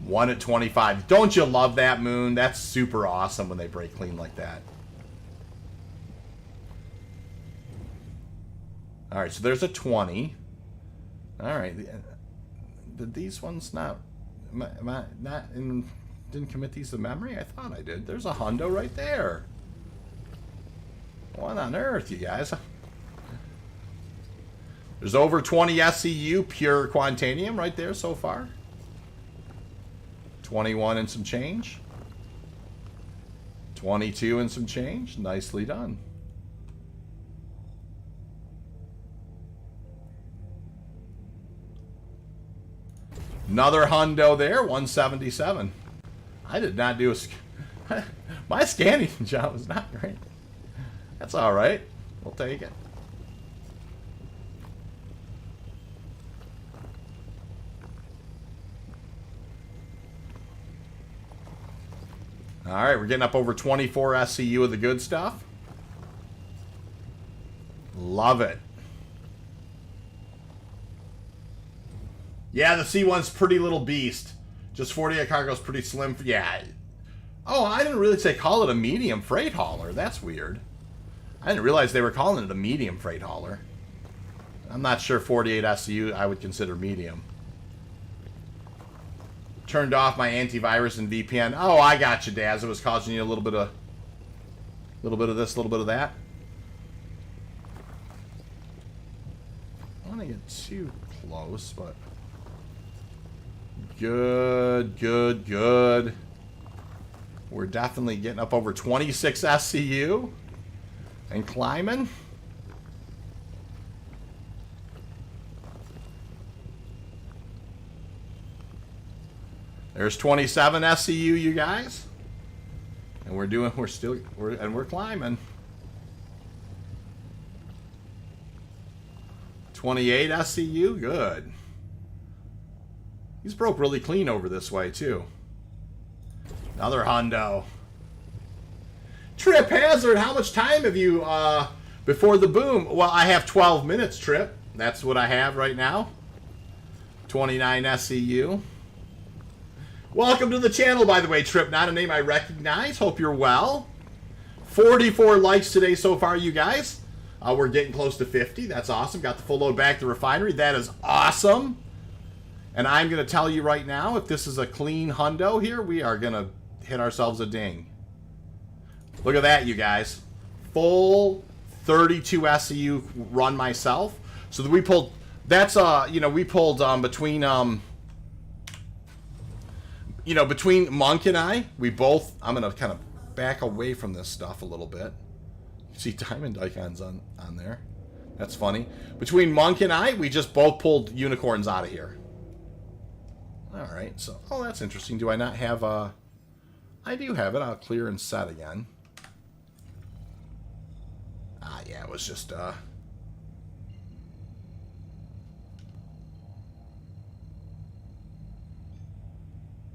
One at 25. Don't you love that, Moon? That's super awesome when they break clean like that. All right, so there's a 20. All right, did these ones not? Am I not in? Didn't commit these to memory? I thought I did. There's a hundo right there. What on earth, you guys? There's over 20 SCU pure Quantanium right there so far. 21 and some change. 22 and some change. Nicely done. Another hundo there, 177. I did not do a... My scanning job was not great. That's all right. We'll take it. All right, we're getting up over 24 SCU of the good stuff. Love it. Yeah, the C1's pretty little beast. Just 48 cargo's pretty slim. Yeah. Oh, I didn't really say call it a medium freight hauler. That's weird. I didn't realize they were calling it a medium freight hauler. I'm not sure 48 SCU I would consider medium. Turned off my antivirus and VPN. Oh, I got you, Daz. It was causing you a little bit of this, a little bit of that. I don't want to get too close, but good, good, good. We're definitely getting up over 26 SCU and climbing. There's 27 SCU, you guys. And we're climbing. 28 SCU, good. He's broke really clean over this way, too. Another hundo. Trip Hazard, how much time have you, before the boom? Well, I have 12 minutes, Trip. That's what I have right now. 29 SCU. Welcome to the channel, by the way, Trip. Not a name I recognize. Hope you're well. 44 likes today so far, you guys. We're getting close to 50. That's awesome. Got the full load back to refinery. That is awesome. And I'm going to tell you right now, if this is a clean hundo here, we are going to hit ourselves a ding. Look at that, you guys. Full 32 SCU run myself. So that we pulled, that's, we pulled between, between Monk and I, we both, I'm going to kind of back away from this stuff a little bit. You see Diamond Icons on there. That's funny. Between Monk and I, we just both pulled unicorns out of here. All right, so, oh, that's interesting. Do I not have a... I do have it. I'll clear and set again. Ah, yeah, it was just,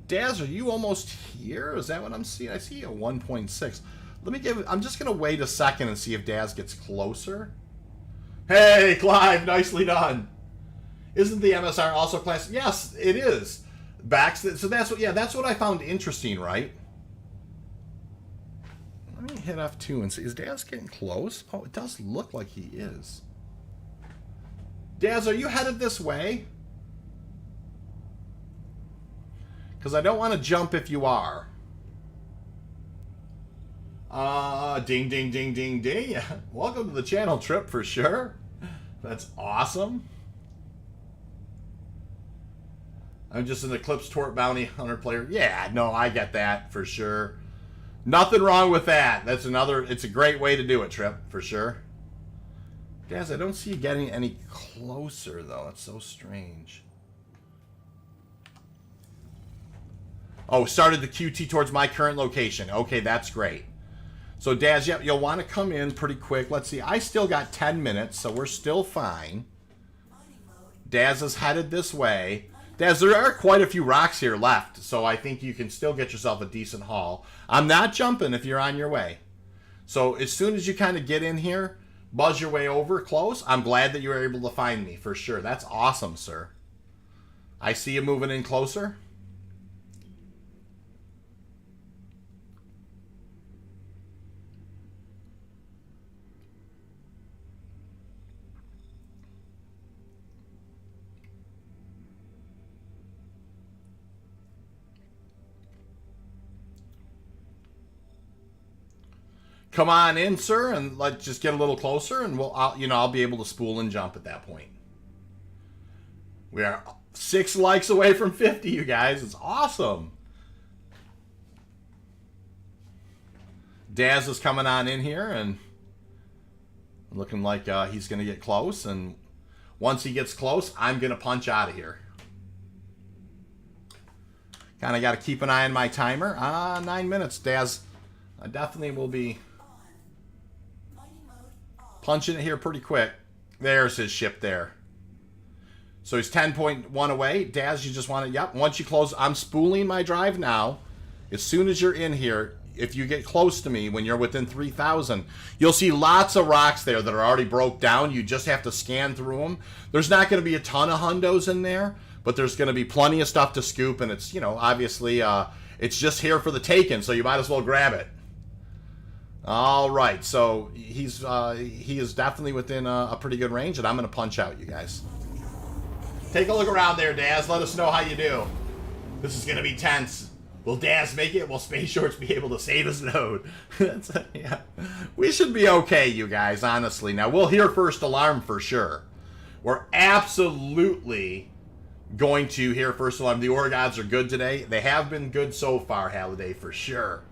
Daz, are you almost here? Is that what I'm seeing? I see a 1.6. Let me give... I'm just going to wait a second and see if Daz gets closer. Hey, Clive, nicely done. Isn't the MSR also class? Yes, it is. So that's what, yeah, that's what I found interesting, right? Let me hit F2 and see. Is Daz getting close? Oh, it does look like he is. Daz, are you headed this way? Because I don't want to jump if you are. Ding, ding, ding, ding, ding. Welcome to the channel, Trip, for sure. That's awesome. I'm just an Eclipse Tort Bounty Hunter player. Yeah, no, I get that, for sure. Nothing wrong with that. That's another, it's a great way to do it, Trip, for sure. Guys, I don't see you getting any closer, though. It's so strange. Oh, started the QT towards my current location. Okay, that's great. So, Daz, yep, you'll want to come in pretty quick. Let's see. I still got 10 minutes, so we're still fine. Daz is headed this way. Daz, there are quite a few rocks here left, so I think you can still get yourself a decent haul. I'm not jumping if you're on your way. So as soon as you kind of get in here, buzz your way over close. I'm glad that you were able to find me, for sure. That's awesome, sir. I see you moving in closer. Come on in, sir, and let's just get a little closer, and I'll be able to spool and jump at that point. We are 6 likes away from 50, you guys. It's awesome. Daz is coming on in here, and looking like he's going to get close, and once he gets close, I'm going to punch out of here. Kind of got to keep an eye on my timer. 9 minutes, Daz. I definitely will be punching it here pretty quick. There's his ship there. So he's 10.1 away. Daz, you just want to... Yep, once you close... I'm spooling my drive now. As soon as you're in here, if you get close to me, when you're within 3,000, you'll see lots of rocks there that are already broke down. You just have to scan through them. There's not going to be a ton of hundos in there, but there's going to be plenty of stuff to scoop, and it's, you know, obviously, it's just here for the taking, so you might as well grab it. All right, so he is definitely within a pretty good range, and I'm going to punch out, you guys. Take a look around there, Daz. Let us know how you do. This is going to be tense. Will Daz make it? Will Space Shorts be able to save his node? Yeah. We should be okay, you guys, honestly. Now, we'll hear first alarm for sure. We're absolutely going to hear first alarm. The org odds are good today. They have been good so far, Halliday, for sure.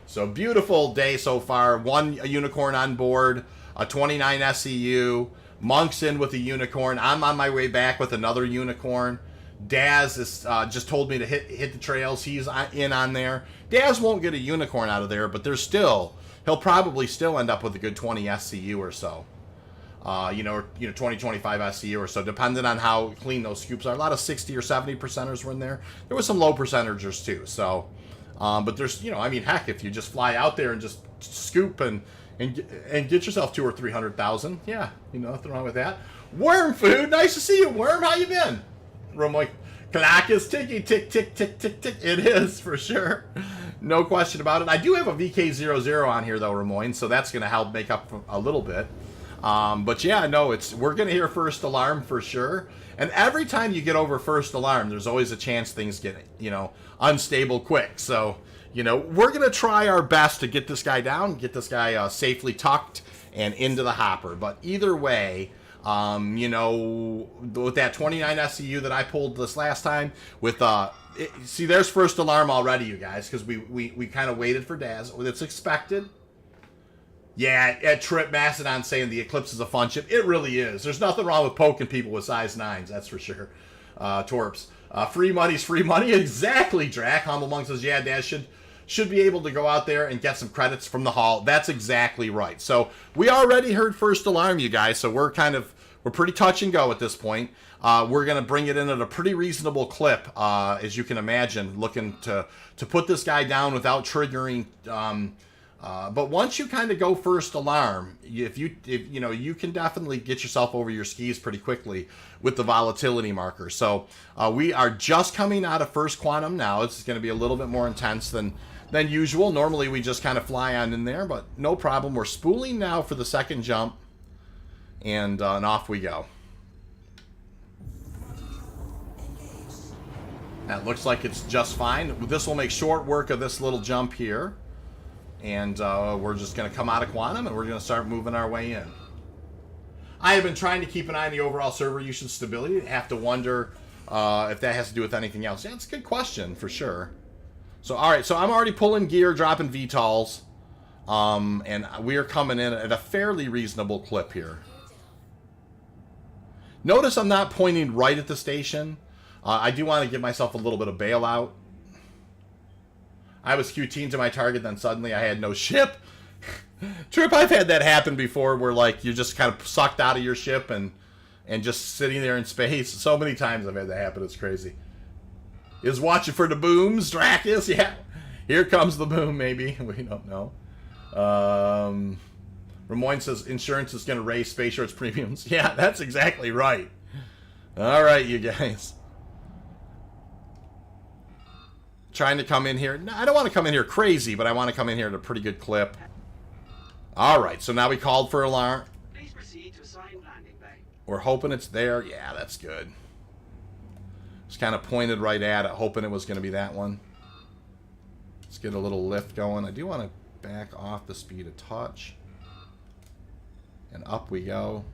So, beautiful day so far. A unicorn on board, a 29 SEU. Monk's in with a unicorn. I'm on my way back with another unicorn. Daz is, just told me to hit the trails. He's in on there. Daz won't get a unicorn out of there, but there's still... He'll probably still end up with a good 20 SCU or so. 20, 25 SCU or so, depending on how clean those scoops are. A lot of 60 or 70 percenters were in there. There was some low percentagers too, so... but there's, I mean, heck, if you just fly out there and just scoop and get yourself 200,000 or 300,000, yeah, nothing wrong with that. Worm Food, nice to see you, Worm. How you been? Romoy, clock is ticking, tick, tick, tick, tick, tick. It is for sure, no question about it. I do have a VK00 on here though, Ramoyne, so that's going to help make up a little bit. But yeah, no, we're going to hear first alarm for sure. And every time you get over first alarm, there's always a chance things get, unstable quick. So, we're going to try our best to get this guy down, get this guy safely tucked and into the hopper. But either way, with that 29 SCU that I pulled this last time, see, there's first alarm already, you guys, because we kind of waited for Daz. It's expected. Yeah, at Trip Macedon saying the Eclipse is a fun ship. It really is. There's nothing wrong with poking people with size 9s, that's for sure. Torps. Free money's free money. Exactly, Drac. Humble Monk says, yeah, Daz should be able to go out there and get some credits from the Hall. That's exactly right. So we already heard first alarm, you guys, so we're pretty touch and go at this point. We're going to bring it in at a pretty reasonable clip, as you can imagine, looking to put this guy down without triggering... but once you kind of go first alarm, you can definitely get yourself over your skis pretty quickly with the volatility marker. So we are just coming out of first quantum now. It's going to be a little bit more intense than usual. Normally we just kind of fly on in there, but no problem. We're spooling now for the second jump, and off we go. That looks like it's just fine. This will make short work of this little jump here. And we're just going to come out of quantum, and we're going to start moving our way in. I have been trying to keep an eye on the overall server usage stability. I have to wonder if that has to do with anything else. Yeah, it's a good question, for sure. So, all right, so I'm already pulling gear, dropping VTOLs. And we are coming in at a fairly reasonable clip here. Notice I'm not pointing right at the station. I do want to give myself a little bit of bailout. I was QTing to my target, then suddenly I had no ship. Trip, I've had that happen before, where like you're just kind of sucked out of your ship and just sitting there in space. So many times I've had that happen, it's crazy. Is watching for the booms, Dracus? Yeah. Here comes the boom, maybe. We don't know. Ramoyne says insurance is going to raise Space Shorts premiums. Yeah, that's exactly right. All right, you guys. Trying to come in here. No, I don't want to come in here crazy, but I want to come in here at a pretty good clip. All right, so now we called for alarm. Please proceed to assigned landing bay. We're hoping it's there. Yeah, that's good. Just kind of pointed right at it, hoping it was going to be that one. Let's get a little lift going. I do want to back off the speed a touch. And up we go.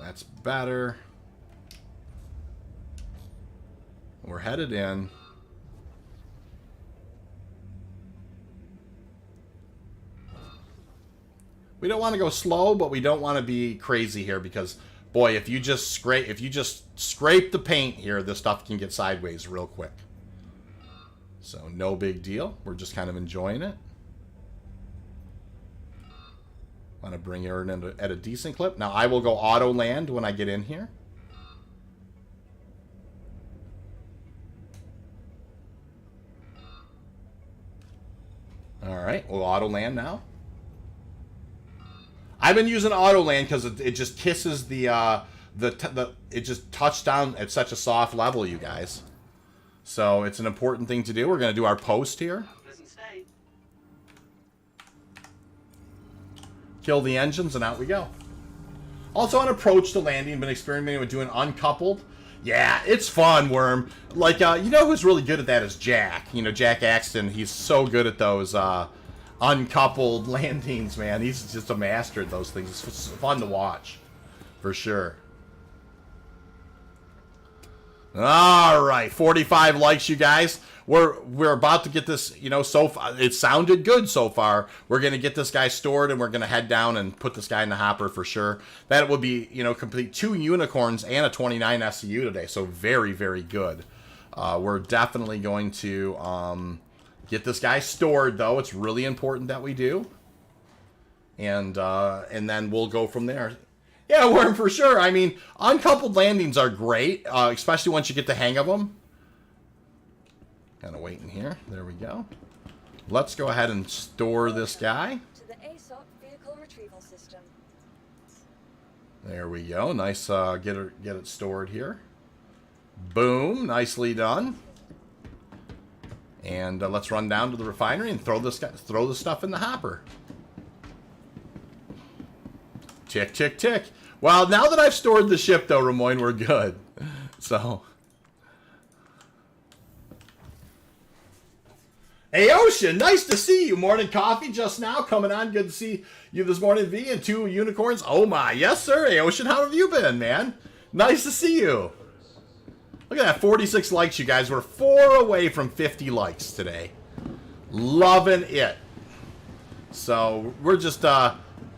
That's better. We're headed in. We don't want to go slow, but we don't want to be crazy here because, boy, if you just scrape the paint here, this stuff can get sideways real quick. So no big deal. We're just kind of enjoying it. Want to bring her in at a decent clip. Now I will go auto land when I get in here. All right, we'll auto land now. I've been using auto land because it just kisses it just touched down at such a soft level, you guys. So it's an important thing to do. We're going to do our post here. Kill the engines, and out we go. Also on approach to landing, been experimenting with doing uncoupled. Yeah, it's fun, Worm. Like, you know who's really good at that is Jack. You know, Jack Axton, he's so good at those uncoupled landings, man. He's just a master at those things. It's fun to watch, for sure. All right, 45 likes, you guys. We're about to get this, you know, so far. It sounded good so far. We're going to get this guy stored, and we're going to head down and put this guy in the hopper for sure. That would be, you know, complete 2 unicorns and a 29 SCU today. So very, very good. We're definitely going to get this guy stored, though. It's really important that we do. And then we'll go from there. Yeah, Worm, for sure. I mean, uncoupled landings are great, especially once you get the hang of them. Kind of waiting here. There we go. Let's go ahead and store this guy. To the aSOC vehicle retrieval system. There we go. Nice. Get it stored here. Boom. Nicely done. And let's run down to the refinery and throw the stuff in the hopper. Tick, tick, tick. Well, now that I've stored the ship, though, Ramoyne, we're good. So. Hey, Ocean, nice to see you. Morning coffee just now coming on. Good to see you this morning, V, and 2 unicorns. Oh, my. Yes, sir. Hey, Ocean, how have you been, man? Nice to see you. Look at that, 46 likes, you guys. We're 4 away from 50 likes today. Loving it. So we're just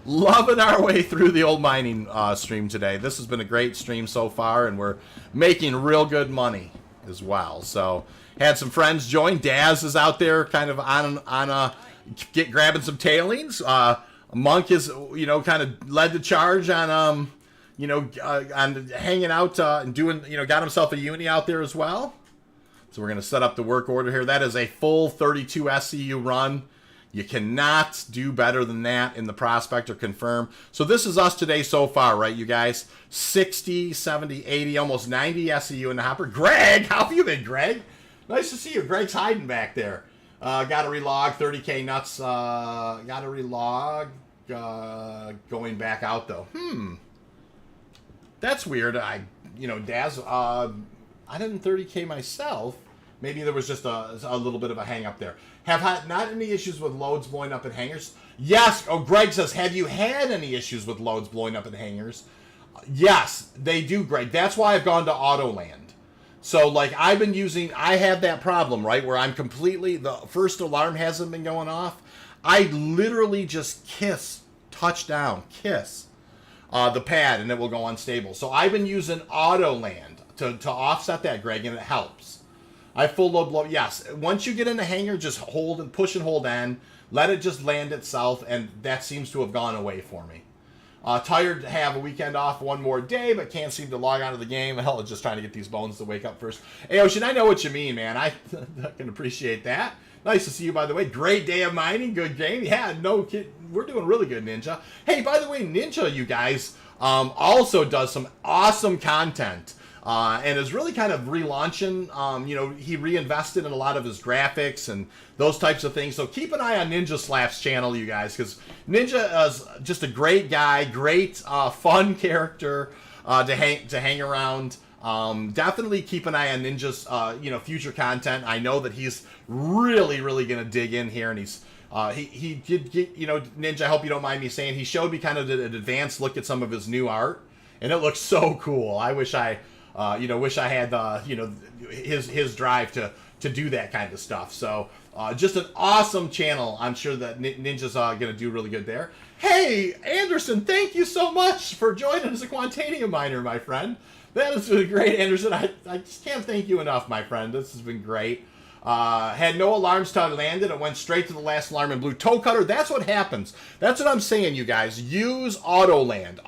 loving our way through the old mining stream today. This has been a great stream so far, and we're making real good money as well. So had some friends join. Daz is out there kind of on grabbing some tailings. Monk is, you know, kind of led the charge on you know, on hanging out and doing, you know, got himself a uni out there as well. So we're going to set up the work order here. That is a full 32 SCU run. You cannot do better than that in the Prospector Confirm. So this is us today so far, right, you guys? 60, 70, 80, almost 90 SCU in the hopper. Greg, how have you been, Greg? Nice to see you. Greg's hiding back there. Got to relog 30K nuts. Got to relog going back out, though. That's weird. You know, Daz, I didn't 30K myself. Maybe there was just a little bit of a hang up there. Have had not any issues with loads blowing up in hangars? Yes. Oh, Greg says, have you had any issues with loads blowing up in hangars? Yes, they do, Greg. That's why I've gone to Autoland. So, like, I have that problem, right, where I'm completely, the first alarm hasn't been going off. I literally just touch down, the pad, and it will go unstable. So I've been using Autoland to offset that, Greg, and it helps. I full load blow. Yes, once you get in the hangar, just hold and push and hold in. Let it just land itself, and that seems to have gone away for me. Tired to have a weekend off one more day, but can't seem to log out of the game. Hell, it's just trying to get these bones to wake up first. Hey, Ocean, I know what you mean, man. I can appreciate that. Nice to see you, by the way. Great day of mining. Good game. Yeah, no kid. We're doing really good, Ninja. Hey, by the way, Ninja, you guys, also does some awesome content. And is really kind of relaunching. You know, he reinvested in a lot of his graphics and those types of things. So keep an eye on Ninja Slap's channel, you guys, because Ninja is just a great guy, great fun character to hang around. Definitely keep an eye on Ninja's you know, future content. I know that he's really gonna dig in here, and he's he did get, you know, Ninja, I hope you don't mind me saying, he showed me kind of an advanced look at some of his new art, and it looks so cool. I wish I you know, wish I had you know, his drive to do that kind of stuff. So just an awesome channel. I'm sure that Ninja's gonna do really good there. Hey, Anderson, thank you so much for joining as a Quantanium miner, my friend. That has been great, Anderson. I just can't thank you enough, my friend. This has been great. Had no alarms till I landed. It went straight to the last alarm and blew toe cutter. That's what happens. That's what I'm saying, you guys. Use auto land.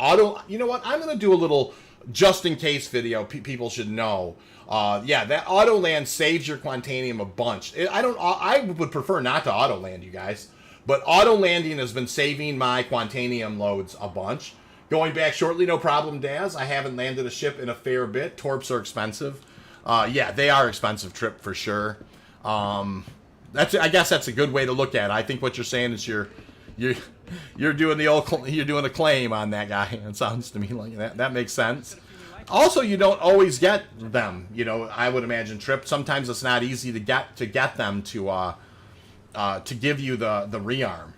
You know what? I'm going to do a little just in case video. People should know. Yeah, that auto land saves your Quantanium a bunch. I would prefer not to auto land, you guys. But auto landing has been saving my Quantanium loads a bunch. Going back shortly, no problem, Daz. I haven't landed a ship in a fair bit. Torps are expensive. Yeah, they are expensive, Trip, for sure. I guess that's a good way to look at it. I think what you're saying is you're doing a claim on that guy. It sounds to me like that makes sense. Also, you don't always get them. You know, I would imagine, Trip. Sometimes it's not easy to get them to give you the rearm.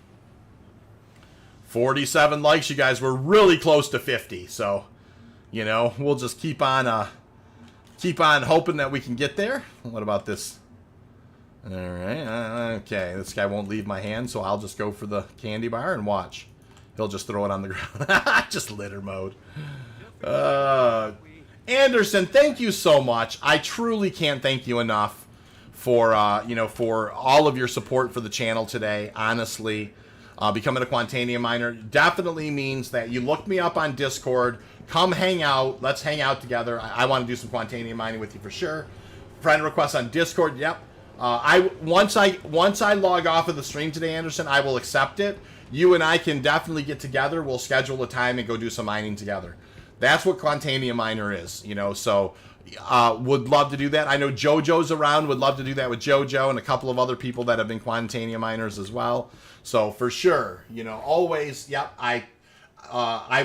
47 likes, you guys. We're really close to 50, so you know, we'll just keep on hoping that we can get there. What about this? All right, okay. This guy won't leave my hand, so I'll just go for the candy bar and watch. He'll just throw it on the ground. Just litter mode. Anderson, thank you so much. I truly can't thank you enough for you know, for all of your support for the channel today. Honestly. Becoming a Quantanium miner definitely means that you look me up on Discord, come hang out, let's hang out together. I want to do some Quantanium mining with you for sure. Friend request on Discord, yep. Once I log off of the stream today, Anderson, I will accept it. You and I can definitely get together. We'll schedule a time and go do some mining together. That's what Quantanium miner is, you know, so would love to do that. I know JoJo's around, would love to do that with JoJo and a couple of other people that have been Quantanium miners as well. So for sure, you know, always, yep, I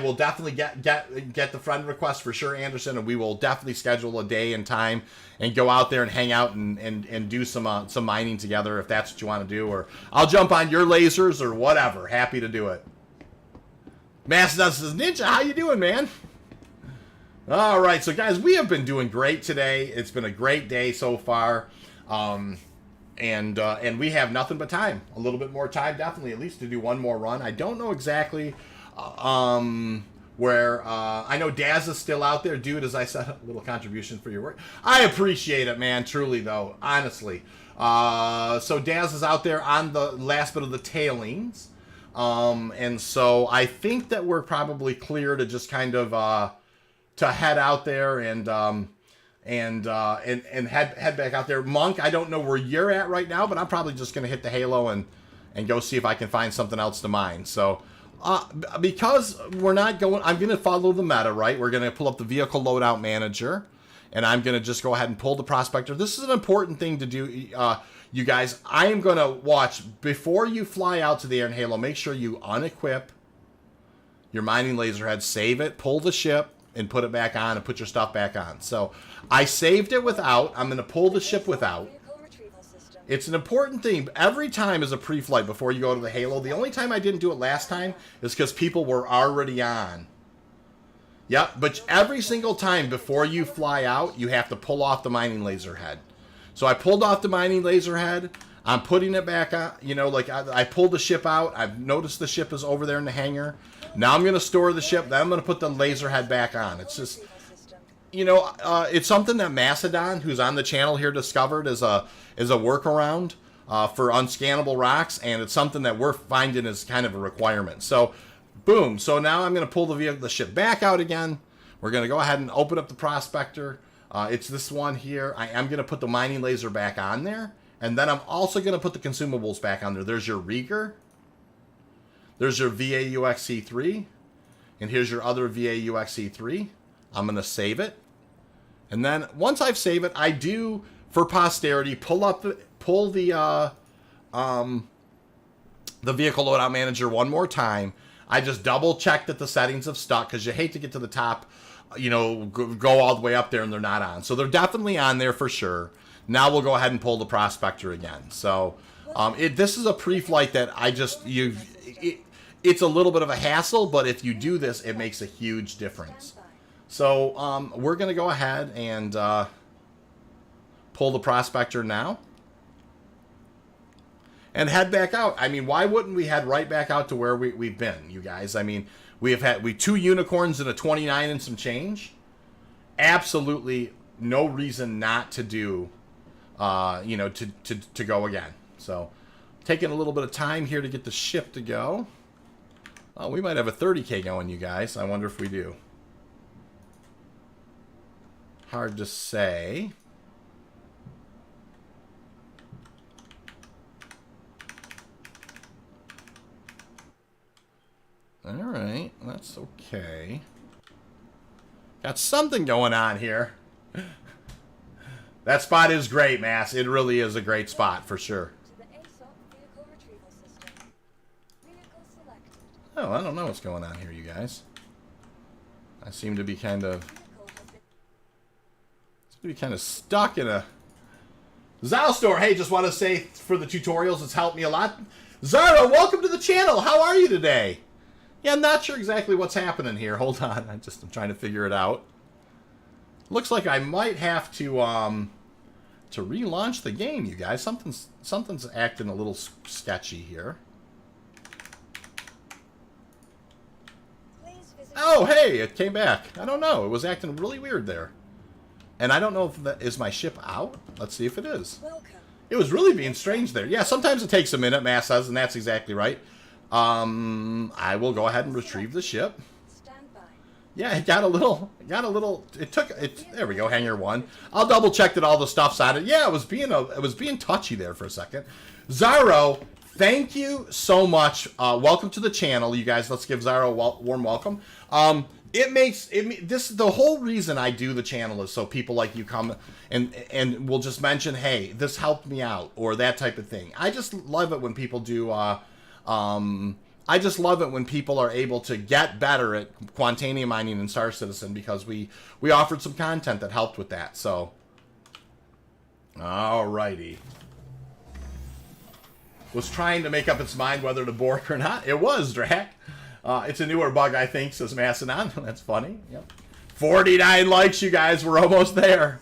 will definitely get the friend request for sure, Anderson, and we will definitely schedule a day and time and go out there and hang out and do some mining together if that's what you want to do, or I'll jump on your lasers or whatever. Happy to do it. Mastodon says, Ninja, how you doing, man? All right, so guys, we have been doing great today. It's been a great day so far, and we have nothing but time. A little bit more time, definitely, at least to do one more run. I don't know exactly where. I know Daz is still out there, dude. As I said, a little contribution for your work. I appreciate it, man. Truly, though, honestly. So Daz is out there on the last bit of the tailings, and so I think that we're probably clear to just kind of. To head out there and head back out there. Monk, I don't know where you're at right now, but I'm probably just going to hit the Halo and go see if I can find something else to mine. So, because we're not going, I'm going to follow the meta, right? We're going to pull up the vehicle loadout manager, and I'm going to just go ahead and pull the prospector. This is an important thing to do, you guys. I am going to watch, before you fly out to the air in Halo, make sure you unequip your mining laser head, save it, pull the ship, and put it back on and put your stuff back on. So I saved it without. I'm going to pull the ship without. It's an important thing. Every time is a pre-flight before you go to the Halo. The only time I didn't do it last time is because people were already on. Yep, but every single time before you fly out, you have to pull off the mining laser head. So I pulled off the mining laser head. I'm putting it back on. You know, like I pulled the ship out. I've noticed the ship is over there in the hangar. Now I'm going to store the ship. Then I'm going to put the laser head back on. It's just, you know, it's something that Mastodon, who's on the channel here, discovered as a workaround for unscannable rocks, and it's something that we're finding is kind of a requirement. So, boom. So now I'm going to pull the ship back out again. We're going to go ahead and open up the prospector. It's this one here. I am going to put the mining laser back on there, And then I'm also going to put the consumables back on there. There's your Rieger. There's your aUEC 3. And here's your other aUEC 3. I'm going to save it. And then once I've saved it, I do, for posterity, pull the vehicle loadout manager one more time. I just double check that the settings have stuck, because you hate to get to the top, go all the way up there and they're not on. So they're definitely on there for sure. Now we'll go ahead and pull the prospector again. So this is a pre-flight that it's a little bit of a hassle, but if you do this, it makes a huge difference. So we're going to go ahead and pull the prospector now. And head back out. I mean, why wouldn't we head right back out to where we've been, you guys? I mean, we 2 unicorns and a 29 and some change. Absolutely no reason not to do, to go again. So, taking a little bit of time here to get the ship to go. Oh, we might have a 30K going, you guys. I wonder if we do. Hard to say. Alright, that's okay. Got something going on here. That spot is great, Mass. It really is a great spot, for sure. Oh, I don't know what's going on here, you guys. I seem to be kind of stuck in a Zal store. Hey, just want to say for the tutorials, it's helped me a lot. Zara, welcome to the channel. How are you today? Yeah, I'm not sure exactly what's happening here. Hold on. I'm trying to figure it out. Looks like I might have to relaunch the game, you guys. Something's acting a little sketchy here. Oh, hey, it came back. I don't know. It was acting really weird there. And I don't know if that is my ship out. Let's see if it is. It was really being strange there. Yeah, sometimes it takes a minute, Mass says, and that's exactly right. I will go ahead and retrieve the ship. Yeah, it got a little, there we go, hangar 1. I'll double check that all the stuff's on it. Yeah, it was being touchy there for a second. Zaro, thank you so much. Welcome to the channel, you guys. Let's give Zaro a warm welcome. The whole reason I do the channel is so people like you come and will just mention, hey, this helped me out, or that type of thing. I just love it when people do, I just love it when people are able to get better at Quantanium mining and Star Citizen, because we offered some content that helped with that. So, alrighty. Was trying to make up its mind whether to bork or not. It was, Drac. It's a newer bug, I think, says Macedon. That's funny. Yep. 49 likes, you guys. We're almost there.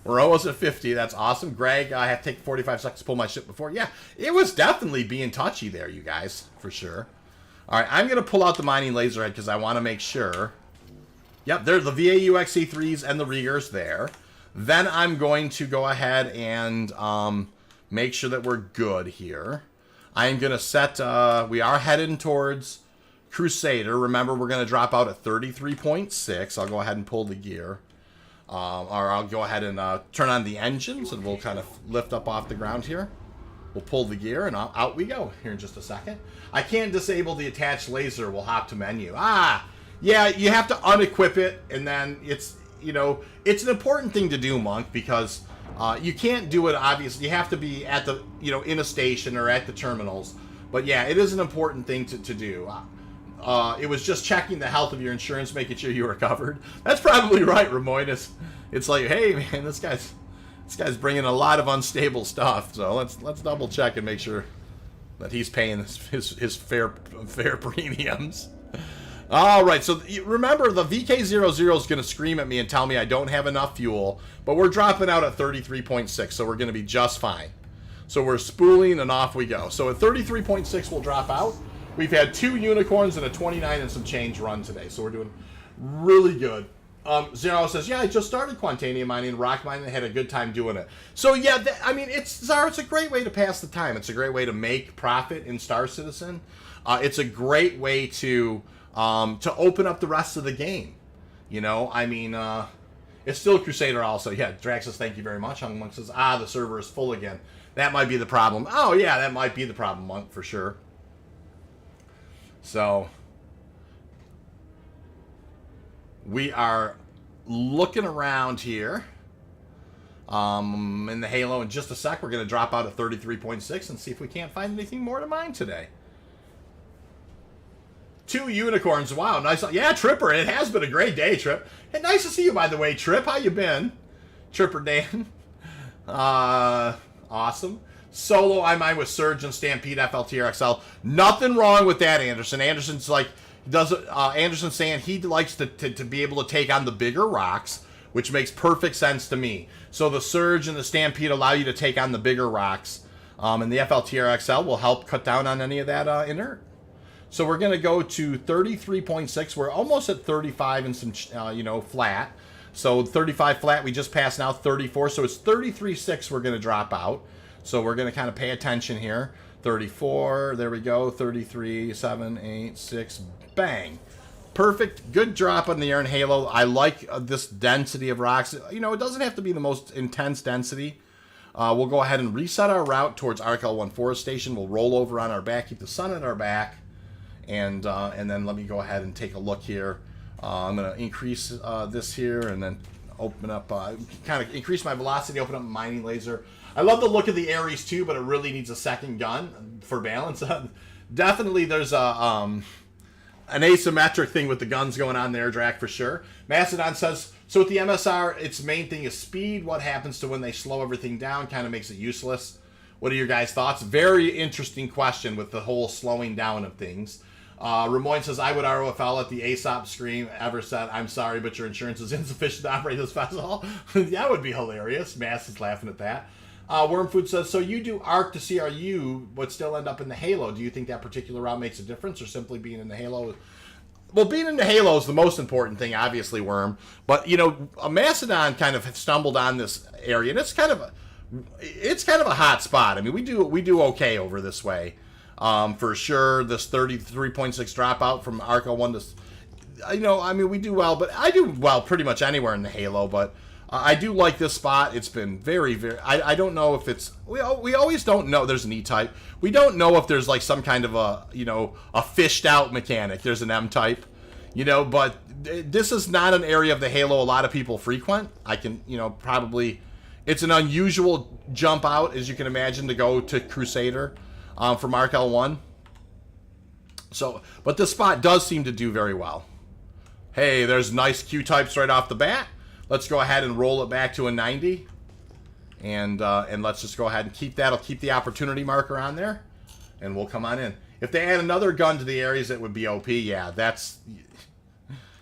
We're almost at 50. That's awesome. Greg, I have to take 45 seconds to pull my ship before. Yeah, it was definitely being touchy there, you guys, for sure. All right, I'm going to pull out the mining laser head because I want to make sure. Yep, there's the aUEC 3s and the Riegers there. Then I'm going to go ahead and make sure that we're good here. I'm going to set, we are heading towards Crusader. Remember, we're going to drop out at 33.6. I'll go ahead and pull the gear. Or I'll go ahead and turn on the engines, and we'll kind of lift up off the ground here. We'll pull the gear, and out we go here in just a second. I can't disable the attached laser. We'll hop to menu. Yeah, you have to unequip it, and then it's an important thing to do, Monk, because you can't do it, obviously. You have to be at the, in a station or at the terminals. But yeah, it is an important thing to do. It was just checking the health of your insurance, making sure you were covered. That's probably right, Ramon. It's like, hey, man, this guy's bringing a lot of unstable stuff. So let's double check and make sure that he's paying his fair premiums. All right, so remember, the VK00 is going to scream at me and tell me I don't have enough fuel, but we're dropping out at 33.6, so we're going to be just fine. So we're spooling, and off we go. So at 33.6, we'll drop out. We've had 2 unicorns and a 29 and some change run today, so we're doing really good. Zero says, yeah, I just started Quantanium mining, rock mining, and had a good time doing it. So yeah, it's a great way to pass the time. It's a great way to make profit in Star Citizen. It's a great way to open up the rest of the game. It's still Crusader also. Yeah, Drax says, thank you very much. Hung Monk says, the server is full again. That might be the problem. Oh, yeah, that might be the problem, Monk, for sure. So, we are looking around here. In the Halo in just a sec. We're going to drop out at 33.6 and see if we can't find anything more to mine today. 2 unicorns. Wow, nice. Yeah, Tripper, it has been a great day, Trip. Hey, nice to see you, by the way, Trip. How you been? Tripper Dan. Awesome. Solo, I mine with Surge and Stampede FLTR-XL. Nothing wrong with that, Anderson. Anderson's like, Anderson's saying he likes to be able to take on the bigger rocks, which makes perfect sense to me. So the Surge and the Stampede allow you to take on the bigger rocks. And the FLTR-XL will help cut down on any of that inert. So we're going to go to 33.6. We're almost at 35 and some, flat. So 35 flat, we just passed now 34. So it's 33.6 we're going to drop out. So we're going to kind of pay attention here. 34, there we go. 33, 7, 8, 6, bang. Perfect. Good drop on the Iron Halo. I like this density of rocks. You know, it doesn't have to be the most intense density. We'll go ahead and reset our route towards RKL1 Forest Station. We'll roll over on our back, keep the sun at our back. And then let me go ahead and take a look here. I'm going to increase this here and then open up, kind of increase my velocity, open up my mining laser. I love the look of the Ares too, but it really needs a second gun for balance. Definitely there's an asymmetric thing with the guns going on there, Drac, for sure. Macedon says, so with the MSR, its main thing is speed. What happens to when they slow everything down? Kind of makes it useless. What are your guys' thoughts? Very interesting question with the whole slowing down of things. Ramon says, I would ROFL at the ASOP scream. Ever said, I'm sorry, but your insurance is insufficient to operate this vessel. That would be hilarious. Mass is laughing at that. Wormfood says, so you do ARC to CRU, but still end up in the Halo. Do you think that particular route makes a difference, or simply being in the Halo? Well, being in the Halo is the most important thing, obviously, Worm. But, you know, a Macedon kind of stumbled on this area, and it's kind of a hot spot. I mean, we do okay over this way. For sure, this 33.6 dropout from RKL1 to, you know, I mean, we do well, but I do well pretty much anywhere in the Halo, but I do like this spot. It's been very, very, I don't know if it's, we always don't know. There's an E-type. We don't know if there's like some kind of a, you know, a fished out mechanic. There's an M-type, you know, but this is not an area of the Halo a lot of people frequent. I can, you know, probably, it's an unusual jump out, as you can imagine, to go to Crusader. From RKL1. So, but this spot does seem to do very well. Hey, there's nice Q-types right off the bat. Let's go ahead and roll it back to a 90. And let's just go ahead and keep that. I'll keep the opportunity marker on there. And we'll come on in. If they add another gun to the areas, it would be OP. Yeah, that's...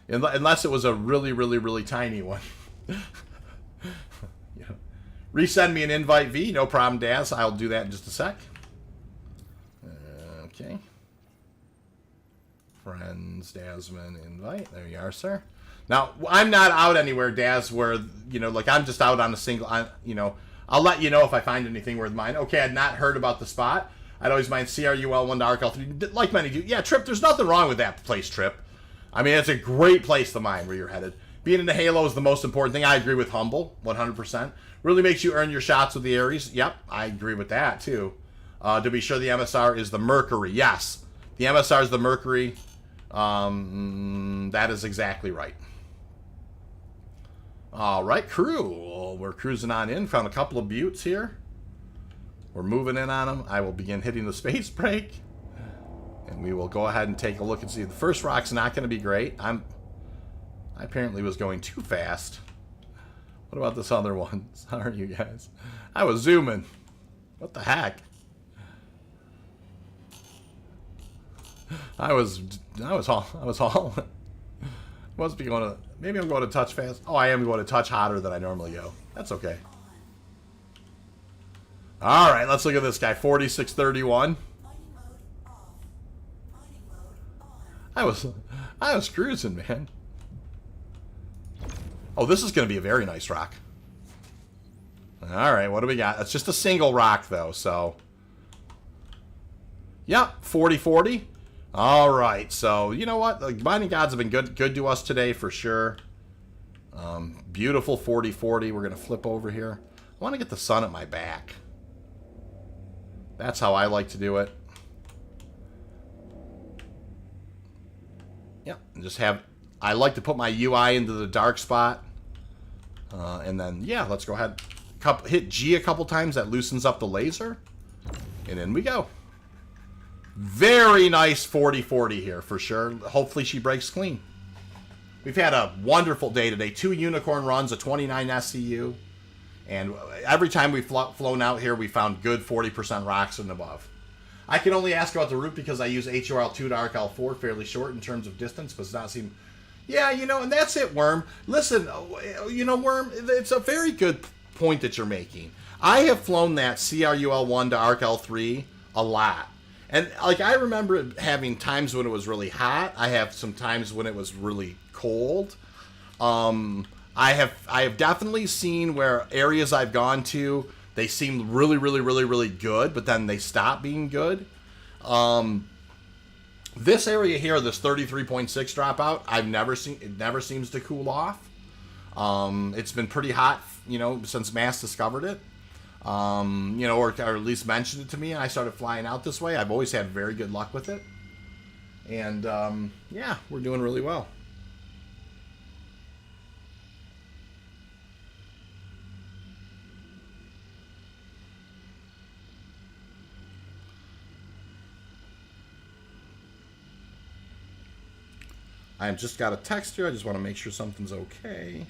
Unless it was a really, really, really tiny one. Yeah. Resend me an invite, V. No problem, Daz. I'll do that in just a sec. Okay. Friends, Dasman, invite. There you are, sir. Now, I'm not out anywhere, Daz, where, you know, like, I'm just out on a single, you know, I'll let you know if I find anything worth mine. Okay, I'd not heard about the spot. I'd always mind CRUL1 to RKL3, like many do. Yeah, Trip, there's nothing wrong with that place, Trip. I mean, it's a great place to mine where you're headed. Being in the Halo is the most important thing. I agree with Humble, 100%. Really makes you earn your shots with the Ares. Yep, I agree with that, too. To be sure, the MSR is the Mercury. Yes, the MSR is the Mercury. That is exactly right. All right, crew. We're cruising on in. Found a couple of buttes here. We're moving in on them. I will begin hitting the space brake. And we will go ahead and take a look and see. The first rock's not going to be great. I apparently was going too fast. What about this other one? Sorry, you guys. I was zooming. What the heck? I was hauling. Must be going to, maybe I'm going to touch fast. Oh, I am going to touch hotter than I normally go. That's okay. All right, let's look at this guy, 4631. I was cruising, man. Oh, this is going to be a very nice rock. All right, what do we got? It's just a single rock, though, so. Yep, 4040. All right, so you know what? The mining gods have been good to us today for sure. Beautiful 4040. We're going to flip over here. I want to get the sun at my back. That's how I like to do it. Yep, and just have... I like to put my UI into the dark spot. And then, yeah, let's go ahead. Hit G a couple times. That loosens up the laser. And in we go. Very nice 40-40 here, for sure. Hopefully she breaks clean. We've had a wonderful day today. 2 unicorn runs, a 29 SCU. And every time we've flown out here, we found good 40% rocks and above. I can only ask about the route because I use HOL2 to ARC-L4, fairly short in terms of distance, but it's not seem... Yeah, you know, and that's it, Worm. Listen, you know, Worm, it's a very good point that you're making. I have flown that CRUL1 to ARC-L3 a lot. And, like, I remember it having times when it was really hot. I have some times when it was really cold. I have definitely seen where areas I've gone to, they seem really, really, really, really good, but then they stop being good. This area here, this 33.6 dropout, I've never seen. It never seems to cool off. It's been pretty hot, you know, since Mass discovered it. You know, or at least mentioned it to me, and I started flying out this way. I've always had very good luck with it. And, yeah, we're doing really well. I've just got a text here. I just want to make sure something's okay.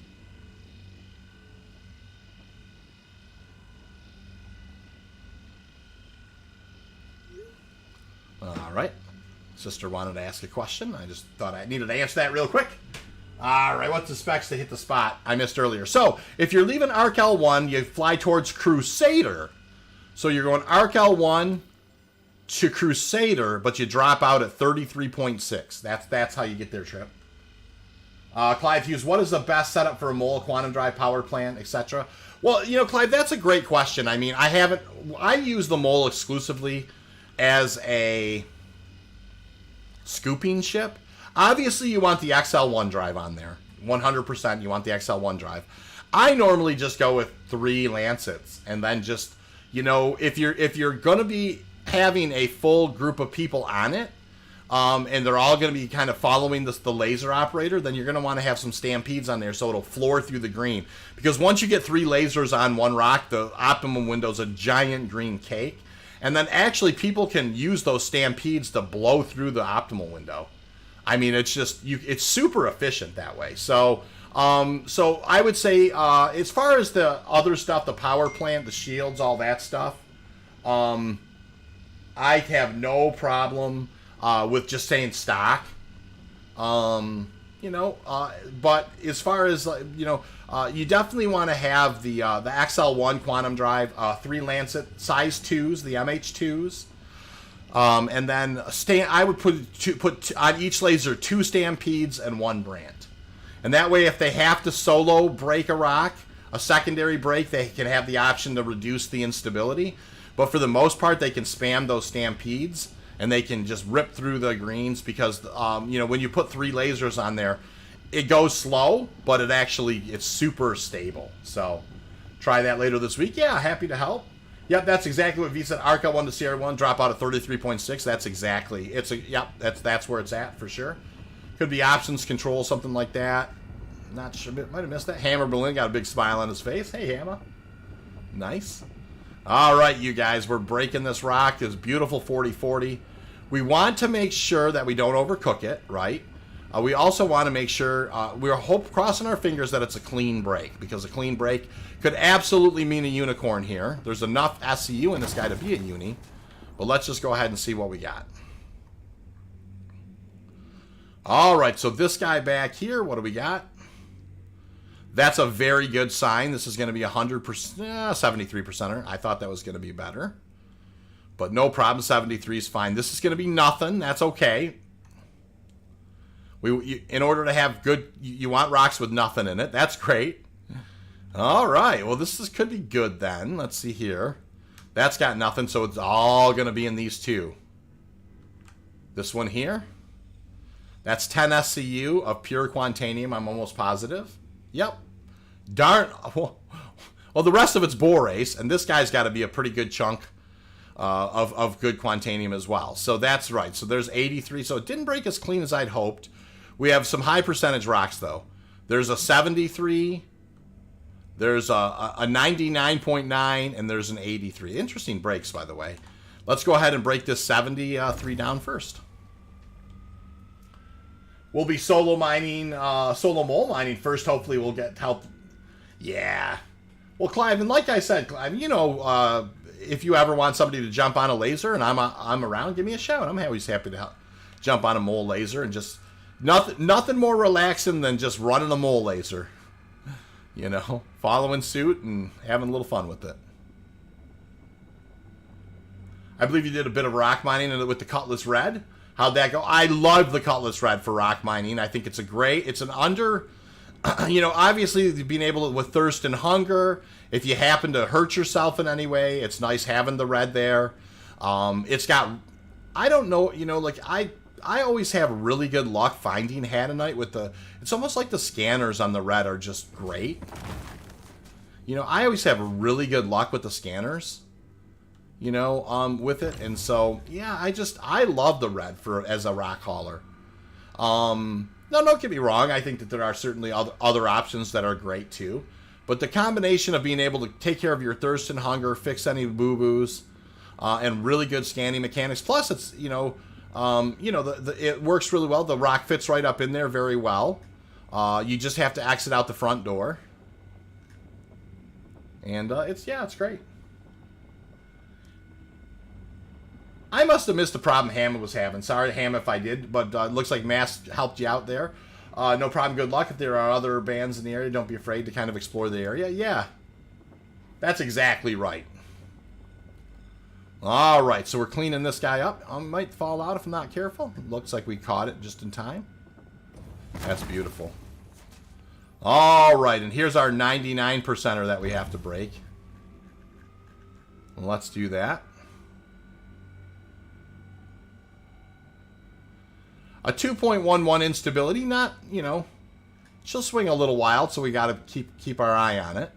All right. Sister wanted to ask a question. I just thought I needed to answer that real quick. All right. What's the specs to hit the spot I missed earlier? So, if you're leaving ARC-L1, you fly towards Crusader. So, you're going ARC-L1 to Crusader, but you drop out at 33.6. That's how you get their trip. Clive Hughes, what is the best setup for a mole, quantum drive, power plant, etc.? Well, you know, Clive, that's a great question. I mean, I use the mole exclusively as a scooping ship. Obviously, you want the XL1 drive on there. 100% you want the XL1 drive. I normally just go with 3 Lancets, and then just, you know, if you're going to be having a full group of people on it, and they're all going to be kind of following the laser operator, then you're going to want to have some stampedes on there so it'll floor through the green. Because once you get 3 lasers on one rock, the optimum window's a giant green cake. And then actually people can use those stampedes to blow through the optimal window. I mean, it's just, it's super efficient that way. So, so I would say, as far as the other stuff, the power plant, the shields, all that stuff, I have no problem with just saying stock. You know, but as far as, you know, you definitely want to have the XL1 quantum drive, 3 Lancet size 2s, the MH2s. And then I would put on each laser 2 stampedes and 1 brand. And that way, if they have to solo break a rock, a secondary break, they can have the option to reduce the instability. But for the most part, they can spam those stampedes, and they can just rip through the greens because, you know, when you put 3 lasers on there, it goes slow, but it's super stable. So try that later this week. Yeah, happy to help. Yep, that's exactly what V said. ARC-L1 to CR1, drop out at 33.6. That's exactly, yep, that's where it's at for sure. Could be options, control, something like that. Not sure, might have missed that. Hammer Berlin got a big smile on his face. Hey, Hammer. Nice. All right, you guys, we're breaking this rock. This beautiful 40-40. We want to make sure that we don't overcook it, right? We also want to make sure, we're crossing our fingers that it's a clean break, because a clean break could absolutely mean a unicorn here. There's enough SCU in this guy to be a uni, but let's just go ahead and see what we got. All right, so this guy back here, what do we got? That's a very good sign. This is going to be 100%, 73%er. I thought that was going to be better. But no problem, 73 is fine. This is going to be nothing. That's okay. In order to have good, you want rocks with nothing in it. That's great. All right, well, could be good then. Let's see here. That's got nothing, so it's all going to be in these 2. This one here. That's 10 SCU of pure Quantanium, I'm almost positive. Yep. Darn. Well, the rest of it's Borace, and this guy's got to be a pretty good chunk of good Quantanium as well. So that's right. So there's 83. So it didn't break as clean as I'd hoped. We have some high percentage rocks, though. There's a 73, there's a 99.9, and there's an 83. Interesting breaks, by the way. Let's go ahead and break this 73 down first. We'll be solo mining, solo mole mining first. Hopefully we'll get help. Yeah. Well, Clive, and like I said, Clive, you know, if you ever want somebody to jump on a laser and I'm around, give me a shout. I'm always happy to help jump on a mole laser and just nothing more relaxing than just running a mole laser. You know, following suit and having a little fun with it. I believe you did a bit of rock mining with the Cutlass Red. How'd that go? I love the Cutlass Red for rock mining. I think it's an under, you know, obviously being able to, with thirst and hunger, if you happen to hurt yourself in any way, it's nice having the red there. It's got, I don't know, you know, like I always have really good luck finding Hadanite with it's almost like the scanners on the red are just great. You know, I always have really good luck with the scanners. You know, with it, and so yeah, I love the red as a rock hauler. No, don't get me wrong. I think that there are certainly other options that are great too, but the combination of being able to take care of your thirst and hunger, fix any boo-boos, and really good scanning mechanics. Plus, it's you know, it works really well. The rock fits right up in there very well. You just have to exit out the front door, and it's great. I must have missed the problem Hammond was having. Sorry, Ham, if I did, but it looks like Mass helped you out there. No problem. Good luck. If there are other bands in the area, don't be afraid to kind of explore the area. Yeah, that's exactly right. All right, so we're cleaning this guy up. I might fall out if I'm not careful. Looks like we caught it just in time. That's beautiful. All right, and here's our 99%er that we have to break. Let's do that. A 2.11 instability, not, you know, she'll swing a little wild, so we got to keep our eye on it.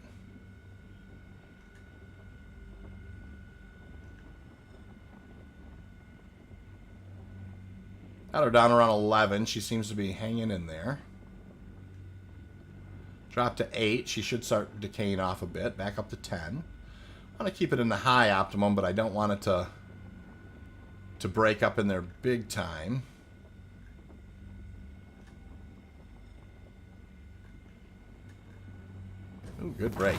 Got her down around 11. She seems to be hanging in there. Drop to 8. She should start decaying off a bit. Back up to 10. I want to keep it in the high optimum, but I don't want it to break up in there big time. Ooh, good break.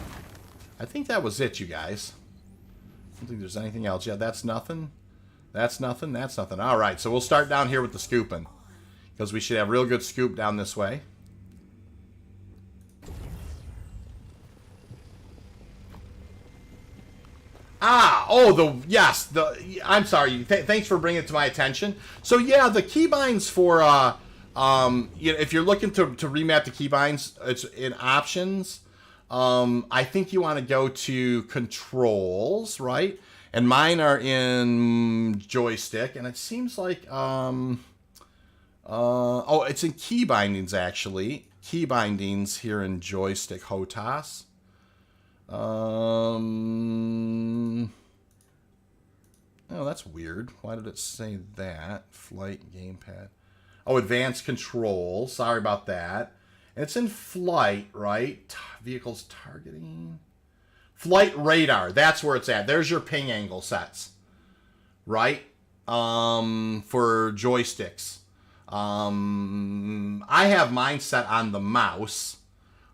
I think that was it, you guys. I don't think there's anything else. Yeah, that's nothing. That's nothing. That's nothing. All right, so we'll start down here with the scooping, because we should have real good scoop down this way. I'm sorry. Thanks for bringing it to my attention. So yeah, the keybinds for you know, if you're looking to remap the keybinds, it's in options. I think you want to go to controls, right? And mine are in joystick, and it seems like it's in key bindings actually. Key bindings here in joystick HOTAS. Oh, that's weird. Why did it say that? Flight gamepad. Oh, advanced controls. Sorry about that. And it's in flight, right? Vehicles targeting. Flight radar. That's where it's at. There's your ping angle sets. Right? For joysticks. I have mine set on the mouse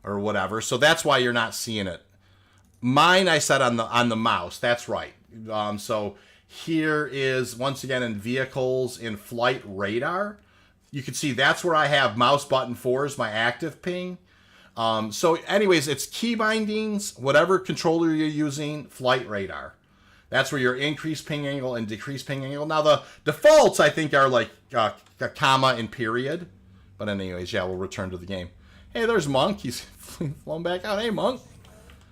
or whatever, so that's why you're not seeing it. Mine I set on the mouse. That's right. So here is once again in vehicles in flight radar. You can see that's where I have mouse button 4 is my active ping. So anyways, it's key bindings, whatever controller you're using, flight radar. That's where your increased ping angle and decreased ping angle. Now the defaults I think are like a comma and period. But anyways, yeah, we'll return to the game. Hey, there's Monk. He's flown back out. Hey, Monk.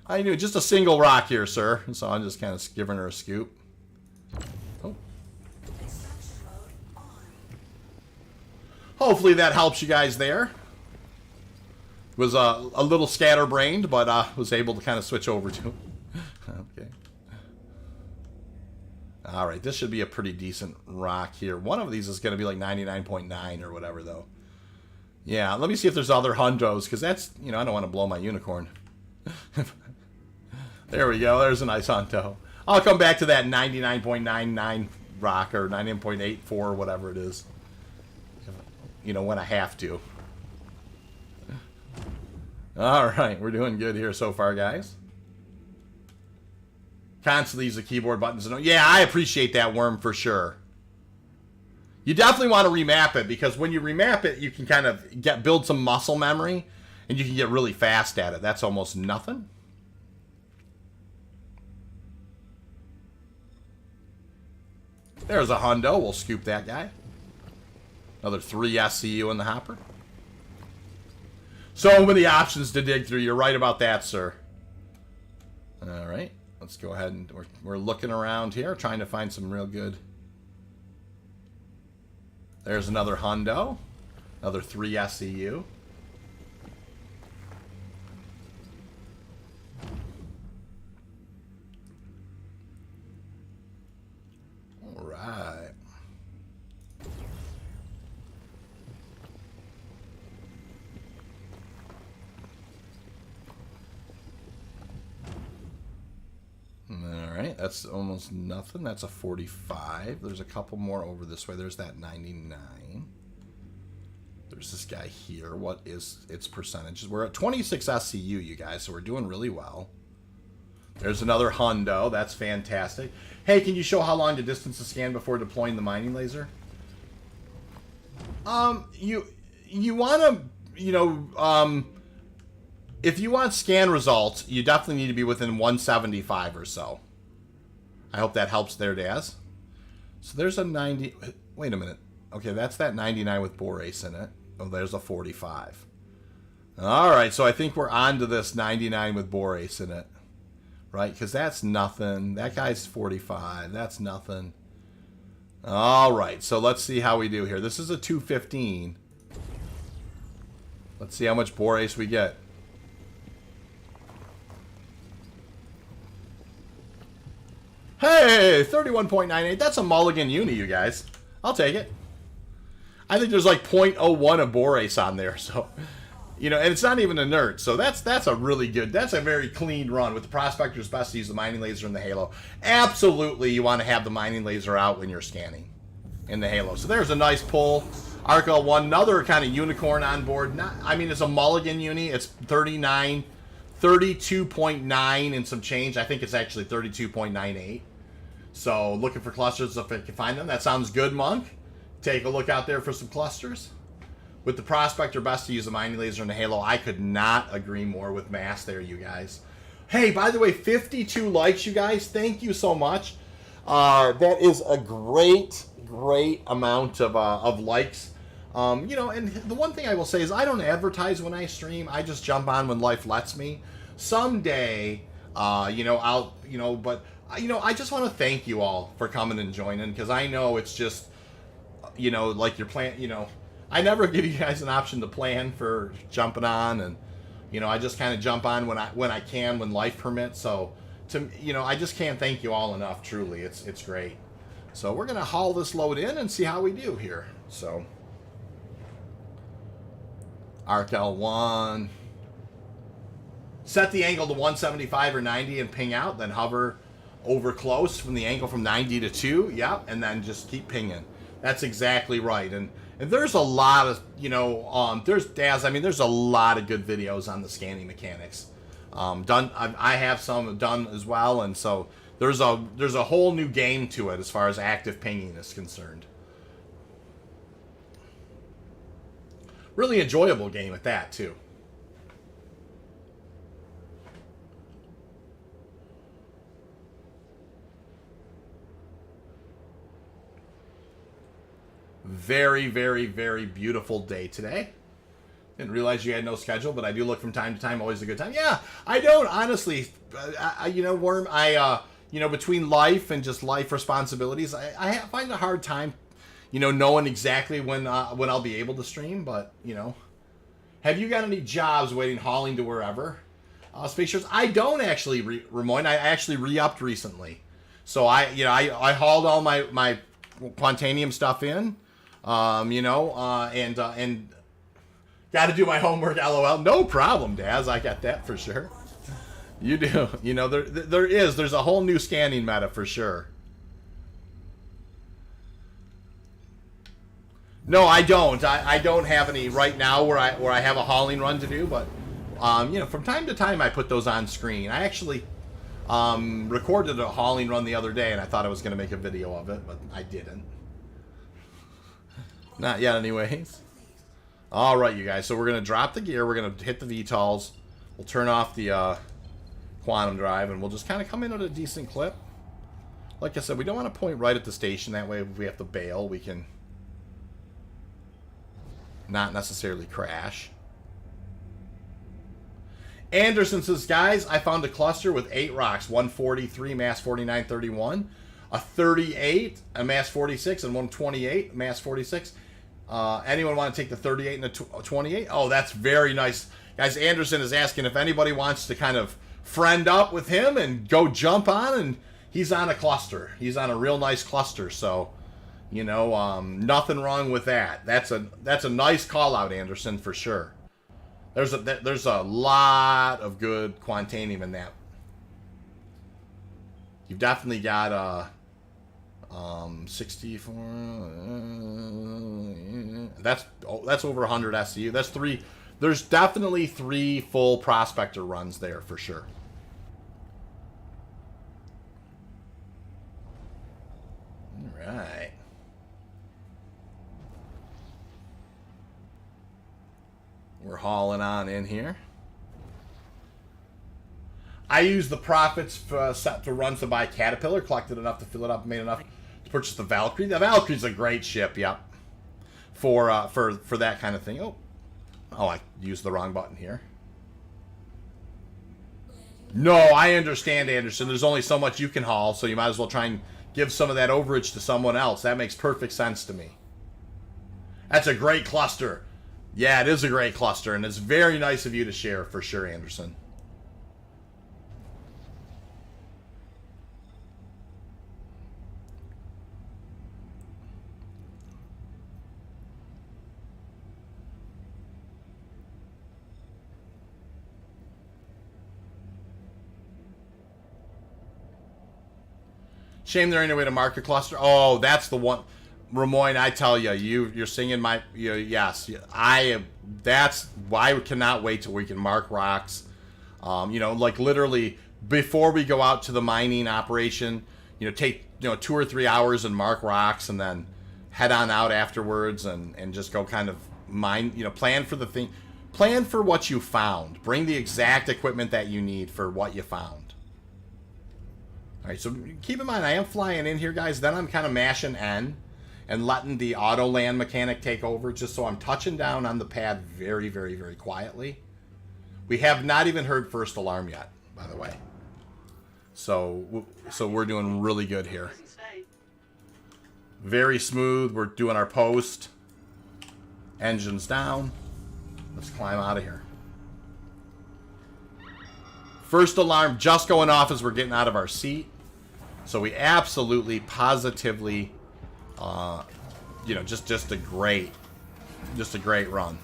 How you doing? Just a single rock here, sir. So I'm just kind of giving her a scoop. Oh. Hopefully that helps you guys there. Was a little scatterbrained, but was able to kind of switch over to. Okay. All right, this should be a pretty decent rock here. One of these is going to be like 99.9 or whatever, though. Yeah, let me see if there's other hundos, because that's, you know, I don't want to blow my unicorn. There we go. There's a nice hundo. I'll come back to that 99.99 rock or 99.84 or whatever it is. You know, when I have to. All right, we're doing good here so far, guys. Constantly use the keyboard buttons. Yeah, I appreciate that, Worm, for sure. You definitely want to remap it, because when you remap it, you can kind of build some muscle memory, and you can get really fast at it. That's almost nothing. There's a hundo. We'll scoop that guy. Another 3 SCU in the hopper. So many options to dig through. You're right about that, sir. All right. Let's go ahead and we're looking around here, trying to find some real good. There's another hundo. Another 3 SCU. All right. Alright, that's almost nothing. That's a 45. There's a couple more over this way. There's that 99. There's this guy here. What is its percentages? We're at 26 SCU, you guys, so we're doing really well. There's another hundo. That's fantastic. Hey, can you show how long to distance the scan before deploying the mining laser? You want to, you know, if you want scan results, you definitely need to be within 175 or so. I hope that helps there, Daz. So there's a 90... Wait a minute. Okay, that's that 99 with Borace in it. Oh, there's a 45. Alright, so I think we're on to this 99 with Borace in it. Right? Because that's nothing. That guy's 45. That's nothing. Alright, so let's see how we do here. This is a 215. Let's see how much Borace we get. Hey, 31.98. That's a mulligan uni, you guys. I'll take it. I think there's like 0.01 of Borace on there, so... You know, and it's not even inert, so that's a really good... That's a very clean run. With the Prospector's best to use the mining laser in the Halo. Absolutely, you want to have the mining laser out when you're scanning in the Halo. So there's a nice pull. ARC-L1, another kind of unicorn on board. Not, I mean, it's a mulligan uni. It's 32.9 and some change. I think it's actually 32.98. So, looking for clusters if I can find them. That sounds good, Monk. Take a look out there for some clusters. With the Prospector best to use the mining laser in the Halo, I could not agree more with Mass there, you guys. Hey, by the way, 52 likes, you guys. Thank you so much. That is a great amount of likes. You know, and the one thing I will say is I don't advertise when I stream. I just jump on when life lets me. Someday, you know, I'll, you know, but... You know, I just want to thank you all for coming and joining, because I know it's just, you know, like your plan, you know, I never give you guys an option to plan for jumping on, and, you know, I just kind of jump on when I can, when life permits. So, you know, I just can't thank you all enough, truly. It's great. So we're going to haul this load in and see how we do here. So, ARC-L1. Set the angle to 175 or 90 and ping out, then hover over close from the angle from 90 to 2, yep, and then just keep pinging. That's exactly right. And there's a lot of, you know, there's Daz, I mean, there's a lot of good videos on the scanning mechanics. I have some done as well, and so there's a whole new game to it as far as active pinging is concerned. Really enjoyable game at that, too. Very, very, very beautiful day today. Didn't realize you had no schedule, but I do look from time to time. Always a good time. Yeah, I don't, honestly. You know, Worm, you know, between life and just life responsibilities, I find a hard time, you know, knowing exactly when I'll be able to stream. But, you know, have you got any jobs waiting, hauling to wherever? Space Shirts? I don't actually, Ramon. I actually re-upped recently. So I hauled all my Quantanium stuff in, and got to do my homework. LOL. No problem, Daz. I got that for sure. You do. There's a whole new scanning meta for sure. No, I don't. I don't have any right now where I have a hauling run to do, but from time to time I put those on screen. I actually recorded a hauling run the other day, and I thought I was going to make a video of it, but I didn't. Not yet, anyways. All right, you guys. So we're going to drop the gear. We're going to hit the VTOLs. We'll turn off the quantum drive, and we'll just kind of come in at a decent clip. Like I said, we don't want to point right at the station. That way, if we have to bail, we can not necessarily crash. Anderson says, guys, I found a cluster with 8 rocks, 143 mass 4931, a 38, a mass 46, and 128 mass 46. Anyone want to take the 38 and the 28? Oh, that's very nice. Guys, Anderson is asking if anybody wants to kind of friend up with him and go jump on, and he's on a cluster. He's on a real nice cluster, so nothing wrong with that. That's a nice call out, Anderson, for sure. There's a lot of good Quantanium in that. You've definitely got 64. That's over 100 SCU. That's 3. There's definitely 3 full prospector runs there for sure. All right. We're hauling on in here. I used the profits set to runs to buy Caterpillar, collected enough to fill it up, made enough to purchase the Valkyrie. The Valkyrie's a great ship, yep. For that kind of thing. Oh, I used the wrong button here. No, I understand, Anderson. There's only so much you can haul, so you might as well try and give some of that overage to someone else. That makes perfect sense to me. That's a great cluster. Yeah, it is a great cluster, and it's very nice of you to share, for sure, Anderson. Shame there ain't a way to mark a cluster. Oh, that's the one. Ramoyne, I tell you, you're singing my yes. That's why I cannot wait till we can mark rocks. Like literally before we go out to the mining operation, take 2 or 3 hours and mark rocks, and then head on out afterwards and just go kind of mine. Plan for the thing, plan for what you found. Bring the exact equipment that you need for what you found. All right, so keep in mind I am flying in here, guys. Then I'm kind of mashing N and letting the auto land mechanic take over, just so I'm touching down on the pad very, very, very quietly. We have not even heard first alarm yet, by the way. So we're doing really good here. Very smooth. We're doing our post. Engines down. Let's climb out of here. First alarm just going off as we're getting out of our seat. So we absolutely, positively... just a great run.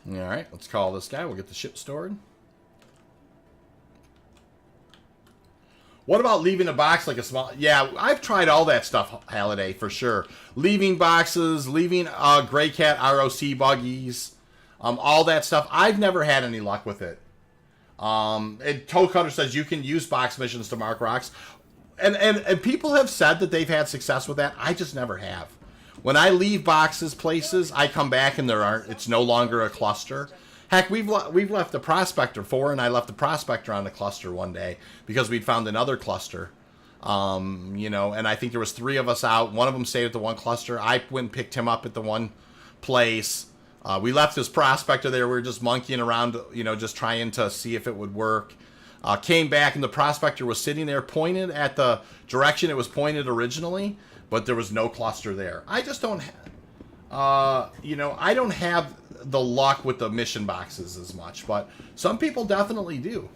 All right, let's call this guy. We'll get the ship stored. What about leaving a box like a small... Yeah, I've tried all that stuff, Halliday, for sure. Leaving boxes, leaving Gray Cat ROC buggies, all that stuff. I've never had any luck with it. And Toe Cutter says you can use box missions to mark rocks. And people have said that they've had success with that. I just never have. When I leave boxes places, I come back and it's no longer a cluster. Heck, we've left the Prospector 4, and I left the Prospector on the cluster one day because we'd found another cluster. And I think there was 3 of us out. One of them stayed at the one cluster. I went and picked him up at the one place. We left this Prospector there. We were just monkeying around, just trying to see if it would work. came back, and the prospector was sitting there pointed at the direction it was pointed originally, but there was no cluster there. I just don't, I don't have the luck with the mission boxes as much, but some people definitely do.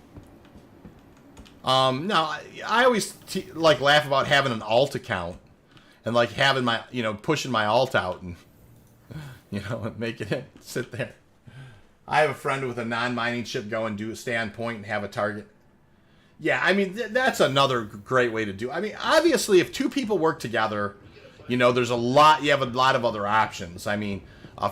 Now, I always laugh about having an alt account and like having my, pushing my alt out and, and making it sit there. I have a friend with a non-mining ship go and stay on point and have a target. Yeah, I mean, that's another great way to do it. I mean, obviously, if two people work together, you have a lot of other options. I mean,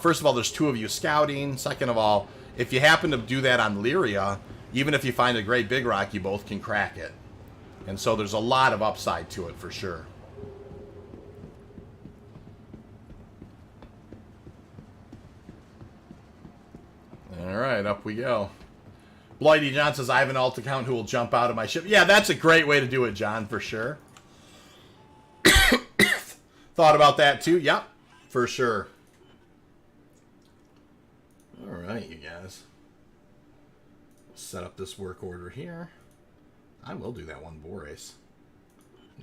first of all, there's two of you scouting. Second of all, if you happen to do that on Lyria, even if you find a great big rock, you both can crack it. And so there's a lot of upside to it for sure. All right, up we go. Blighty John says, I have an alt account who will jump out of my ship. Yeah, that's a great way to do it, John, for sure. Thought about that too. Yep, for sure. All right, you guys. Set up this work order here. I will do that one Borace.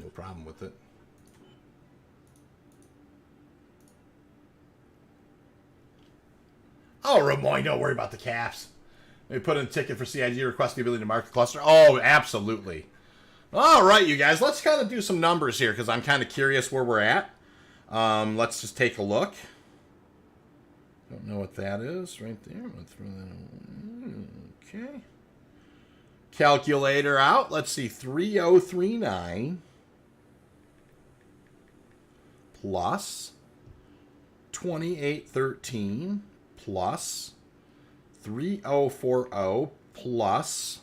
No problem with it. Oh, Ramoy, don't worry about the caps. Maybe put in a ticket for CIG, request the ability to mark the cluster. Oh, absolutely. All right, you guys. Let's kind of do some numbers here because I'm kind of curious where we're at. Let's just take a look. Don't know what that is right there. I'm going to throw that in. Okay. Calculator out. Let's see. 3039 plus 2813 plus 3040 plus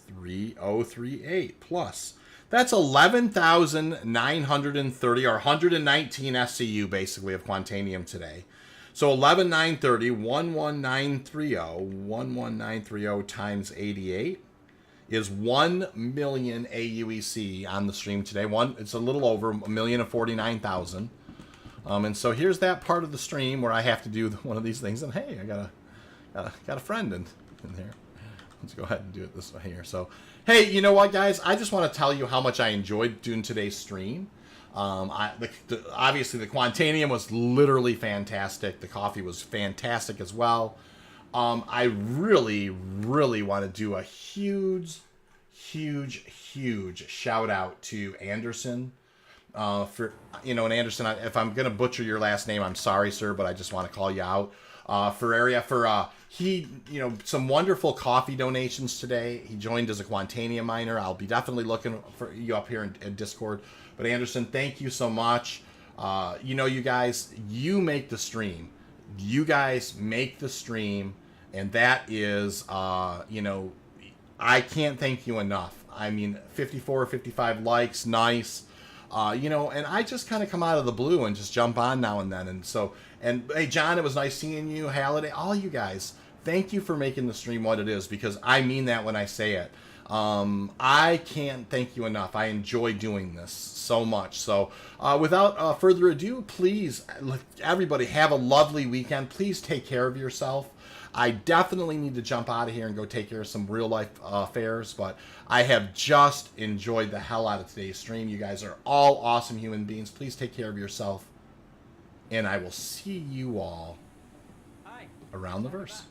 3038 plus. That's 11,930 or 119 SCU basically of Quantanium today. So 11,930, 11930 times 88 is 1 million aUEC on the stream today. It's a little over 1,049,000. And so here's that part of the stream where I have to do one of these things. And hey, I got a friend in here. Let's go ahead and do it this way here. So, hey, you know what, guys? I just want to tell you how much I enjoyed doing today's stream. Obviously, the Quantanium was literally fantastic. The coffee was fantastic as well. I really, really want to do a huge shout out to Anderson. And Anderson, if I'm going to butcher your last name, I'm sorry, sir, but I just want to call you out. Some wonderful coffee donations today. He joined as a Quantanium miner. I'll be definitely looking for you up here in Discord. But Anderson, thank you so much. You guys, you make the stream. You guys make the stream, and that is, I can't thank you enough. I mean, 54 or 55 likes, nice. And I just kind of come out of the blue and just jump on now and then. And hey, John, it was nice seeing you. Halliday, all you guys, thank you for making the stream what it is, because I mean that when I say it. I can't thank you enough. I enjoy doing this so much. So without further ado, please, everybody, have a lovely weekend. Please take care of yourself. I definitely need to jump out of here and go take care of some real life affairs, but I have just enjoyed the hell out of today's stream. You guys are all awesome human beings. Please take care of yourself, and I will see you all around the verse.